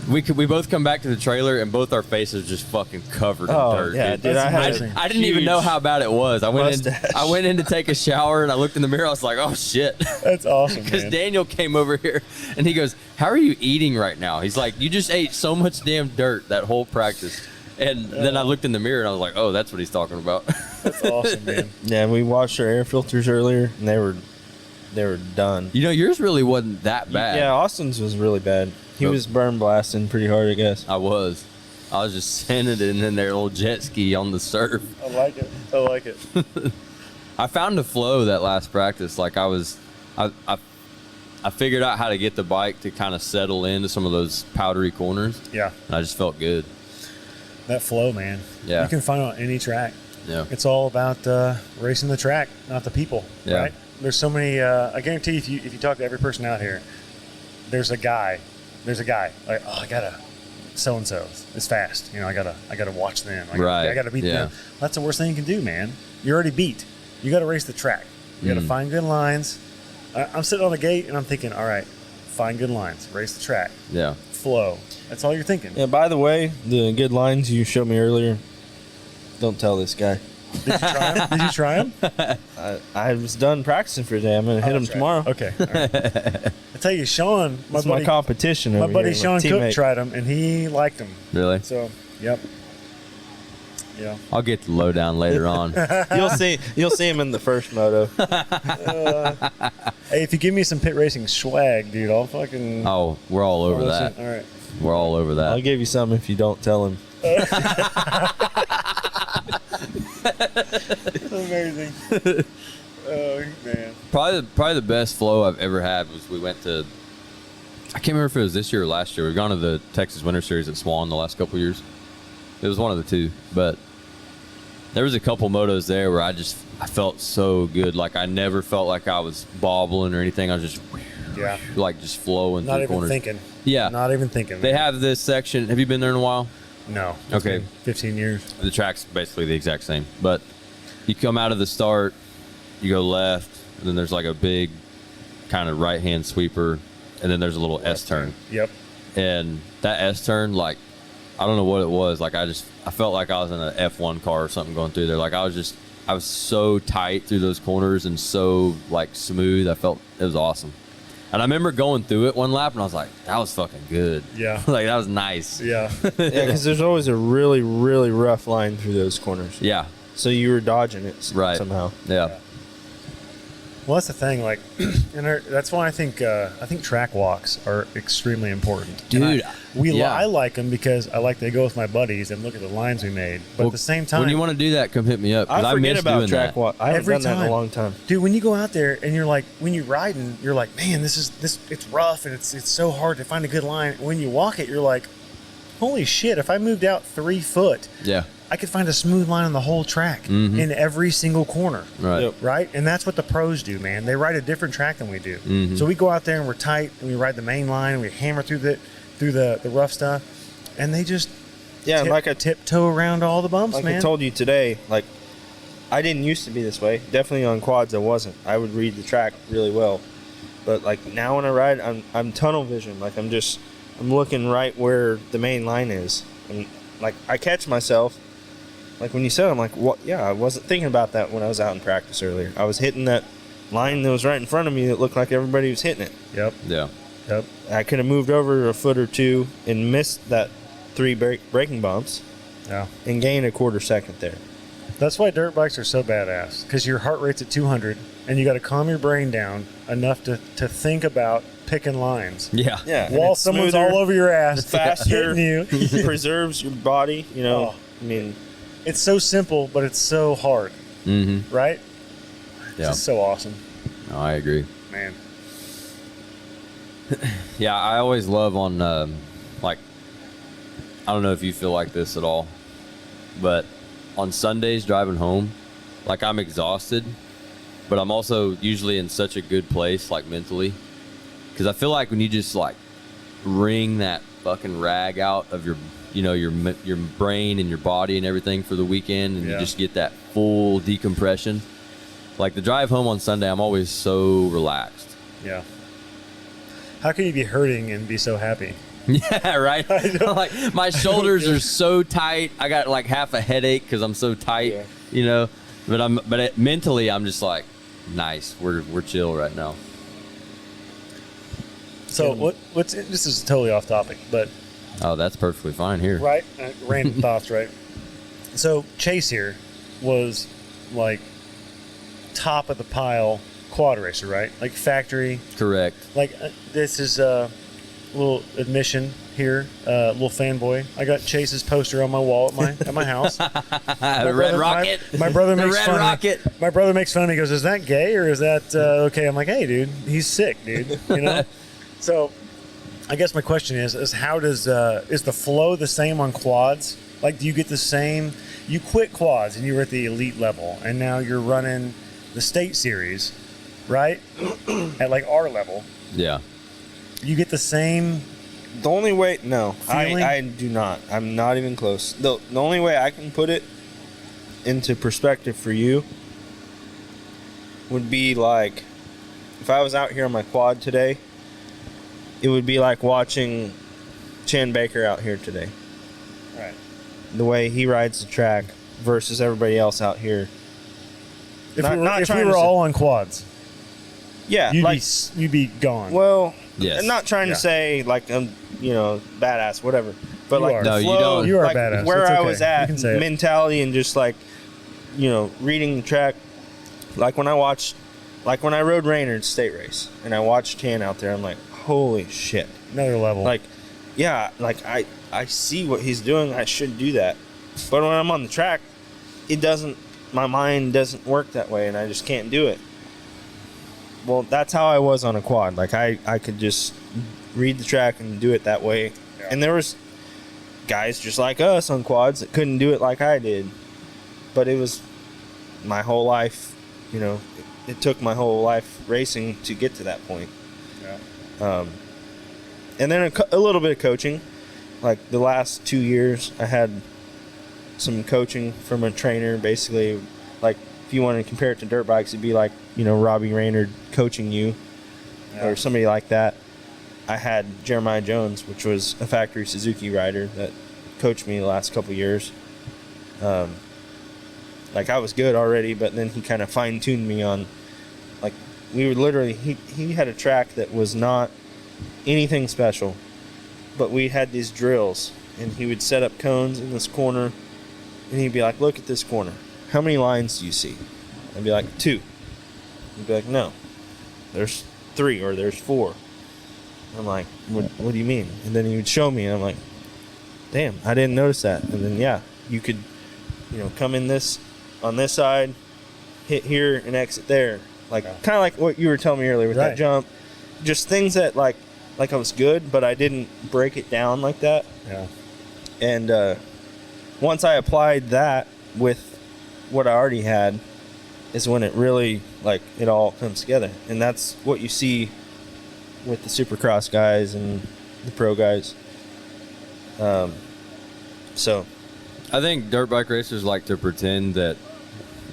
we both come back to the trailer, and both our faces just fucking covered in dirt. Yeah, dude, I didn't even know how bad it was. I went in to take a shower, and I looked in the mirror. I was like, oh shit. That's awesome. Because Daniel came over here, and he goes, how are you eating right now? He's like, you just ate so much damn dirt that whole practice. And then I looked in the mirror, and I was like, oh, that's what he's talking about. That's awesome, man. Yeah, we washed our air filters earlier, and they were done. You know, yours really wasn't that bad. Yeah, Austin's was really bad. He was burn blasting pretty hard, I guess. I was just sending it in their little jet ski on the surf. I like it. I found a flow that last practice. Like, I figured out how to get the bike to kind of settle into some of those powdery corners. Yeah. And I just felt good. That flow, man. Yeah. You can find it on any track. Yeah. It's all about racing the track, not the people. Yeah. Right? There's so many. I guarantee if you talk to every person out here, there's a guy. Like, oh, I gotta so and so. It's fast. You know, I gotta watch them. I gotta beat them. That's the worst thing you can do, man. You're already beat. You gotta race the track. You gotta find good lines. I'm sitting on the gate and I'm thinking, all right, find good lines, race the track. Yeah. Flow. That's all you're thinking. Yeah. By the way, the good lines you showed me earlier. Don't tell this guy. Did you try him? I was done practicing for today. I'm gonna hit him tomorrow. Okay. All right. I tell you, Sean, my competition. My over buddy here, Sean Cook teammate. tried him, and he liked him. Really? So, yep. Yeah. I'll get the lowdown later on. You'll see him in the first moto. Hey, if you give me some pit racing swag, dude, I'll fucking. Oh, we're all over that. All right. We're all over that. I'll give you some if you don't tell him. Amazing. Oh man. Probably the best flow I've ever had was we went to. I can't remember if it was this year or last year. We've gone to the Texas Winter Series at Swan the last couple of years. It was one of the two, but there was a couple motos there where I felt so good. Like, I never felt like I was bobbling or anything. I was just like just flowing Not through even corners. thinking. Yeah. Not even thinking. They have this section. Have you been there in a while? No. Okay. Been 15 years. The track's basically the exact same, but you come out of the start, you go left, and then there's like a big kind of right-hand sweeper, and then there's a little S-turn. Yep. And that S-turn, like, I don't know what it was. Like, I felt like I was in an F1 car or something going through there. Like, I was so tight through those corners and so, like, smooth. I felt it was awesome. And I remember going through it one lap, and I was like, that was fucking good. Yeah. Like, that was nice. Yeah. Yeah, because there's always a really, really rough line through those corners. Yeah. So you were dodging it somehow. Yeah. Well, that's the thing. Like, and that's why I think track walks are extremely important. Dude, I like them because I like to go with my buddies and look at the lines we made. But at the same time, when you want to do that, come hit me up. 'Cause I forget miss about doing track that. walk. I haven't Every done that in time. a long time. dude, when you go out there and you're like, when you're riding, you're like, man, it's rough and it's so hard to find a good line. When you walk it, you're like, holy shit! If I moved out 3 foot, Yeah. I could find a smooth line on the whole track in every single corner. Right. Yep. Right? And that's what the pros do, man. They ride a different track than we do. So we go out there and we're tight and we ride the main line and we hammer through the rough stuff. And they just tiptoe around all the bumps, like man. I told you today, like, I didn't used to be this way. Definitely on quads I wasn't. I would read the track really well. But like now when I ride, I'm tunnel vision. Like I'm looking right where the main line is. And like I catch myself. Like when you said, I'm like, what? Yeah, I wasn't thinking about that when I was out in practice earlier. I was hitting that line that was right in front of me that looked like everybody was hitting it. Yep. Yeah. Yep. I could have moved over a foot or two and missed that 3 braking bumps. Yeah. And gained a quarter second there. That's why dirt bikes are so badass, because your heart rate's at 200 and you got to calm your brain down enough to think about picking lines. Yeah. Yeah. While someone's all over your ass, faster, hitting you. preserves your body, you know. I mean, it's so simple, but it's so hard. Right? It's Yeah. just so awesome. No, I agree. Man. Yeah, I always love on, like, I don't know if you feel like this at all, but on Sundays driving home, like I'm exhausted, but I'm also usually in such a good place, like mentally, because I feel like when you just like wring that fucking rag out of your, you know, your brain and your body and everything for the weekend, and you just get that full decompression. Like the drive home on Sunday, I'm always so relaxed. Yeah. How can you be hurting and be so happy? Yeah, right. Like my shoulders are so tight. I got like half a headache because I'm so tight, you know. But mentally, I'm just like, nice. We're chill right now. So what's this is totally off topic, but oh, that's perfectly fine here. Right, random thoughts, right? So Chase here was like top of the pile quad racer, right? Like factory. Correct. Like this is a little admission here, little fanboy. I got Chase's poster on my wall at my house. The Red Rocket. My brother makes Red fun. Rocket. My brother makes fun of me. He goes, "Is that gay or is that okay?" I'm like, "Hey, dude, he's sick, dude." You know. So, I guess my question is how does is the flow the same on quads? Like, do you get the same? You quit quads and you were at the elite level, and now you're running the state series, right? At like our level. Yeah. You get the same. The only way, no, feeling? I do not. I'm not even close. The only way I can put it into perspective for you would be like if I was out here on my quad today, it would be like watching Chan Baker out here today. Right. The way he rides the track versus everybody else out here. If we were all on quads, yeah, you'd be gone. Well, yes. I'm not trying to say like I'm, badass, whatever. But You like are. the No, you flow, don't. You are like badass. where It's I okay. was You at, can say it. mentality, and just like, reading the track. Like when I rode Reynard's state race and I watched Chan out there, I'm like, holy shit. Another level. Like, yeah, like I see what he's doing. I should do that. But when I'm on the track, my mind doesn't work that way and I just can't do it. Well, that's how I was on a quad. Like I could just read the track and do it that way. Yeah. And there was guys just like us on quads that couldn't do it like I did. But it was my whole life, it took my whole life racing to get to that point. Yeah. And then a little bit of coaching. Like the last 2 years, I had some coaching from a trainer. Basically, like if you want to compare it to dirt bikes, it'd be like Robbie Reynard coaching you, or somebody like that. I had Jeremiah Jones, which was a factory Suzuki rider that coached me the last couple years. Like I was good already, but then he kind of fine-tuned me on, like we were literally, he had a track that was not anything special, but we had these drills and he would set up cones in this corner and he'd be like, look at this corner. How many lines do you see? I'd be like, 2. He'd be like, no, there's 3 or there's 4. I'm like, what do you mean? And then he would show me and I'm like, damn, I didn't notice that. And then, yeah, you could, come in on this side, hit here and exit there. Like, kind of like what you were telling me earlier with that jump. Just things that, like I was good, but I didn't break it down like that. Yeah. And once I applied that with what I already had, is when it really, like, it all comes together. And that's what you see with the supercross guys and the pro guys. So I think dirt bike racers like to pretend that,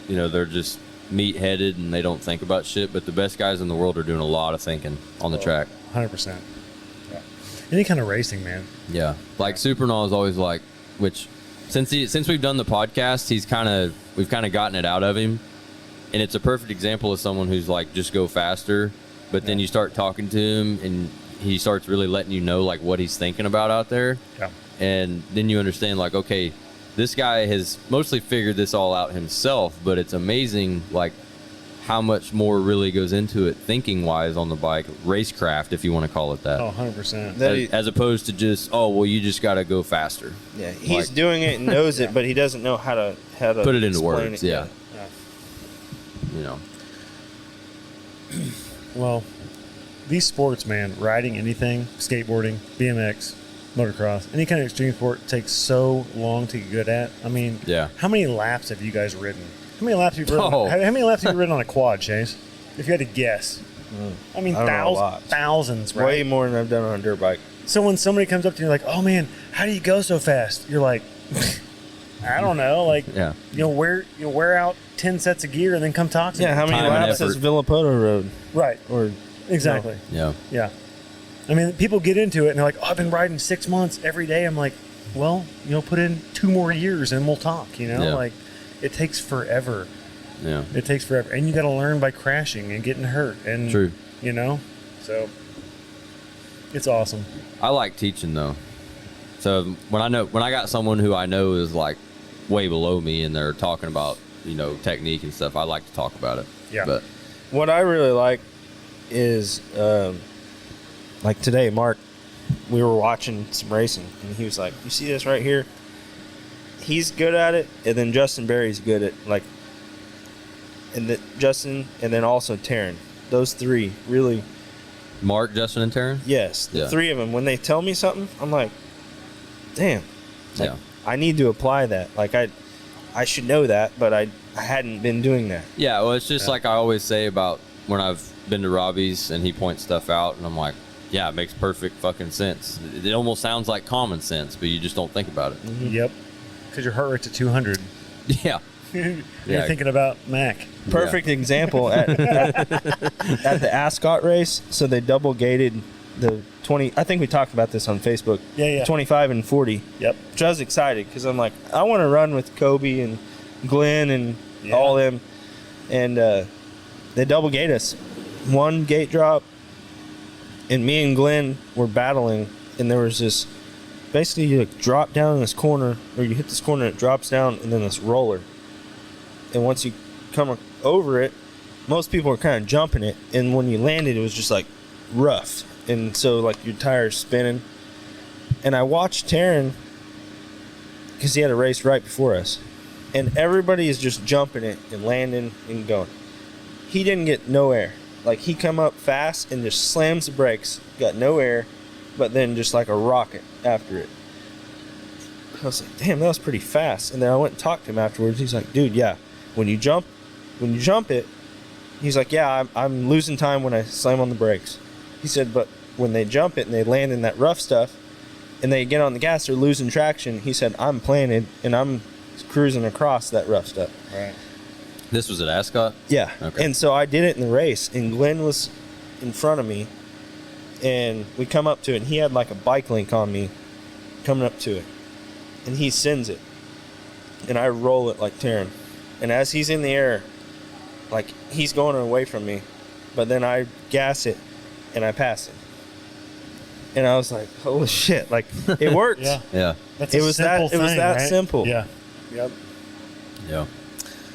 you know, they're just meat-headed and they don't think about shit, but the best guys in the world are doing a lot of thinking on the track. 100%. Yeah. Any kind of racing, man. Yeah. Like Supernal is always like, which since we've done the podcast, we've kind of gotten it out of him. And it's a perfect example of someone who's like, just go faster. But then you start talking to him and he starts really letting you know like what he's thinking about out there. Yeah. And then you understand like, okay, this guy has mostly figured this all out himself, but it's amazing like how much more really goes into it thinking wise on the bike, racecraft, if you want to call it that. Oh, 100%. As opposed to just, oh, well, you just got to go faster. yeah, he's Like- doing it and knows it, but he doesn't know how to Put it into explain words, it. yeah. You know. Well, these sports, man, riding anything, skateboarding, BMX, motocross, any kind of extreme sport takes so long to get good at. I mean, Yeah. how many laps have you guys ridden? How many laps have you ridden? Oh. How many laps have you ridden on a quad, Chase? If you had to guess. I mean, I don't know, a lot. thousands, right? Way more than I've done on a dirt bike. So when somebody comes up to you like, "Oh man, how do you go so fast?" You're like, "I don't know." Like, Yeah. you'll wear out 10 sets of gear and then come talk to me. Yeah, how many Time and laps has effort. Villapoto rode? Right. Or Exactly. Yeah. Yeah. I mean, people get into it and they're like, "Oh, I've been riding 6 months every day." I'm like, well, put in 2 more years and we'll talk, Yeah. Like, it takes forever. Yeah. It takes forever. And you got to learn by crashing and getting hurt. And, True. So it's awesome. I like teaching though. So when I got someone who I know is like way below me and they're talking about, technique and stuff, I like to talk about it. Yeah. But what I really like is, like today, Mark, we were watching some racing, and he was like, "You see this right here? He's good at it, and then Justin Berry's good at Justin, and then also Taryn. Those three really, Mark, Justin, and Taryn? yes, the Yeah. three of them. When they tell me something, I'm like, damn, like, Yeah. I need to apply that. Like I should know that, but I hadn't been doing that. Yeah, well, it's just like I always say about when I've been to Robbie's and he points stuff out, and I'm like, yeah, it makes perfect fucking sense. It almost sounds like common sense, but you just don't think about it. Yep. Because your heart rate's at 200. Yeah. You're Yeah. thinking about Mac. Perfect example at the Ascot race. So they double gated the 20. I think we talked about this on Facebook. Yeah. 25 and 40. Yep. Which I was excited because I'm like, I want to run with Kobe and Glenn and all them. And they double gate us. One gate drop, and me and Glenn were battling, and there was this. Basically, you drop down in this corner, or you hit this corner, it drops down, and then this roller. And once you come over it, most people are kind of jumping it, and when you landed, it was just like rough, and so like your tires spinning. And I watched Taryn because he had a race right before us, and everybody is just jumping it and landing and going. He didn't get no air. Like he come up fast and just slams the brakes, got no air, but then just like a rocket after it. I was like, damn, that was pretty fast. And then I went and talked to him afterwards. He's like, dude, yeah, when you jump it, he's like, yeah, I'm losing time when I slam on the brakes. He said, but when they jump it and they land in that rough stuff and they get on the gas, they're losing traction. He said, I'm planted and I'm cruising across that rough stuff. Right. This was at Ascot? Yeah. Okay. And so I did it in the race, and Glenn was in front of me, and we come up to it, and he had like a bike link on me coming up to it, and he sends it, and I roll it like Taryn. And as he's in the air, like he's going away from me, but then I gas it, and I pass him. And I was like, holy shit, like it worked. Yeah. Yeah. That's It a was simple that- it was thing, that right? simple. Yeah. Yep. Yeah.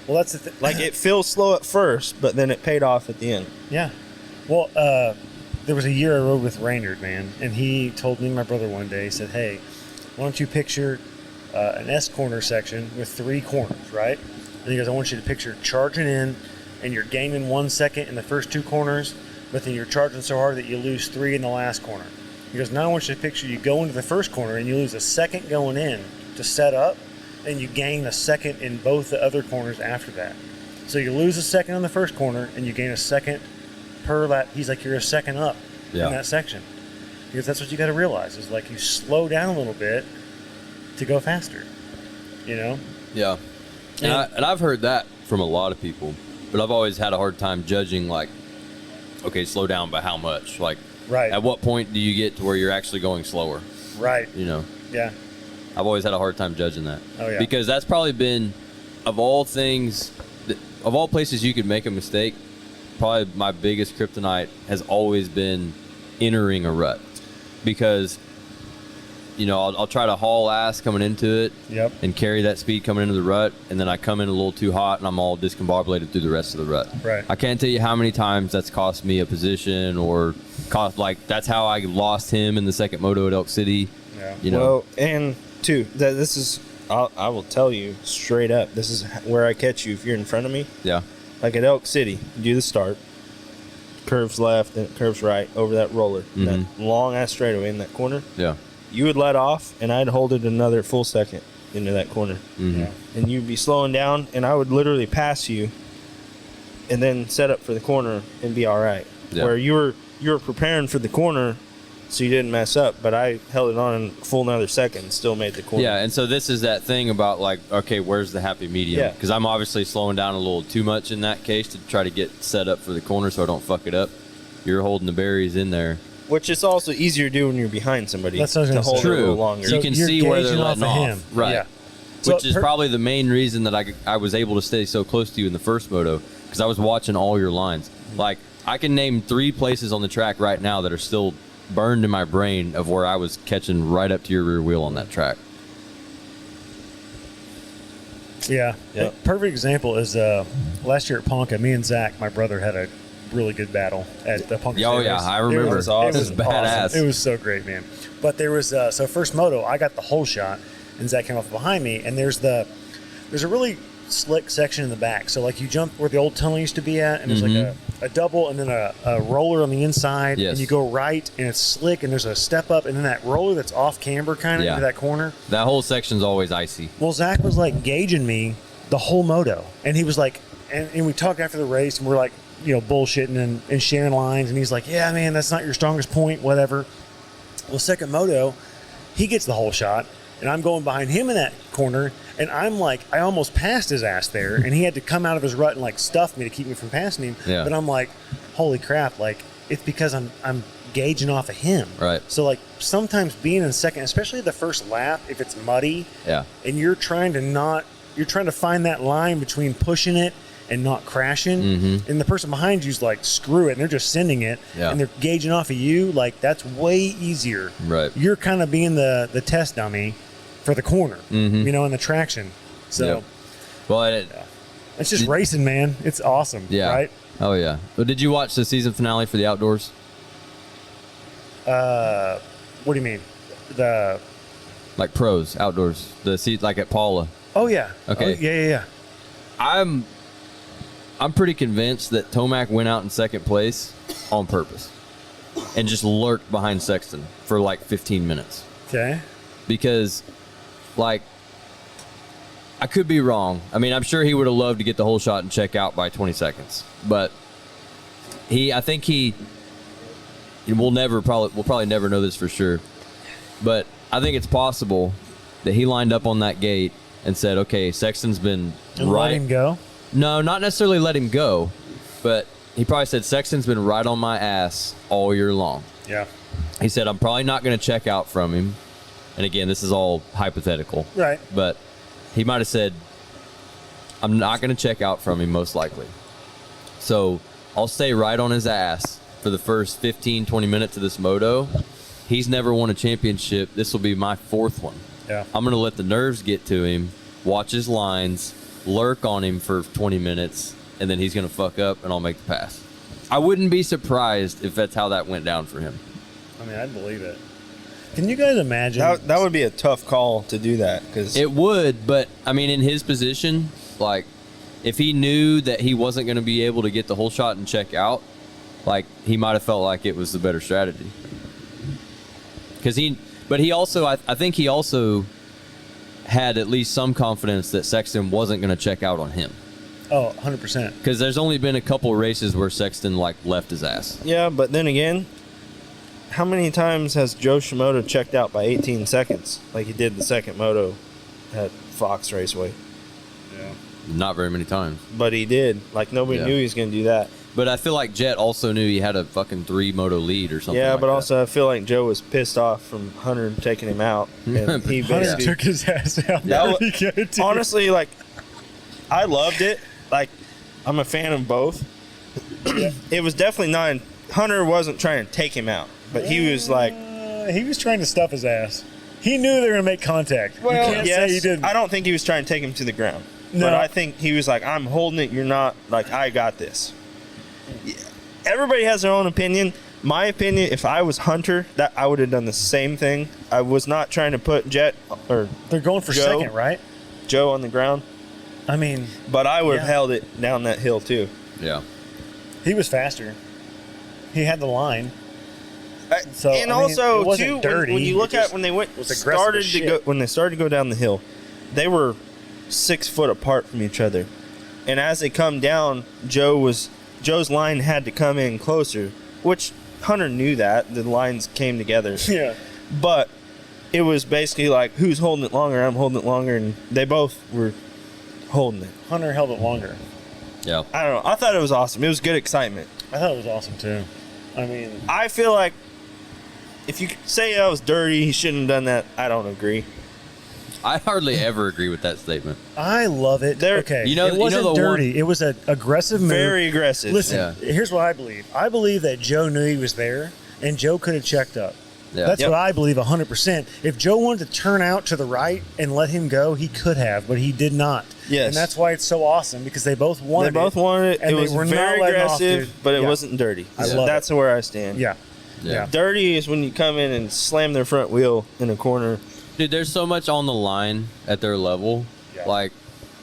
Well, that's the thing. Like it feels slow at first, but then it paid off at the end. Yeah. Well, there was a year I rode with Reynard, man, and he told me and my brother one day, he said, hey, why don't you picture an S corner section with 3 corners, right? And he goes, I want you to picture charging in, and you're gaining 1 second in the first 2 corners, but then you're charging so hard that you lose 3 in the last corner. He goes, now I want you to picture you go into the first corner and you lose a second going in to set up, and you gain a second in both the other corners after that. So you lose a second on the first corner, and you gain a second per lap. He's like, you're a second up in that section. Because that's what you got to realize is like you slow down a little bit to go faster, you know? Yeah. And I've heard that from a lot of people, but I've always had a hard time judging, like, okay, slow down by how much? Like, at what point do you get to where you're actually going slower? Right. You know? Yeah. I've always had a hard time judging that. Oh, yeah. Because that's probably been, of all things, of all places you could make a mistake, probably my biggest kryptonite has always been entering a rut. Because, you know, I'll try to haul ass coming into it and carry that speed coming into the rut, and then I come in a little too hot and I'm all discombobulated through the rest of the rut. Right. I can't tell you how many times that's cost me a position or cost, like, that's how I lost him in the second moto at Elk City. Yeah. You know? Well, and two, that this is, I will tell you straight up, this is where I catch you if you're in front of me. Yeah. Like at Elk City, you do the start, curves left, and it curves right over that roller, that long ass straightaway in that corner. Yeah. You would let off, and I'd hold it another full second into that corner. Yeah. And you'd be slowing down, and I would literally pass you and then set up for the corner and be all right. Yeah. Where you were preparing for the corner so you didn't mess up, but I held it on in full another second and still made the corner. Yeah, and so this is that thing about, like, okay, where's the happy medium? Yeah. Because I'm obviously slowing down a little too much in that case to try to get set up for the corner so I don't fuck it up. You're holding the berries in there. Which is also easier to do when you're behind somebody. That's what I was to gonna hold say. it a little True. longer. So you can you're see where they're gauging letting off off. of him. Right. Yeah. Which So is probably the main reason that I was able to stay so close to you in the first moto, because I was watching all your lines. Like, I can name 3 places on the track right now that are still burned in my brain of where I was catching right up to your rear wheel on that track. Yeah. Yeah. A perfect example is last year at Ponca, me and Zach, my brother, had a really good battle at the Ponca. Oh, State yeah, Race. I remember. It was awesome. It was badass. Awesome. It was so great, man. But there was so first moto, I got the whole shot, and Zach came off behind me, and there's a really slick section in the back. So like you jump where the old tunnel used to be at, and there's like a double and then a roller on the inside, Yes. and you go right, and it's slick, and there's a step up, and then that roller that's off camber kind of Yeah. into that corner. That whole section's always icy. Well, Zach was like gauging me the whole moto, and he was like, and we talked after the race, and we're like, you know, bullshitting and sharing lines, and he's like, yeah, man, that's not your strongest point, whatever. Well, second moto, he gets the whole shot, and I'm going behind him in that corner, and I'm like, I almost passed his ass there, and he had to come out of his rut and like stuff me to keep me from passing him. Yeah. But I'm like, holy crap, like it's because I'm gauging off of him. Right. So like sometimes being in second, especially the first lap, if it's muddy, Yeah. and you're trying to find that line between pushing it and not crashing, and the person behind you's like, screw it, and they're just sending it, Yeah. and they're gauging off of you, like that's way easier. Right. You're kind of being the test dummy for the corner, you know, and the traction. So Yep. Well, it's just racing, man. It's awesome, yeah. right? Oh, yeah. But did you watch the season finale for the outdoors? What do you mean? Like pros, outdoors. The seat, like at Paula. Oh, yeah. Okay. Oh, yeah. I'm pretty convinced that Tomac went out in second place on purpose and just lurked behind Sexton for like 15 minutes. Okay. Because, like, I could be wrong. I mean, I'm sure he would have loved to get the whole shot and check out by 20 seconds. But we'll probably never know this for sure. But I think it's possible that he lined up on that gate and said, okay, Sexton's been And right. let him go. No, not necessarily let him go, but he probably said, Sexton's been right on my ass all year long. Yeah. He said, I'm probably not going to check out from him. And again, this is all hypothetical. Right. But he might have said, I'm not going to check out from him, most likely. So I'll stay right on his ass for the first 15, 20 minutes of this moto. He's never won a championship. This will be my 4th one. Yeah. I'm going to let the nerves get to him, watch his lines, lurk on him for 20 minutes, and then he's going to fuck up, and I'll make the pass. I wouldn't be surprised if that's how that went down for him. I mean, I'd believe it. Can you guys imagine? That would be a tough call to do that, because It would, but, I mean, in his position, like, if he knew that he wasn't going to be able to get the whole shot and check out, like, he might have felt like it was the better strategy. Because I think he also had at least some confidence that Sexton wasn't going to check out on him. Oh, 100%. Because there's only been a couple races where Sexton like left his ass. Yeah, but then again, how many times has Joe Shimoda checked out by 18 seconds like he did the second moto at Fox Raceway? Yeah. Not very many times. But he did. Like, nobody knew he was going to do that. But I feel like Jet also knew he had a fucking 3 moto lead or something. Yeah, like but that. also I feel like Joe was pissed off from Hunter taking him out. And he Hunter basically took his ass out. That pretty good, too. honestly, like, I loved it. Like, I'm a fan of both. It was definitely not. Hunter wasn't trying to take him out, but he was like, he was trying to stuff his ass. He knew they were going to make contact. well, you can't yes, say he didn't. I don't think he was trying to take him to the ground. No. But I think he was like, I'm holding it. You're not. Like, I got this. Everybody has their own opinion. My opinion, if I was Hunter, that I would have done the same thing. I was not trying to put Jet or They're going for Joe. second, right? Joe on the ground, I mean, but I would have Yeah. held it down that hill too. Yeah. he was faster. He had the line. So, And I mean, also it wasn't too, dirty. when you look It at just when they went was aggressive started as to shit. go when they started to go down the hill, they were 6 foot apart from each other, and as they come down, Joe's line had to come in closer, which Hunter knew that the lines came together. Yeah. But it was basically like, who's holding it longer? I'm holding it longer, and they both were holding it. Hunter held it longer. Yeah. I don't know. I thought it was awesome. It was good excitement. I thought it was awesome too. I mean, I feel like if you say that was dirty, he shouldn't have done that. I don't agree. I hardly ever agree with that statement. I love it. There- Okay, You know- it you know wasn't the dirty. It was an aggressive move. Very aggressive. Listen, Yeah. here's what I believe. I believe that Joe knew he was there, and Joe could have checked up. Yeah. That's Yep. what I believe 100%. If Joe wanted to turn out to the right and let him go, he could have, but he did not. Yes. And that's why it's so awesome, because they both wanted They both it. wanted it. and It they was were not very letting off, aggressive, dude. but it Yeah. wasn't dirty. I love That's where I stand. Yeah. Yeah. Dirty is when you come in and slam their front wheel in a corner. Dude, there's so much on the line at their level. Yeah. Like,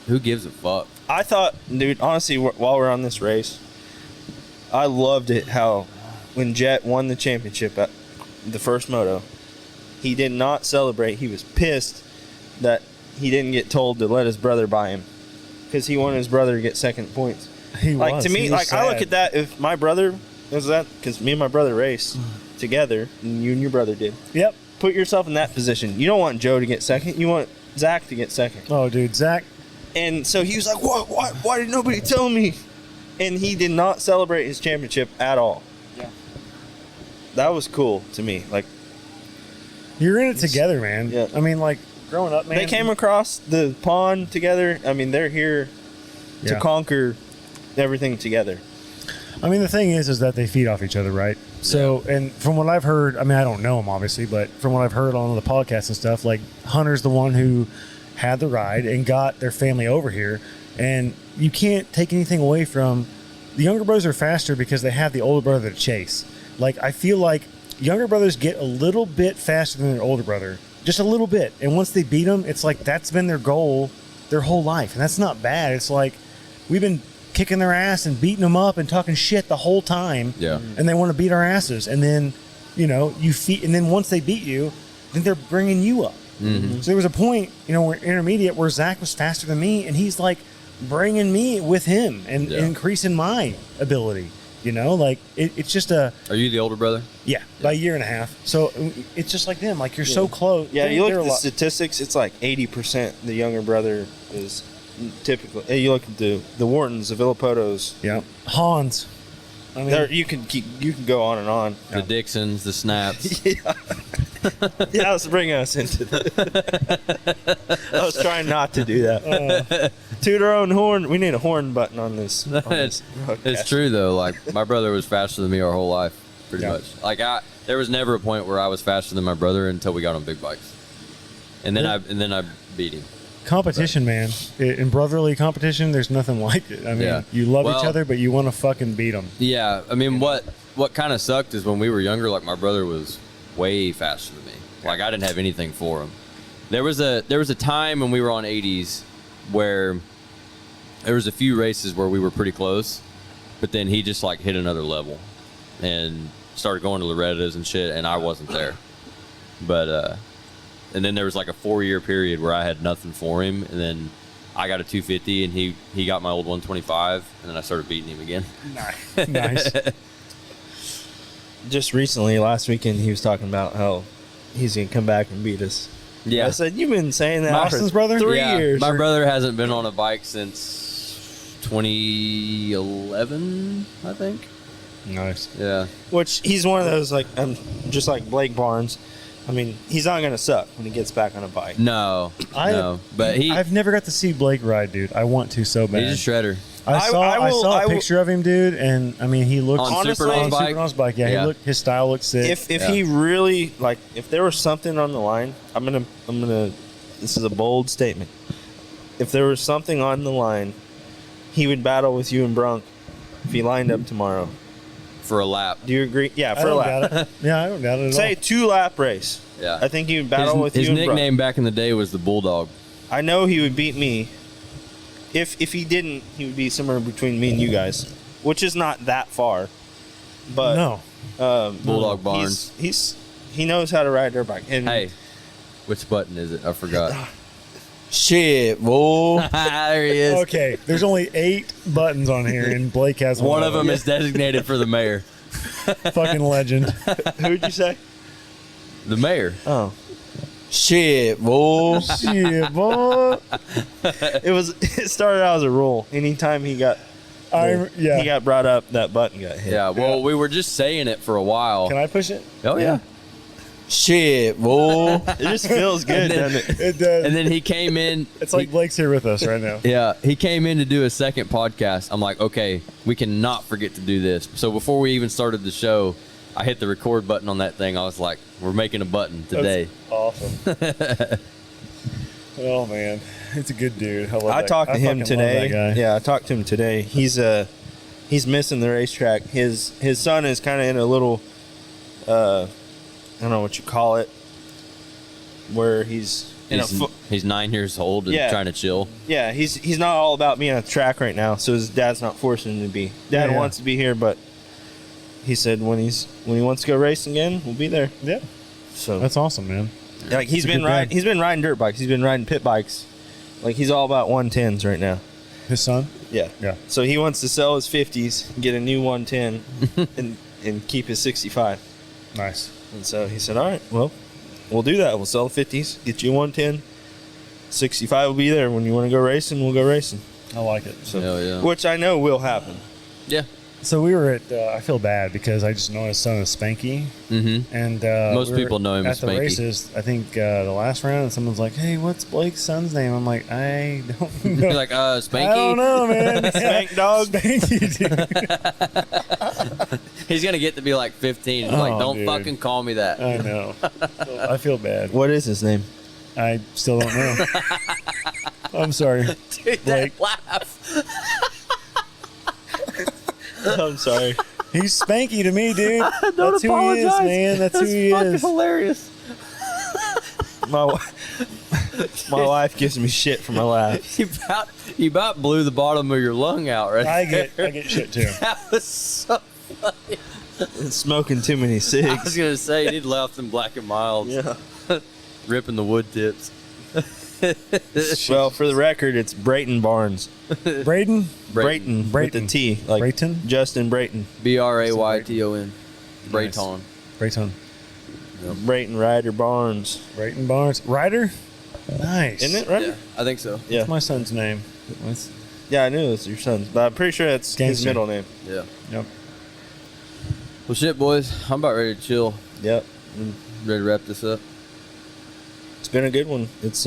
who gives a fuck? I thought, dude, honestly, while we're on this race, I loved it how when Jet won the championship at the first moto, he did not celebrate. He was pissed that he didn't get told to let his brother buy him because he wanted his brother to get second points. He Like, was. to me, He was like, I look sad. at that, if my brother was that, because me and my brother raced together, and you and your brother did. Yep. Put yourself in that position. You don't want Joe to get second. You want Zach to get second. Oh, dude, Zach. And so he was like, "What? Why did nobody tell me?" And he did not celebrate his championship at all. Yeah. That was cool to me. Like, You're in it together, man. Yeah. I mean, like, growing up, man. they came across the pond together. I mean, they're here to Yeah. conquer everything together. I mean, the thing is that they feed off each other, right? So, and from what I've heard, I mean, I don't know him obviously, but from what I've heard on the podcast and stuff, like Hunter's the one who had the ride and got their family over here, and you can't take anything away from the younger brothers are faster because they have the older brother to chase. Like, I feel like younger brothers get a little bit faster than their older brother, just a little bit, and once they beat them, it's like that's been their goal their whole life, and that's not bad. It's like we've been kicking their ass and beating them up and talking shit the whole time. Yeah. And they want to beat our asses. And then, you know, and then once they beat you, then they're bringing you up. Mm-hmm. So there was a point, you know, where intermediate where Zach was faster than me, and he's like bringing me with him and Yeah. increasing my ability. You know, like it's just a Are you the older brother? by a year and a half. So it's just like them. Like you're so close. Yeah, you look They're at a the lot- statistics. It's like 80% the younger brother is typically. Hey, you look at the Whartons, the Villapotos. Yeah, Hans. I mean, You can go on and on. The Dixons, the Snaps. Yeah, let's bring us into that. I was trying not to do that. Toot our own horn. We need a horn button on this. It's true though. Like, my brother was faster than me our whole life, pretty Yeah. much. Like, there was never a point where I was faster than my brother until we got on big bikes, and then I beat him. competition, man. In brotherly competition, there's nothing like it. I mean, Yeah. you love Well- each other, but you want to fucking beat them. Yeah, I mean, what kind of sucked is when we were younger, like, my brother was way faster than me. Like, I didn't have anything for him. There was a time when we were on 80s where there was a few races where we were pretty close, but then he just like hit another level and started going to Loretta's and shit, and I wasn't there. But And then there was like a 4-year period where I had nothing for him, and then I got a 250, and he got my old 125, and then I started beating him again. Nice. Just recently, last weekend, he was talking about how he's gonna come back and beat us. Yeah. I said, you've been saying that Austin's for brother? 3 Yeah, years. my brother hasn't been on a bike since 2011, I think. Nice. Yeah. Which he's one of those, like, just like Blake Barnes. I mean, he's not gonna suck when he gets back on a bike. No, but I've never got to see Blake ride, dude. I want to so bad. he's a shredder. I saw a picture of him, dude, and I mean, he looks On Honestly, Supercross bike. Supercross bike. Yeah, his style looks sick. If he really, like, if there was something on the line, I'm gonna. This is a bold statement. If there was something on the line, he would battle with you and Brunk if he lined up tomorrow. For a lap. Do you agree? Yeah, I for a don't lap. doubt it. Yeah, I don't doubt it at Say all. 2-lap race. Yeah. I think he would battle with you his and Brunk. nickname back in the day was the Bulldog. I know he would beat me. If he didn't, he would be somewhere between me and you guys, which is not that far. But No. Bulldog Barnes. He knows how to ride dirt bike. And Hey, which button is it? I forgot. shit, boy. There he is. Okay, there's only 8 buttons on here, and Blake has One of them is designated for the mayor. fucking legend. Who'd you say? The mayor. Oh. Shit, boy. Yeah, boy. It started out as a rule. Anytime he got he got brought up, that button got hit. Yeah, well, we were just saying it for a while. Can I push it? Oh, yeah. Shit, boy. It just feels good, doesn't it? It does. And then he came in. It's like Blake's here with us right now. Yeah, he came in to do a second podcast. I'm like, okay, we cannot forget to do this. So before we even started the show, I hit the record button on that thing. I was like, we're making a button today. That's awesome. Oh man, it's a good dude. I talked to him fucking love today. that guy. Yeah, I talked to him today. He's missing the racetrack. His son is kind of in a little I don't know what you call it, where he's 9 years old and trying to chill. Yeah, he's not all about being on the track right now, so his dad's not forcing him to be. Dad wants to be here, but he said when he wants to go racing again, we'll be there. Yeah. So That's awesome, man. like he's That's a been good dad. riding dirt bikes. He's been riding pit bikes. Like he's all about 110s right now. His son? Yeah. Yeah. So he wants to sell his 50s, get a new 110, and keep his 65. Nice. And so he said, all right, well, we'll do that. We'll sell the 50s, get you a 110. 65 will be there. When you want to go racing, we'll go racing. I like it. So, Hell yeah. Which I know will happen. Yeah. So we were at. I feel bad because I just know his son is Spanky, Mm-hmm. and Most we were people know him at as the Spanky. races. I think the last round, and someone's like, "Hey, what's Blake's son's name?" I'm like, "I don't know." He's like, Spanky. I don't know, man. Spank dog. Spanky, dude. He's going to get to be like 15. He's Oh, like, don't dude. fucking call me that. I know. I feel bad. What is his name? I still don't know. I'm sorry. Dude, Blake. that laugh. I'm sorry. He's Spanky to me, dude. Don't That's who he is, apologize. man. That's who he fucking is. hilarious. My wife gives me shit for my laugh. You about blew the bottom of your lung out right I there. get shit too. That was so funny. Smoking too many I was cigs. going to say, he'd left them black and milds. Yeah. Ripping the wood tips. Well, for the record, it's Brayton Barnes. Brayden? Brayton with Brayton. the T. Like Brayton? Justin Brayton. Brayton. Brayton. Brayton. Brayton Ryder Barnes. Brayton Barnes. Ryder? Nice. Isn't it, right? Yeah, I think so. Yeah. That's my son's name. That's, Yeah, I knew it was your son's, but I'm pretty sure that's his Gangster. middle name. Yeah. yep. Well, shit, boys. I'm about ready to chill. Yep. Ready to wrap this up. It's been a good one. It's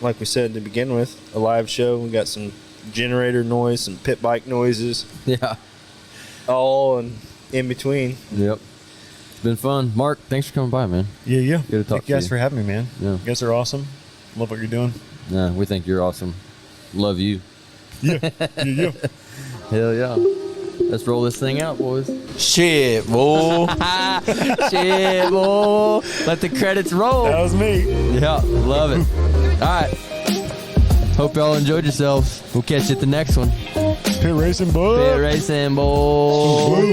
like we said to begin with, a live show. We got some generator noise, some pit bike noises, Yeah. all in between. Yep. It's been fun. Mark, thanks for coming by, man. Yeah. Good to talk Thank you to guys you. for having me, man. Yeah. You guys are awesome. Love what you're doing. Yeah, we think you're awesome. Love you. Yeah. Hell yeah. Let's roll this thing out, boys. Shit, boy. Shit, boy. Let the credits roll. That was me. Yeah, love it. All right. Hope y'all enjoyed yourselves. We'll catch you at the next one. Pit racing, boy. Pit racing, boy.